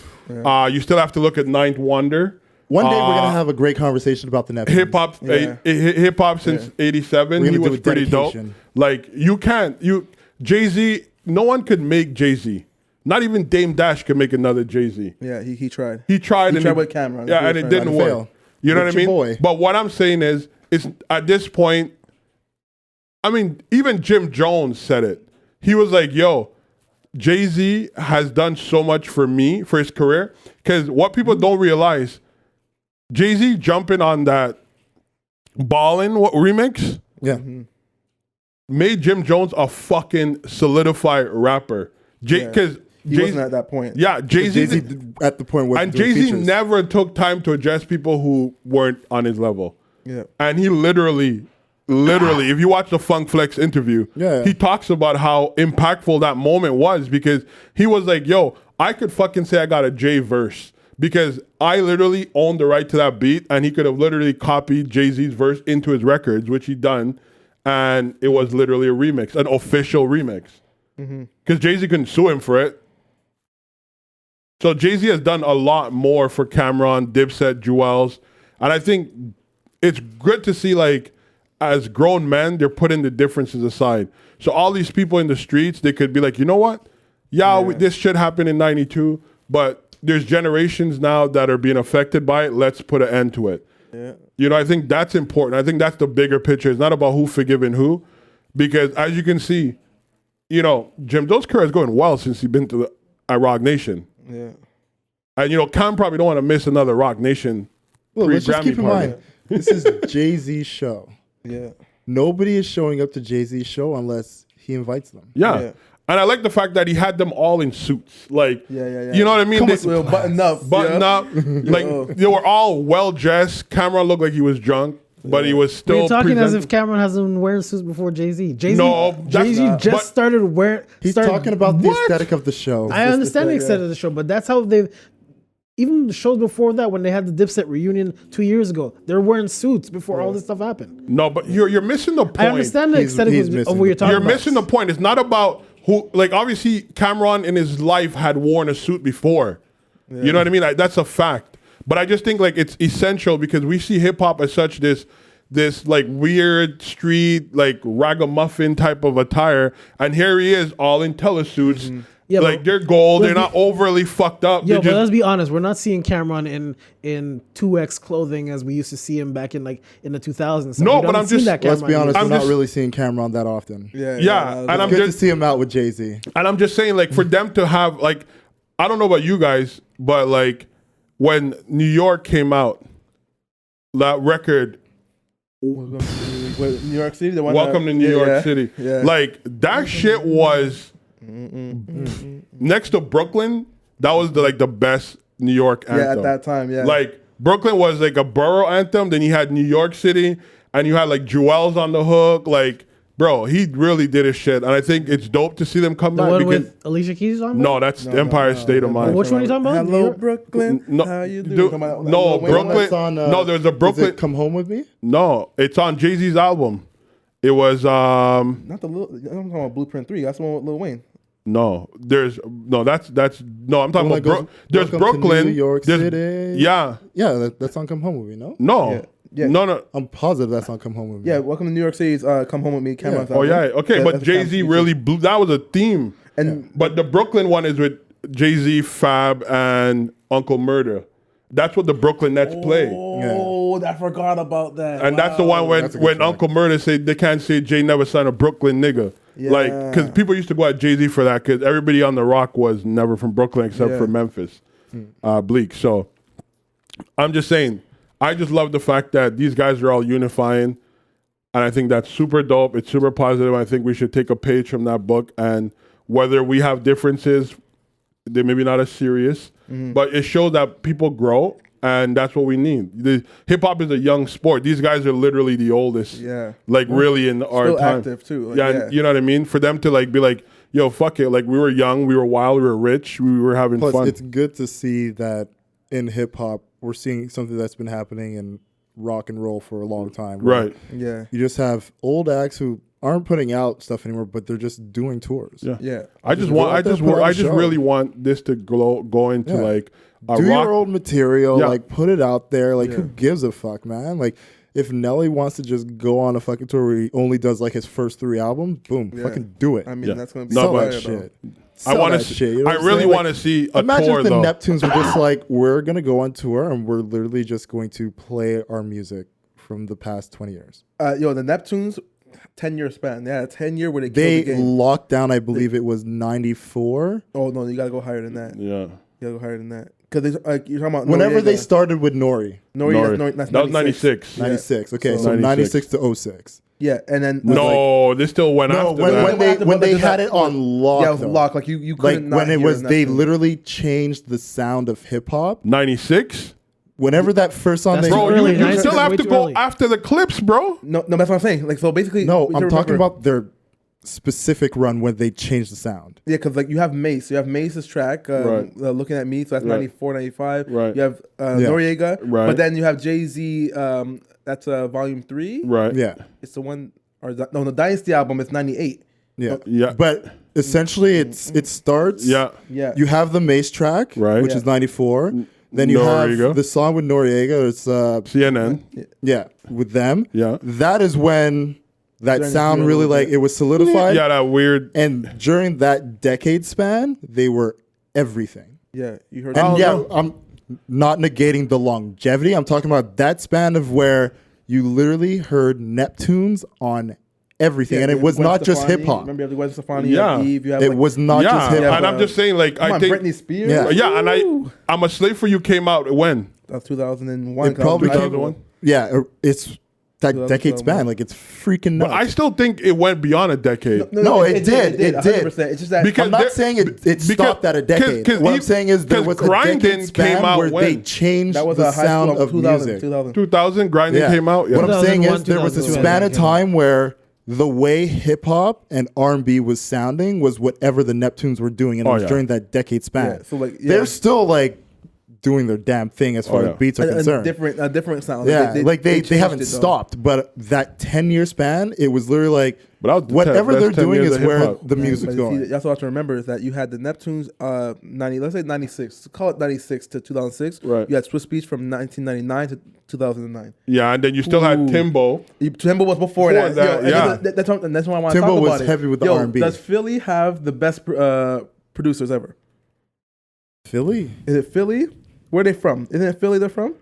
You still have to look at Ninth Wonder. One day we're gonna have a great conversation about the Neptunes. Hip hop, hip hop since '87. We're He gonna do was a pretty dope. dedication. Like Jay-Z. No one could make Jay-Z. Not even Dame Dash could make another Jay-Z. yeah, he tried. He tried. He and tried with Cameron. Yeah, He and it tried. didn't Tried to work. fail. You know But what I your mean? boy. But what I'm saying is, it's at this point. I mean, even Jim Jones said it. He was like, "Yo, Jay-Z has done so much for me for his career." Because what people don't realize, Jay-Z jumping on that Ballin' remix Yeah. made Jim Jones a fucking solidified rapper. Because He wasn't at that point. yeah, Jay-Z Jay-Z at the point where and Jay-Z never took time to address people who weren't on his level. Yeah. And he literally, if you watch the Funk Flex interview, Yeah. he talks about how impactful that moment was because he was like, yo, I could fucking say I got a J verse because I literally owned the right to that beat and he could have literally copied Jay-Z's verse into his records, which he done. And it was literally a remix, an official remix. Because Jay-Z couldn't sue him for it. So Jay-Z has done a lot more for Cameron, Dipset, Jewels. And I think it's good to see, like, as grown men, they're putting the differences aside. So all these people in the streets, they could be like, you know what? This shit happened in 92, but there's generations now that are being affected by it. Let's put an end to it. Yeah. You know, I think that's important. I think that's the bigger picture. It's not about who forgiving who. Because as you can see, you know, Jim Jones' career is going well since he's been to the Rock Nation. Yeah. And, you know, Cam probably don't want to miss another Rock Nation Well, let's just pre-Grammy keep in party. mind, this is Jay-Z's show. Yeah. Nobody is showing up to Jay-Z's show unless he invites them. Yeah. Yeah. And I like the fact that he had them all in suits. Like, Yeah. you know what I mean? Come They- on, button up. button yeah. up. Like, they were all well dressed. Cameron looked like he was drunk, but he was still You're talking as present- if Cameron hasn't been wearing suits before Jay-Z. Jay-Z, No, that's Jay-Z not- just but- started wearing. He's started- talking about the What? aesthetic of the show. I understand the yeah. extent of the show, but that's how they've. Even the shows before that, when they had the Dipset reunion 2 years ago, they were wearing suits before all this stuff happened. No, but you're missing the point. I understand the He's aesthetic missing of what you're the talking You're about. missing the point. It's not about who. Like, obviously, Cameron in his life had worn a suit before. You know what I mean? Like, that's a fact. But I just think like it's essential because we see hip hop as such this like weird street like ragamuffin type of attire, and here he is all in telesuits. Yeah, like but they're gold, they're let's not overly fucked up. Yo, They're but just, let's be honest. We're not seeing Cameron in 2X clothing as we used to see him back in like in the 2000s. No, We but don't I'm see just- that Let's be Cameron honest, I'm we're not just- really seeing Cameron that often. yeah, and I'm Good just to see him out with Jay-Z. And I'm just saying, like, for them to have, like, I don't know about you guys, but, like, when New York came out, that record, New York City, the one. Welcome to New York City, Yeah. like, that shit was, next to Brooklyn, that was, the best New York anthem. Yeah, at that time, yeah. Like, Brooklyn was, like, a borough anthem, then you had New York City, and you had, like, Jewel's on the hook, like, bro, he really did his shit, and I think it's dope to see them come The back one because... with Alicia Keys on? No, that's Empire State of Mind. Which one are you talking about? New Hello, York? Brooklyn. No, How you doing? dude, Talking about no, Lil Wayne? Brooklyn. That's on, no, there's a is Brooklyn. it Come Home With Me? No, it's on Jay-Z's album. It was Not the Lil. I'm talking about Blueprint 3. That's the one with Lil Wayne. no. There's no. That's no. I'm talking One about that goes, there's "Welcome to Brooklyn. New York there's, City. Yeah. Yeah, that's on Come Home With Me, no? No. Yeah. No. I'm positive that's on Come Home With Me. Yeah, Welcome to New York City's Come Home With Me. Cameron's Oh album. yeah. Okay, but that's Jay Z Cameron's really blew. That was a theme. And But the Brooklyn one is with Jay Z, Fab, and Uncle Murder. That's what the Brooklyn Nets play. oh, I forgot about that. And that's the one That's a good when track. Uncle Murder said they can't say Jay never signed a Brooklyn nigga. Yeah. Like, because people used to go at Jay-Z for that because everybody on the rock was never from Brooklyn except Yeah. for Memphis, Bleak. So I'm just saying, I just love the fact that these guys are all unifying. And I think that's super dope. It's super positive. I think we should take a page from that book. And whether we have differences, they're maybe not as serious, but it shows that people grow. And that's what we need. The hip hop is a young sport. These guys are literally the oldest. Yeah. Like really in our Still time. active, too. Like, yeah, yeah. and you know what I mean? For them to like be like, yo, fuck it. Like we were young, we were wild, we were rich, we were having Plus, fun. it's good to see that in hip hop, we're seeing something that's been happening in rock and roll for a long time. where Right. Yeah. You just have old acts who aren't putting out stuff anymore, but they're just doing tours. Yeah. Yeah. I just go want out I there, just put on a I just show. really want this to go into Yeah. like a Do rock. your old material, Yeah. like put it out there. Like who Yeah. gives a fuck, man? Like if Nelly wants to just go on a fucking tour where he only does like his first 3 albums, boom, Yeah. fucking do it. I mean, Yeah. that's going to be No, Sell but- that shit. I Sell want that to shit. You know I what I'm really saying? want to see a Imagine tour if the though. Neptunes were just like, we're gonna go on tour and we're literally just going to play our music from the past 20 years. Yo, the Neptunes, 10-year span. Yeah, 10-year where they They killed the game. locked down, I believe it was 94. Oh, no, you got to go higher than that. Yeah. You got to go higher than that. Because you're talking about Whenever Noriega. they started with Nori, Nori. That's That was 96. 96. Okay, So- so 96 96 to 06. Yeah, and then No, this still went No, after when, that. when they After when that, they there's had that- it on lock, yeah, it was though. lock. Like you like couldn't not when it hear was, the they Neptunes. literally changed the sound of hip hop. 96? Whenever that first song That's they too Bro, early. you 96 still is have way to too go early. after the clips, bro. No, that's what I'm saying. Like so, basically, no, we I'm should talking remember- about their specific run when they changed the sound. Yeah, because like you have Mace. You have Mace's track, Right. Looking at Me. So that's Right. 94, 95. Right. You have Noriega. Right. But then you have Jay-Z. That's volume 3. Right. Yeah, It's the one, or the Dynasty album is 98. yeah, Yeah. But essentially, it starts. Yeah. Yeah. You have the Mace track, Right. which Yeah. is 94. Then you Noriega. have the song with Noriega. It's CNN. yeah, with them. Yeah. That is when that During- sound during really the- like it was solidified. Yeah, that weird. And during that decade span, they were everything. Yeah, you heard And that. yeah, I'm not negating the longevity. I'm talking about that span of where you literally heard Neptunes on everything, and it was Gwen not just Stefani. hip hop. Remember, you have the Gwen Stefani, Yeah. you have Eve, you have It like, was not yeah, just hip and hop. I'm just saying, like, come I on, think, Britney Spears. Yeah. yeah, and I'm a Slave for You came out when? That's 2001. It probably came. 2001? Yeah, it's that 2001. decade span. Like it's freaking nuts. But I still think it went beyond a decade. No, it did. It did. 100%. It's just that Because I'm not there- saying it because- stopped at a decade. 'cause What I'm he- saying is there 'cause was a decade Grindin' span came out where when? they changed that was the a high sound school of 2000, music. 2000. 2000, Grinding Yeah. came out. Yeah. What I'm saying 2001, is there was a 2002, span of I think, yeah. time where the way hip hop and R&B was sounding was whatever the Neptunes were doing, and it Oh, was yeah. during that decade span. Yeah, so, like, yeah. They're still like doing their damn thing as far as beats are concerned. A different sound. Yeah, they changed haven't it, though. stopped. But that 10-year span, it was literally like But whatever that's they're 10 doing years is of where hip-hop. the music's But going. that's what I have to remember is that you had the Neptunes, let's say 96, call it 96 to 2006. Right. You had Swiss Beats from 1999 to 2009. Yeah, and then you still had Timbo. Timbo was before Before that. that, Yo, yeah. That's why I want to Timbo talk was about it. heavy with the Yo, R&B. Does Philly have the best producers ever? Philly? Is it Philly? Where are they from? Isn't it Philly they're from?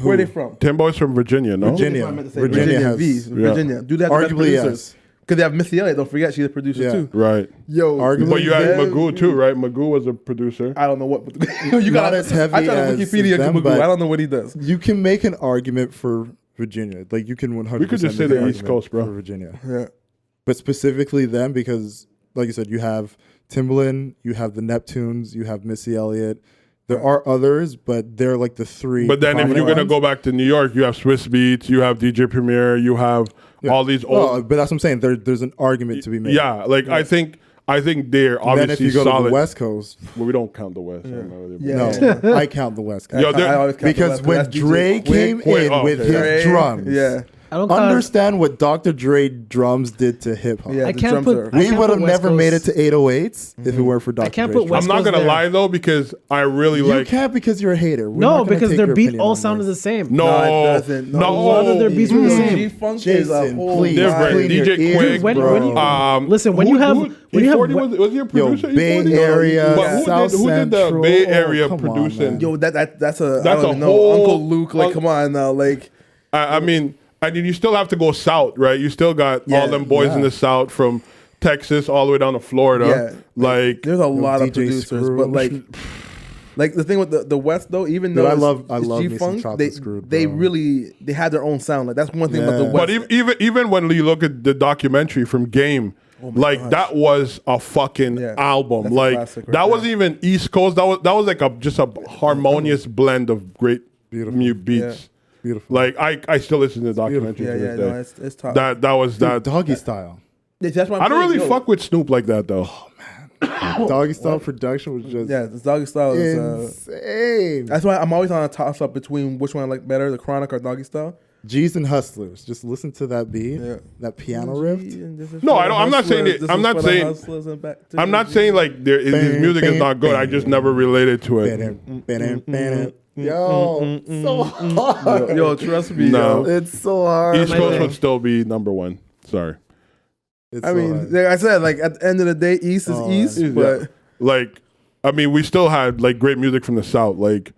Where are they from? Timbo is from Virginia, no? Virginia. That's what I meant to say. Virginia has- Virginia. Do they have the best Arguably, producers? yes. Because they have Missy Elliott. Don't forget, she's a producer Yeah. too. Right. Yo, Arguably, But you had Yeah. Magoo too, right? Magoo was a producer. I don't know what. You Not got as heavy I tried to as Wikipedia them, Magoo. but- I don't know what he does. You can make an argument for Virginia. Like you can 100%. We could just say make the an East argument Coast, bro. For Virginia. Yeah. But specifically them because, like you said, you have Timbaland, you have the Neptunes, you have Missy Elliott. There are others, but they're like the three. But then if you're prominent going to ones. go back to New York, you have Swiss Beats, you have DJ Premier, you have all these old. Well, but that's what I'm saying. There's an argument to be made. Yeah, like I think they're And then if obviously you go solid. to the West Coast, Well, we don't count the West. I don't know. Yeah. no, I count the West Coast. Yo, I always count the Because West, when that's DJ Dre Quick. came Quick, in oh, with okay. his Dre, drums, yeah. I don't count. understand what Dr. Dre drums did to hip hop. Yeah, I the can't drums put. are- I We can't would put have West never made it Coast- to 808s if it weren't for Dr. I can't Dre's put drums. West I'm not Coast gonna there. lie though because I really You like. can't because you're a hater. We're No, not gonna because take their your beat opinion all on sounded this. the same. No, No, it doesn't. no. A lot of their beats were the same. G-Funk is a Jason, whole please, Different. clean your DJ ears, Quick, when bro. you- Listen, when you have when you have E40 was he a producer? Bay E40? Area, But South who did the Central. Bay Oh, Area come on, producing? man. Yo, that's I That's don't a even know. whole- Uncle Luke, like, come on now, like. I mean, you still have to go south, right? You still got all them boys in the south from Texas all the way down to Florida. Yeah. Like, There's a lot of DJ producers, Screw. but like the thing with the West though, even Dude, though I it's love me some G-Funk, Chocolate Screwed, they bro. really they had their own sound. Like that's one thing about the Yeah. West. but even when you look at the documentary from Game, like that was a fucking Yeah. album. That's a Like classic right that there. wasn't even East Coast. That was like just a harmonious blend of great new beats. Beautiful. Like I still listen to the documentary yeah, to yeah, this no, day. it's top. That was that. Doggy Style. That's why I'm I don't saying, really yo, fuck with Snoop like that though. Doggy Style production was just Yeah, this Doggy Style is. insane. That's why I'm always on a toss up between which one I like better, the Chronic or Doggy Style. G's and Hustlers. Just listen to that beat, Yeah. that piano riff. No, I don't- I'm not saying it- I'm not saying- I'm not saying like his music is not good. I just never related to it. Yo, so hard. Yo, trust me. No. Yo. It's so hard. East Coast thing. would still be number one. Sorry. It's I so mean, hard. like I said, like at the end of the day, East is East, Yeah. but Like, I mean, we still had like great music from the South. Like,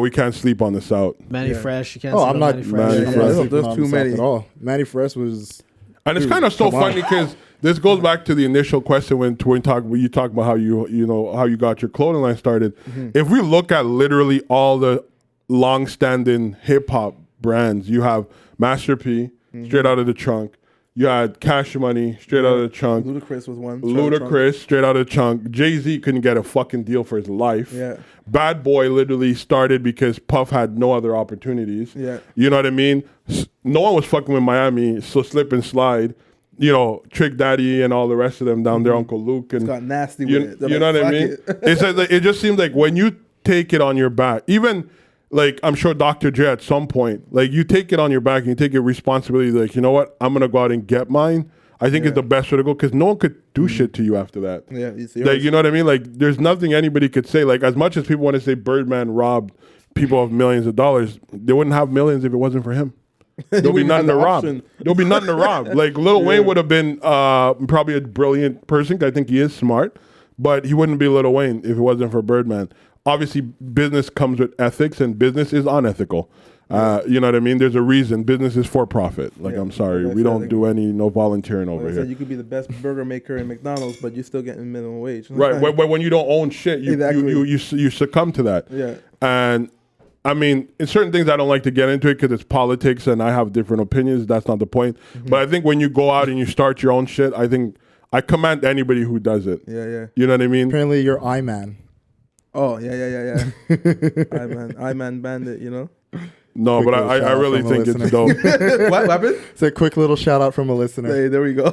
we can't sleep on the South. Manny Yeah. Fresh. You can't. Oh, sleep I'm on not. Manny Manny Fresh. I'm Fresh. not There's sleeping on too the South many. at all. Manny Fresh was. And it's Dude, kind of so come on. funny because this goes back to the initial question when you talk about how you got your clothing line started. If we look at literally all the long-standing hip hop brands, you have Master P, straight out of the trunk. You had Cash Money, straight out of the trunk. Ludacris was one. Ludacris, straight out of the trunk. Jay-Z couldn't get a fucking deal for his life. Yeah. Bad Boy literally started because Puff had no other opportunities. Yeah. You know what I mean? No one was fucking with Miami, so Slip and Slide, you know, Trick Daddy and all the rest of them down there, Uncle Luke. And Got nasty you, with it. They're you know like, what I "Fuck mean? it." It's like, it just seems like when you take it on your back, even like I'm sure Dr. Dre at some point, like you take it on your back and you take your responsibility, like, you know what, I'm gonna go out and get mine. I think it's the best way to go because no one could do shit to you after that. Yeah, it's Like, yours. you know what I mean? Like, there's nothing anybody could say. Like, as much as people want to say Birdman robbed people of millions of dollars, they wouldn't have millions if it wasn't for him. There'll be wouldn't nothing have to the rob. option. There'll be nothing to rob. Like, Lil Wayne would have been probably a brilliant person 'cause I think he is smart, but he wouldn't be Lil Wayne if it wasn't for Birdman. Obviously, business comes with ethics, and business is unethical. You know what I mean? There's a reason. Business is for profit. Like, Yeah. I'm sorry. Like I we said, don't like- do no volunteering over Like I here. said, you could be the best burger maker in McDonald's, but you're still getting minimum wage. Right. When you don't own shit, Exactly. you succumb to that. Yeah. And I mean, in certain things, I don't like to get into it because it's politics and I have different opinions. That's not the point. But I think when you go out and you start your own shit, I think I commend anybody who does it. Yeah, yeah. You know what I mean? Apparently, you're Iman. Oh, yeah. Iman Bandit, you know? No, Quick but little I shout out really from a think it's listener. dope. What happened? It's a quick little shout out from a listener. Hey, there we go.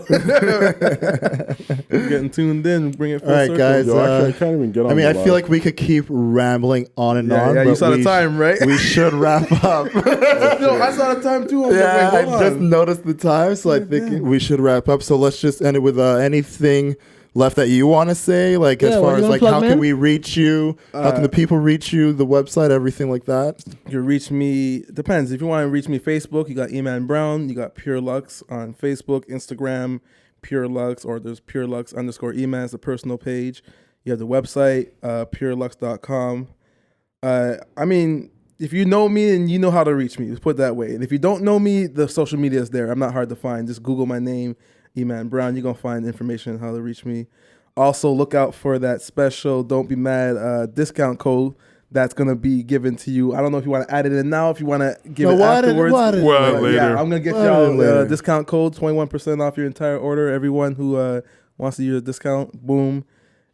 Getting tuned in, bring it full All right, circle. guys. Yo, actually, I can't even get on. I mean, the I feel live. like we could keep rambling on and on. Yeah, you but saw the we time, right? We should wrap up. No, I saw the time too. I was Yeah, like, I wait, hold just on. noticed the time, so I think we should wrap up. So let's just end it with anything left that you want to say, like as Yeah, far what as you like wanna how plug, can man? we reach you? How can the people reach you? The website, everything like that. You can reach me. Depends. If you want to reach me, Facebook, you got Iman Brown. You got PureLuckX on Facebook, Instagram, PureLuckX, or there's PureLuckX_Iman is the personal page. You have the website, PureLuckX.com. I mean, if you know me and you know how to reach me, let's put it that way. And if you don't know me, the social media is there. I'm not hard to find. Just Google my name, Iman Brown. You're going to find information on how to reach me. Also, look out for that special Don't Be Mad discount code that's going to be given to you. I don't know if you want to add it in now, if you want to give it afterwards. Well, later. Yeah, I'm going to get y'all a discount code, 21% off your entire order. Everyone who wants to use a discount, boom.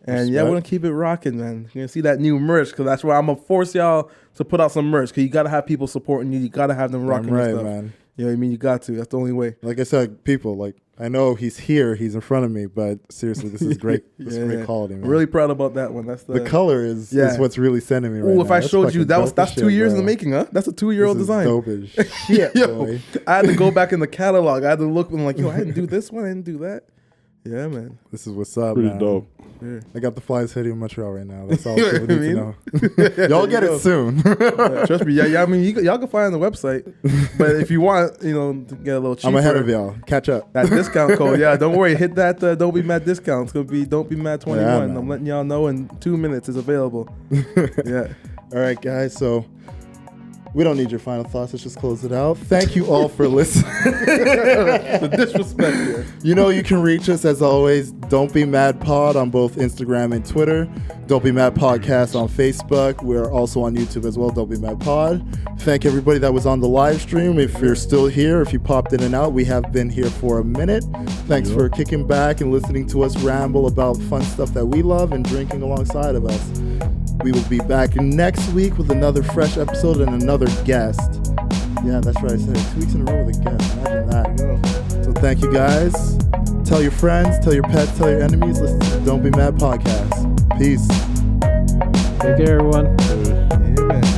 And yeah, we're going to keep it rocking, man. You're going to see that new merch, because that's why I'm going to force y'all to put out some merch, because you got to have people supporting you. You got to have them rocking your stuff. Man. You know what I mean? You got to. That's the only way. Like I said, people, like I know he's here, he's in front of me, but seriously, this is great. This is great quality, man. I'm really proud about that one. That's the color is what's really sending me right now. If I That's showed you, fucking that's dope 2 as years shit, in the bro. making, huh? That's a 2-year-old This is design. dope as shit, Yo, boy. I had to go back in the catalog. I had to look and like, yo, I didn't do this one. I didn't do that. Yeah, man. This is what's up, Pretty man. dope. Yeah. I got the flies hitting in Montreal right now. That's all You know people what I need mean? to know. Y'all get it soon. Trust me. Yeah. I mean, y'all can find it on the website, but if you want, to get a little cheaper, I'm ahead of y'all. Catch up. that discount code. Yeah, don't worry. Hit that Don't Be Mad discount. It's gonna be Don't Be Mad 21. Yeah, man. I'm letting y'all know in 2 minutes it's available. Yeah. All right, guys. So we don't need your final thoughts. Let's just close it out. Thank you all for listening. The disrespect here. You know you can reach us as always. Don't Be Mad Pod on both Instagram and Twitter. Don't Be Mad Podcast on Facebook. We're also on YouTube as well. Don't Be Mad Pod. Thank everybody that was on the live stream. If you're still here, if you popped in and out, we have been here for a minute. Thanks for kicking back and listening to us ramble about fun stuff that we love and drinking alongside of us. We will be back next week with another fresh episode and another guest. Yeah, that's right. I said it 2 weeks in a row with a guest. Imagine that. So thank you guys. Tell your friends, tell your pets, tell your enemies. Listen to the Don't Be Mad podcast. Peace. Take care, everyone. Yeah, man.